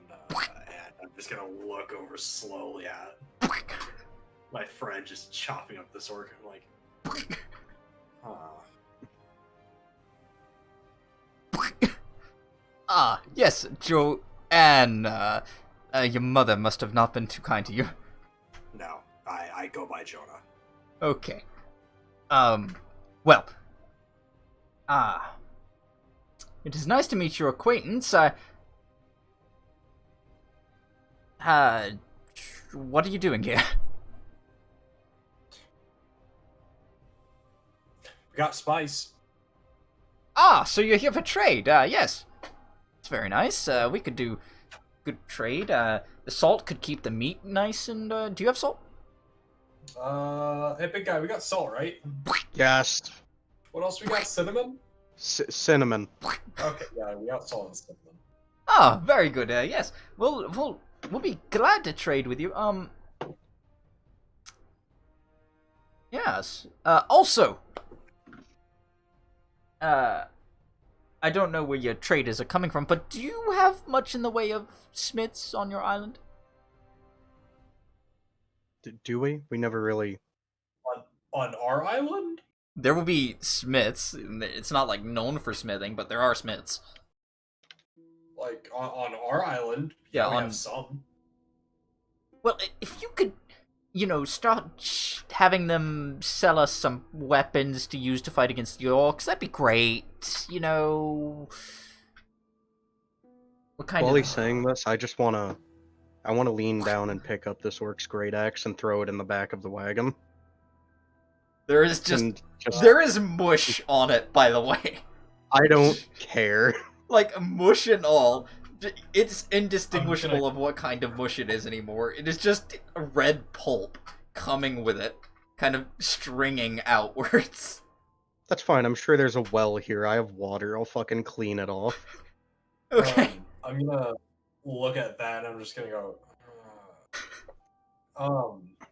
and I'm just gonna look over slowly at my friend just chopping up this orc. I'm like, Ah, yes, Joanne. Your mother must have not been too kind to you. no, I go by Jonah. Okay. Well. It is nice to meet your acquaintance. What are you doing here? We got spice. Ah, so you're here for trade. Yes. It's very nice. We could do good trade. The salt could keep the meat nice, and, do you have salt? Hey, big guy, we got salt, right? Yes. What else we got? Cinnamon? Cinnamon. Okay, yeah, we got salt and cinnamon. Ah, very good. Yes. We'll be glad to trade with you. Yes. Also, I don't know where your traders are coming from, but do you have much in the way of smiths on your island? Do we? We never really... On our island? There will be smiths. It's not, like, known for smithing, but there are smiths. Like, on our island? Yeah, we on... have some. Well, if you could, start having them sell us some weapons to use to fight against the orcs, that'd be great. What kind While of... he's saying this, I want to lean down and pick up this orc's great axe and throw it in the back of the wagon. There is there is mush on it, by the way. I don't care. Like, mush and all. It's indistinguishable of what kind of mush it is anymore. It is just a red pulp coming with it, kind of stringing outwards. That's fine, I'm sure there's a well here. I have water, I'll fucking clean it off. Okay. I'm gonna look at that and I'm just gonna go,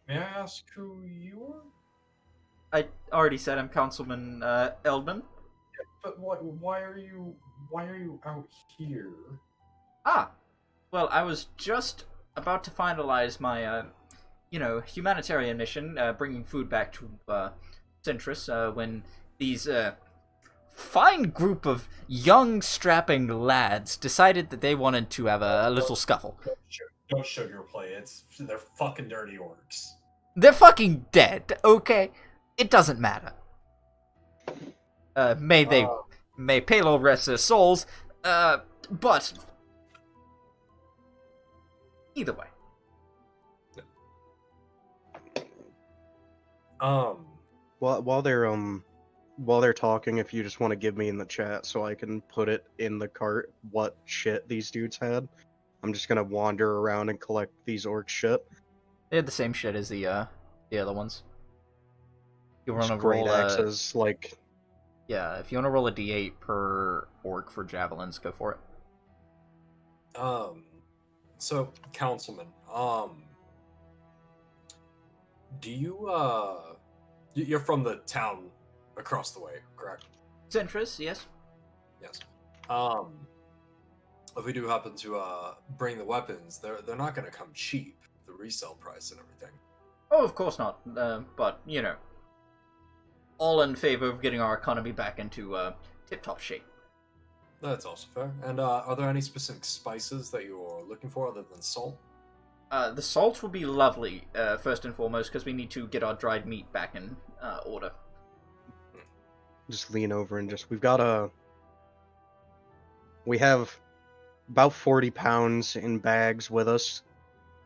may I ask who you are? I already said I'm Councilman Eldman. But why are you out here? Ah, well, I was just about to finalize my, humanitarian mission, bringing food back to Centris, when these fine group of young, strapping lads decided that they wanted to have a little scuffle. Don't sugarplay. They're fucking dirty orcs. They're fucking dead, okay? It doesn't matter. May Palo rest their souls, but either way. While they're talking, if you just want to give me in the chat so I can put it in the cart what shit these dudes had, I'm just gonna wander around and collect these orc shit. They had the same shit as the other ones. You want to Great roll axes, like... Yeah, if you want to roll a d8 per orc for javelins, go for it. So, Councilman, do you, you're from the town across the way, correct? Centris, yes. Yes. If we do happen to, bring the weapons, they're not gonna come cheap, the resale price and everything. Oh, of course not, but, all in favor of getting our economy back into, tip-top shape. That's also fair. And, are there any specific spices that you're looking for other than salt? The salt will be lovely, first and foremost, because we need to get our dried meat back in, order. Just lean over and we have about 40 pounds in bags with us.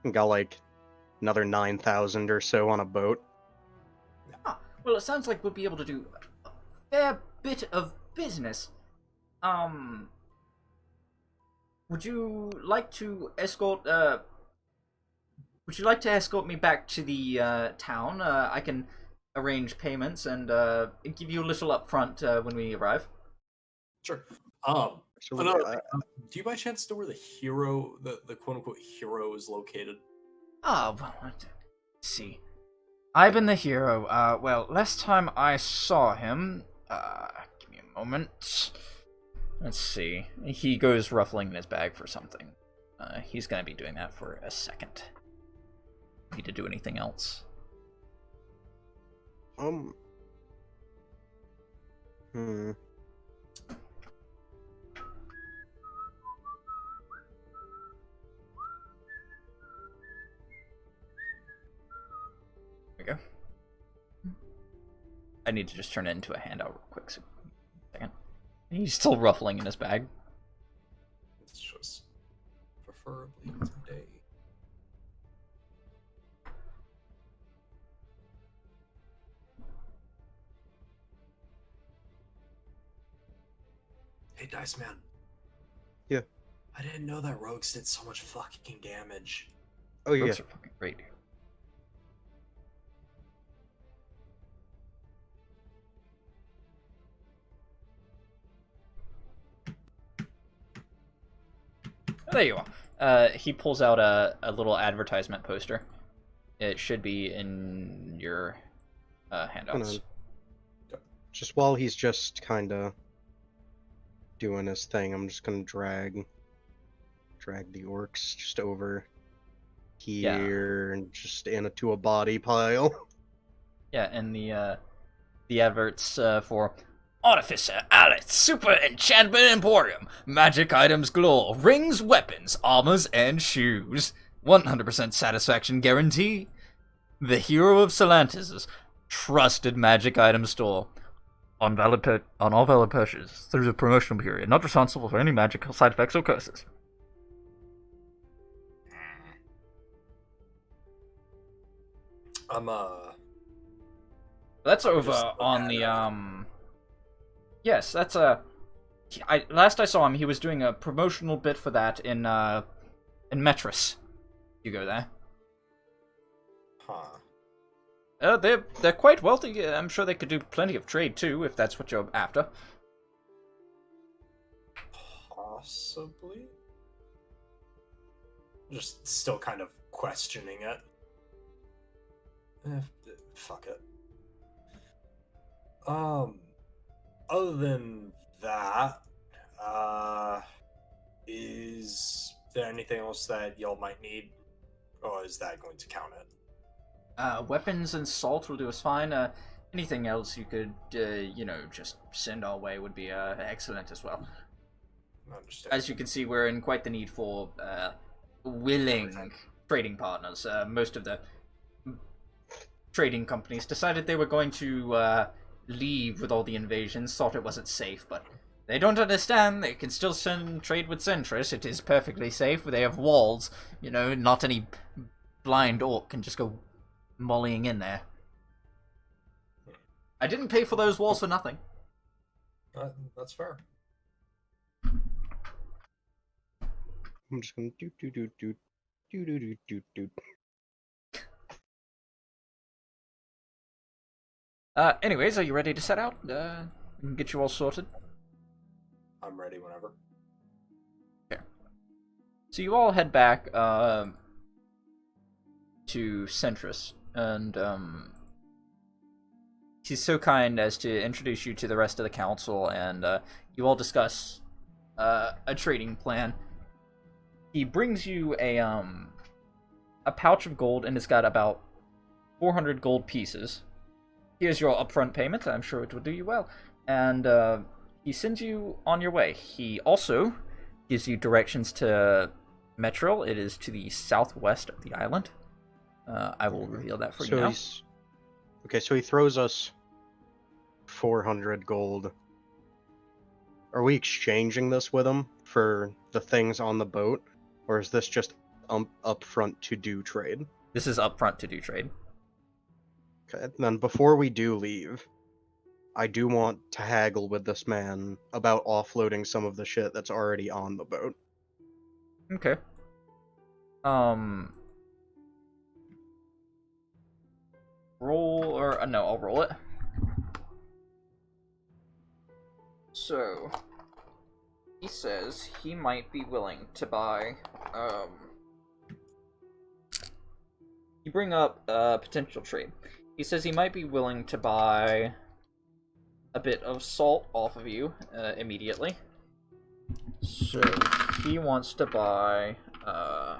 We got like another 9,000 or so on a boat. Ah, well, it sounds like we'll be able to do a fair bit of business. Would you like to escort me back to the town? I can arrange payments and give you a little up front when we arrive. Sure. Actually, Do you by chance know where the hero, the quote-unquote hero is located? Ah, well, let's see. I've been the hero. Well, last time I saw him, give me a moment. Let's see. He goes ruffling in his bag for something. He's going to be doing that for a second. Need to do anything else? Hmm. There we go. I need to just turn it into a handout real quick. So, second. He's still ruffling in his bag. It's just preferably today. Hey, Dice Man. Yeah. I didn't know that rogues did so much fucking damage. Oh yeah. Rogues are fucking great. Oh, there you are. He pulls out a little advertisement poster. It should be in your handouts. Just while he's just kind of doing his thing, I'm just gonna drag the orcs just over here and just into a body pile. Yeah, and the adverts for Artificer Alex Super Enchantment Emporium, magic items galore, rings, weapons, armors, and shoes. 100% satisfaction guarantee. The hero of Solantus' trusted magic item store. On all valid purchases through the promotional period, not responsible for any magical side effects or curses. That's over on the Yes, that's last I saw him, he was doing a promotional bit for that in Metris. You go there. Huh. They're quite wealthy. I'm sure they could do plenty of trade too, if that's what you're after. Possibly. Just still kind of questioning it. Fuck it. Other than that, is there anything else that y'all might need? Or is that going to count it? Weapons and salt will do us fine. Anything else you could, just send our way would be excellent as well. Understand. As you can see, we're in quite the need for willing trading partners. Most of the trading companies decided they were going to leave with all the invasions, thought it wasn't safe, but they don't understand. They can still trade with Centris. It is perfectly safe. They have walls. Not any blind orc can just go mollying in there. I didn't pay for those walls for nothing. That's fair. I'm just gonna do. Anyways, are you ready to set out? We can get you all sorted. I'm ready whenever. Okay. So you all head back to Centris, and he's so kind as to introduce you to the rest of the council, and you all discuss a trading plan. He brings you a pouch of gold, and it's got about 400 gold pieces. Here's your upfront payment. I'm sure it will do you well. And he sends you on your way. He also gives you directions to Metril. It is to the southwest of the island. I will reveal that for you now. Okay, so he throws us 400 gold. Are we exchanging this with him for the things on the boat? Or is this just upfront to do trade? This is upfront to do trade. Okay, then before we do leave, I do want to haggle with this man about offloading some of the shit that's already on the boat. Okay. I'll roll it. So, he says he might be willing to buy, you bring up potential trade. He says he might be willing to buy a bit of salt off of you immediately. So he wants to buy Uh,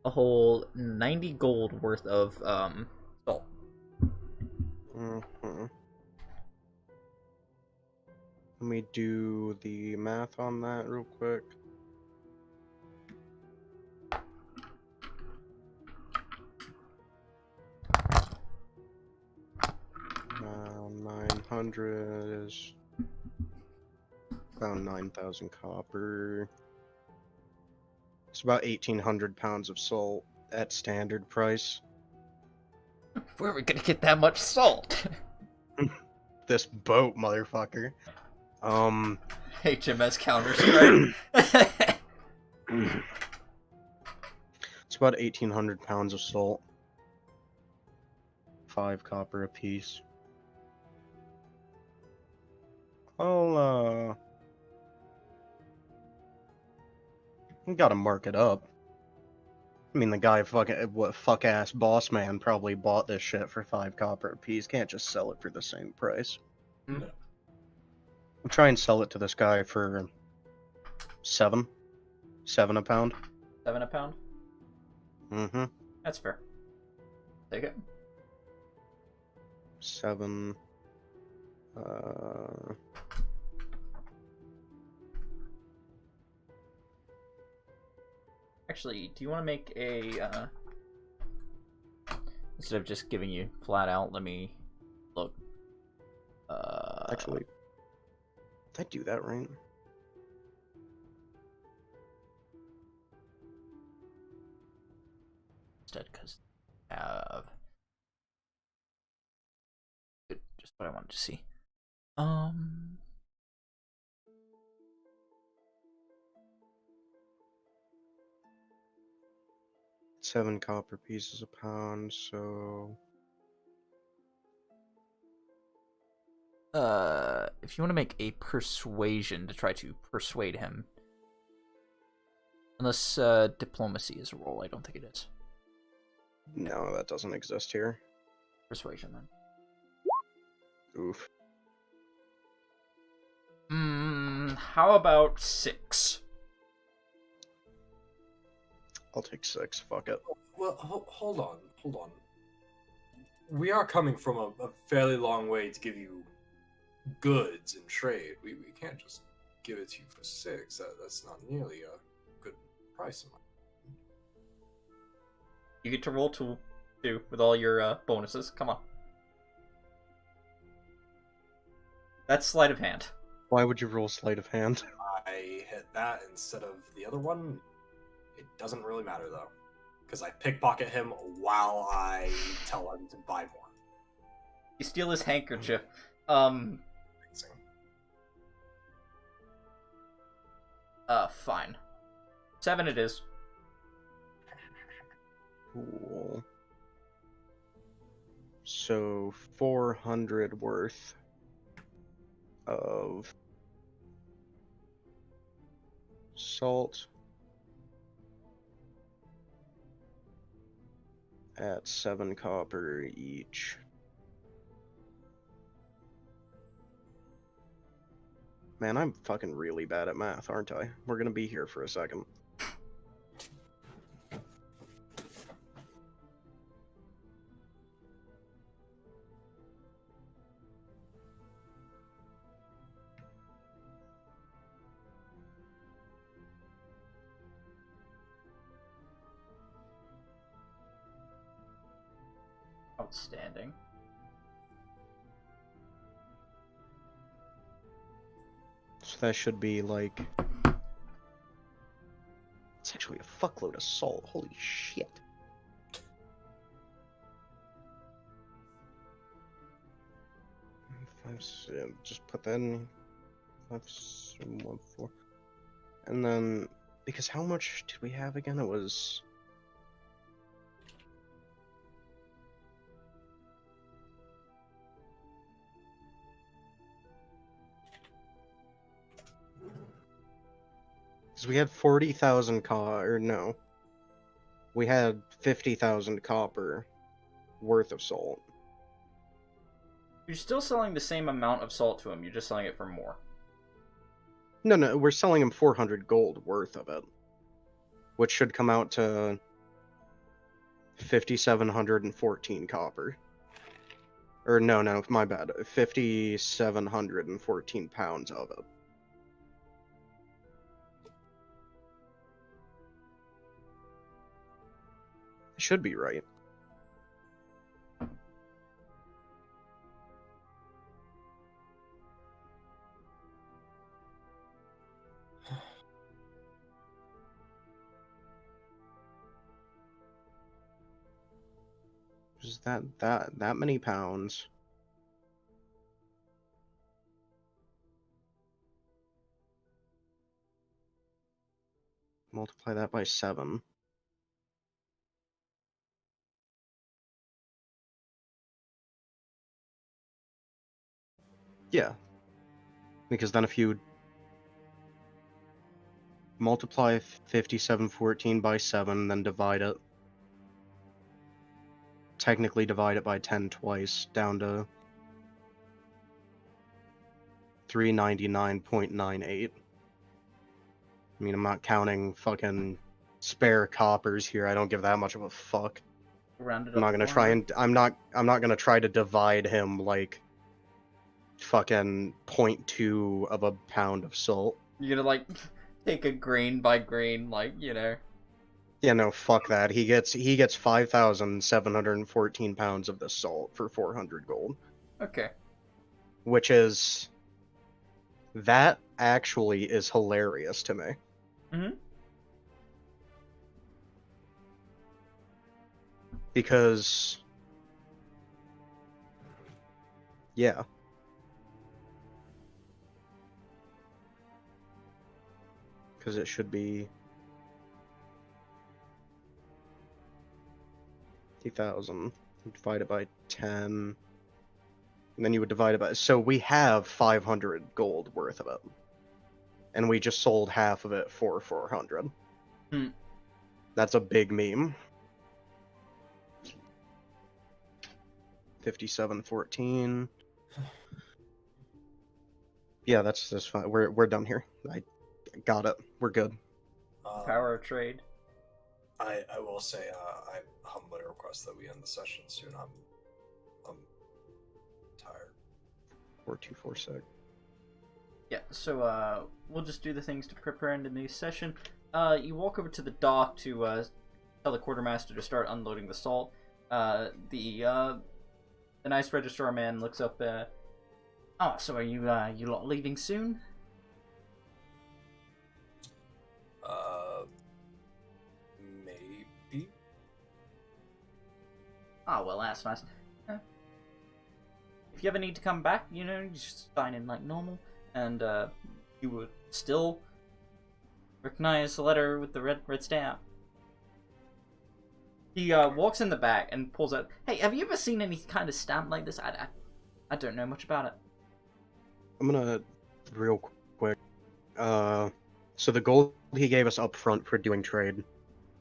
a whole 90 gold worth of salt. Mm-hmm. Let me do the math on that real quick. Uh, 900 is about 9,000 copper. It's about 1,800 pounds of salt at standard price. Where are we gonna get that much salt? This boat, motherfucker. HMS Counter-Strike. It's about 1,800 pounds of salt. 5 copper apiece. I'll, you gotta mark it up. I mean, the guy fuck ass boss man probably bought this shit for 5 copper apiece. Can't just sell it for the same price. No. I'll try and sell it to this guy for 7 a pound. 7 a pound? Mm-hmm. That's fair. Take it. 7. Actually, do you want to make a, instead of just giving you flat out, let me look. Actually, did I do that right? Instead, because I have just what I wanted to see. 7 copper pieces a pound, so... If you want to make a persuasion to try to persuade him. Unless, diplomacy is a role, I don't think it is. No, that doesn't exist here. Persuasion, then. Oof. How about 6? I'll take 6, fuck it. Well, hold on. We are coming from a fairly long way to give you goods in trade. We can't just give it to you for 6. That's not nearly a good price. You get to roll 2 with all your bonuses. Come on. That's sleight of hand. Why would you roll sleight of hand? I hit that instead of the other one. It doesn't really matter though, because I pickpocket him while I tell him to buy more. You steal his handkerchief. Amazing. Fine. 7 it is. Cool. So 400 worth of salt at 7 copper each. Man, I'm fucking really bad at math, aren't I? We're gonna be here for a second. Outstanding. So that should be like... It's actually a fuckload of salt. Holy shit. Just put that in. 5, 7, 1, 4. And then, because how much did we have again? It was... Because we had 40,000 or no. We had 50,000 copper worth of salt. You're still selling the same amount of salt to him, you're just selling it for more. No, we're selling him 400 gold worth of it, which should come out to 5,714 copper. Or no, my bad. 5,714 pounds of it. Should be right. Just that many pounds. Multiply that by 7. Yeah. Because then if you multiply 5714 by 7, then divide it. Technically divide it by 10 twice, down to 399.98. I mean, I'm not counting fucking spare coppers here. I don't give that much of a fuck. Rounded I'm up not gonna to try 400. and I'm not gonna try to divide him like fucking 0.2 of a pound of salt. You're gonna like take a grain by grain, like, you know. Yeah, no, fuck that. He gets 5,714 pounds of this salt for 400 gold, Okay. which is that actually is hilarious to me. Mm-hmm. Because yeah. Because it should be 50,000 divided by 10, and then you would divide it by. So we have 500 gold worth of it, and we just sold half of it for 400. Hmm. That's a big meme. 5714. Yeah, that's fine. We're done here. I got it. We're good. Power of trade. I will say I humbly request that we end the session soon. I'm tired. 4246. Yeah, so we'll just do the things to prepare into the session. You walk over to the dock to tell the quartermaster to start unloading the salt. The nice registrar man looks up. Oh, so are you lot leaving soon? Maybe. Oh, well, that's nice. If you ever need to come back, you know, you just sign in like normal, and you would still recognize the letter with the red stamp. He walks in the back and pulls out. Hey, have you ever seen any kind of stamp like this? I don't know much about it. I'm gonna real quick. So the gold he gave us up front for doing trade.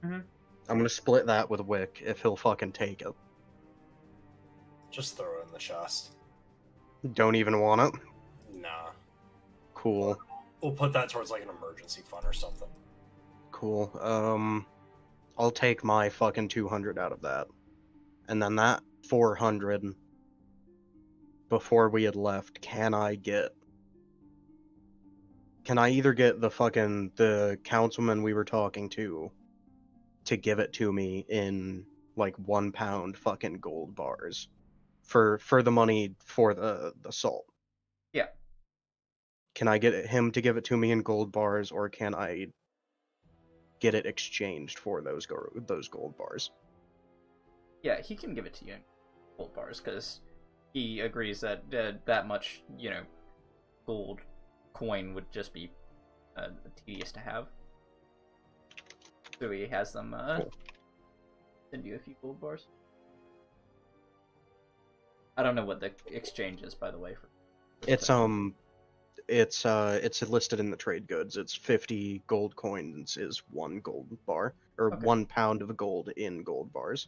Mhm. I'm gonna split that with Wick if he'll fucking take it. Just throw it in the chest. Don't even want it. Nah. Cool. We'll put that towards like an emergency fund or something. Cool. I'll take my fucking 200 out of that. And then that 400 before we had left, can I either get the councilman we were talking to give it to me in like 1 pound fucking gold bars for the money for the salt? Yeah. Can I get him to give it to me in gold bars, or can I get it exchanged for those gold bars? Yeah, he can give it to you in gold bars, because he agrees that that much, you know, gold coin would just be tedious to have. So he has them Cool. send you a few gold bars. I don't know what the exchange is, by the way. It's listed in the trade goods. It's 50 gold coins is 1 gold bar, or Okay. 1 pound of gold in gold bars.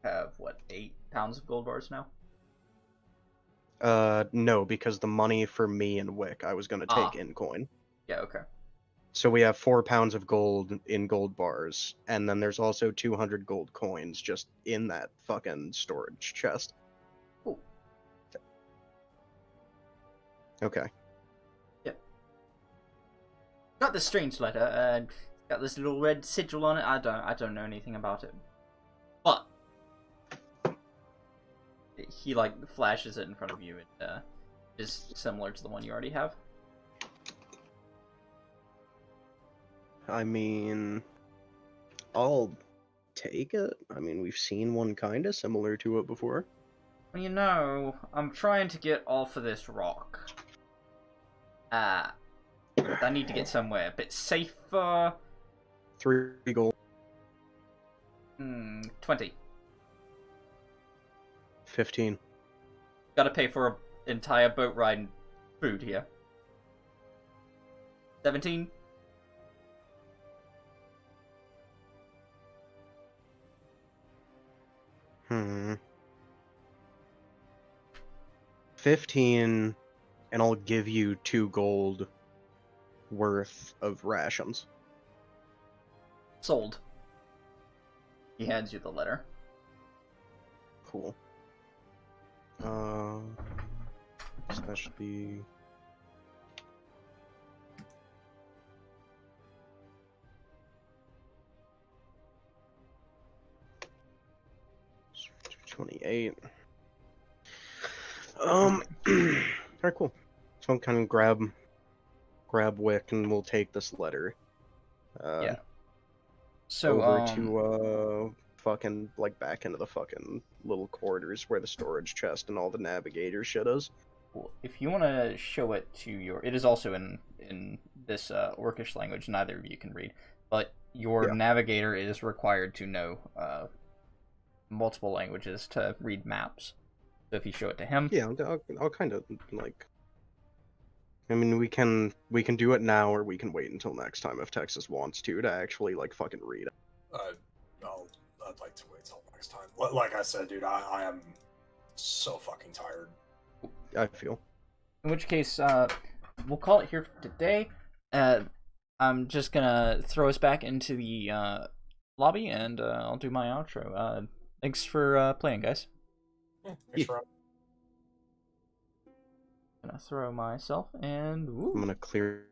Have what, 8 pounds of gold bars now? No, because the money for me and Wick I was gonna take in coin. Yeah, okay. So we have 4 pounds of gold in gold bars, and then there's also 200 gold coins just in that fucking storage chest. Cool. Okay. Got this strange letter, and got this little red sigil on it. I don't know anything about it. But he like flashes it in front of you. It is similar to the one you already have. I mean, I'll take it. I mean, we've seen one kind of similar to it before. Well, you know, I'm trying to get off of this rock. I need to get somewhere a bit safer. 3 gold. 20. 15. Gotta pay for an entire boat ride and food here. 17. Hmm. 15, and I'll give you 2 gold worth of rations. Sold. He hands you the letter. Cool. So that should be... $28. Alright, cool. So I'm kind of grab Wick and we'll take this letter. Yeah. So over to fucking like back into the fucking little corridors where the storage chest and all the navigator shit is. Well, if you want to show it to your, it is also in this Orcish language. Neither of you can read, but your navigator is required to know multiple languages to read maps. So if you show it to him, yeah, I'll kind of like. I mean, we can do it now, or we can wait until next time if Texas wants to actually like fucking read it. I'd like to wait till next time. Like I said, dude, I am so fucking tired. I feel. In which case, we'll call it here for today. I'm just gonna throw us back into the lobby, and I'll do my outro. Thanks for playing, guys. Yeah, thanks for Gonna throw myself, and woo. I'm gonna clear.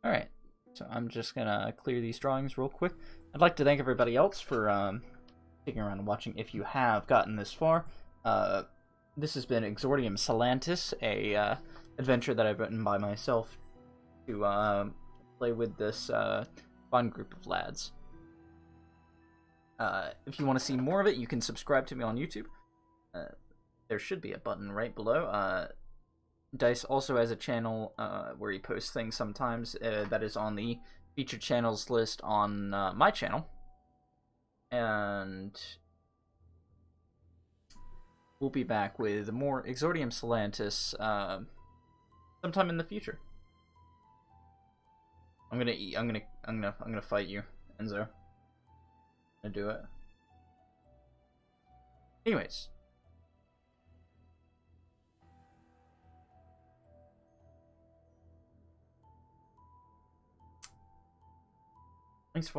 Alright, so I'm just gonna clear these drawings real quick. I'd like to thank everybody else for sticking around and watching if you have gotten this far. This has been Exordium Solantus, a adventure that I've written by myself to play with this fun group of lads. If you want to see more of it, you can subscribe to me on YouTube. There should be a button right below. Dice also has a channel where he posts things sometimes that is on the featured channels list on my channel. And we'll be back with more Exordium Solantus sometime in the future. I'm gonna fight you, Enzo. I'm gonna do it. Anyways.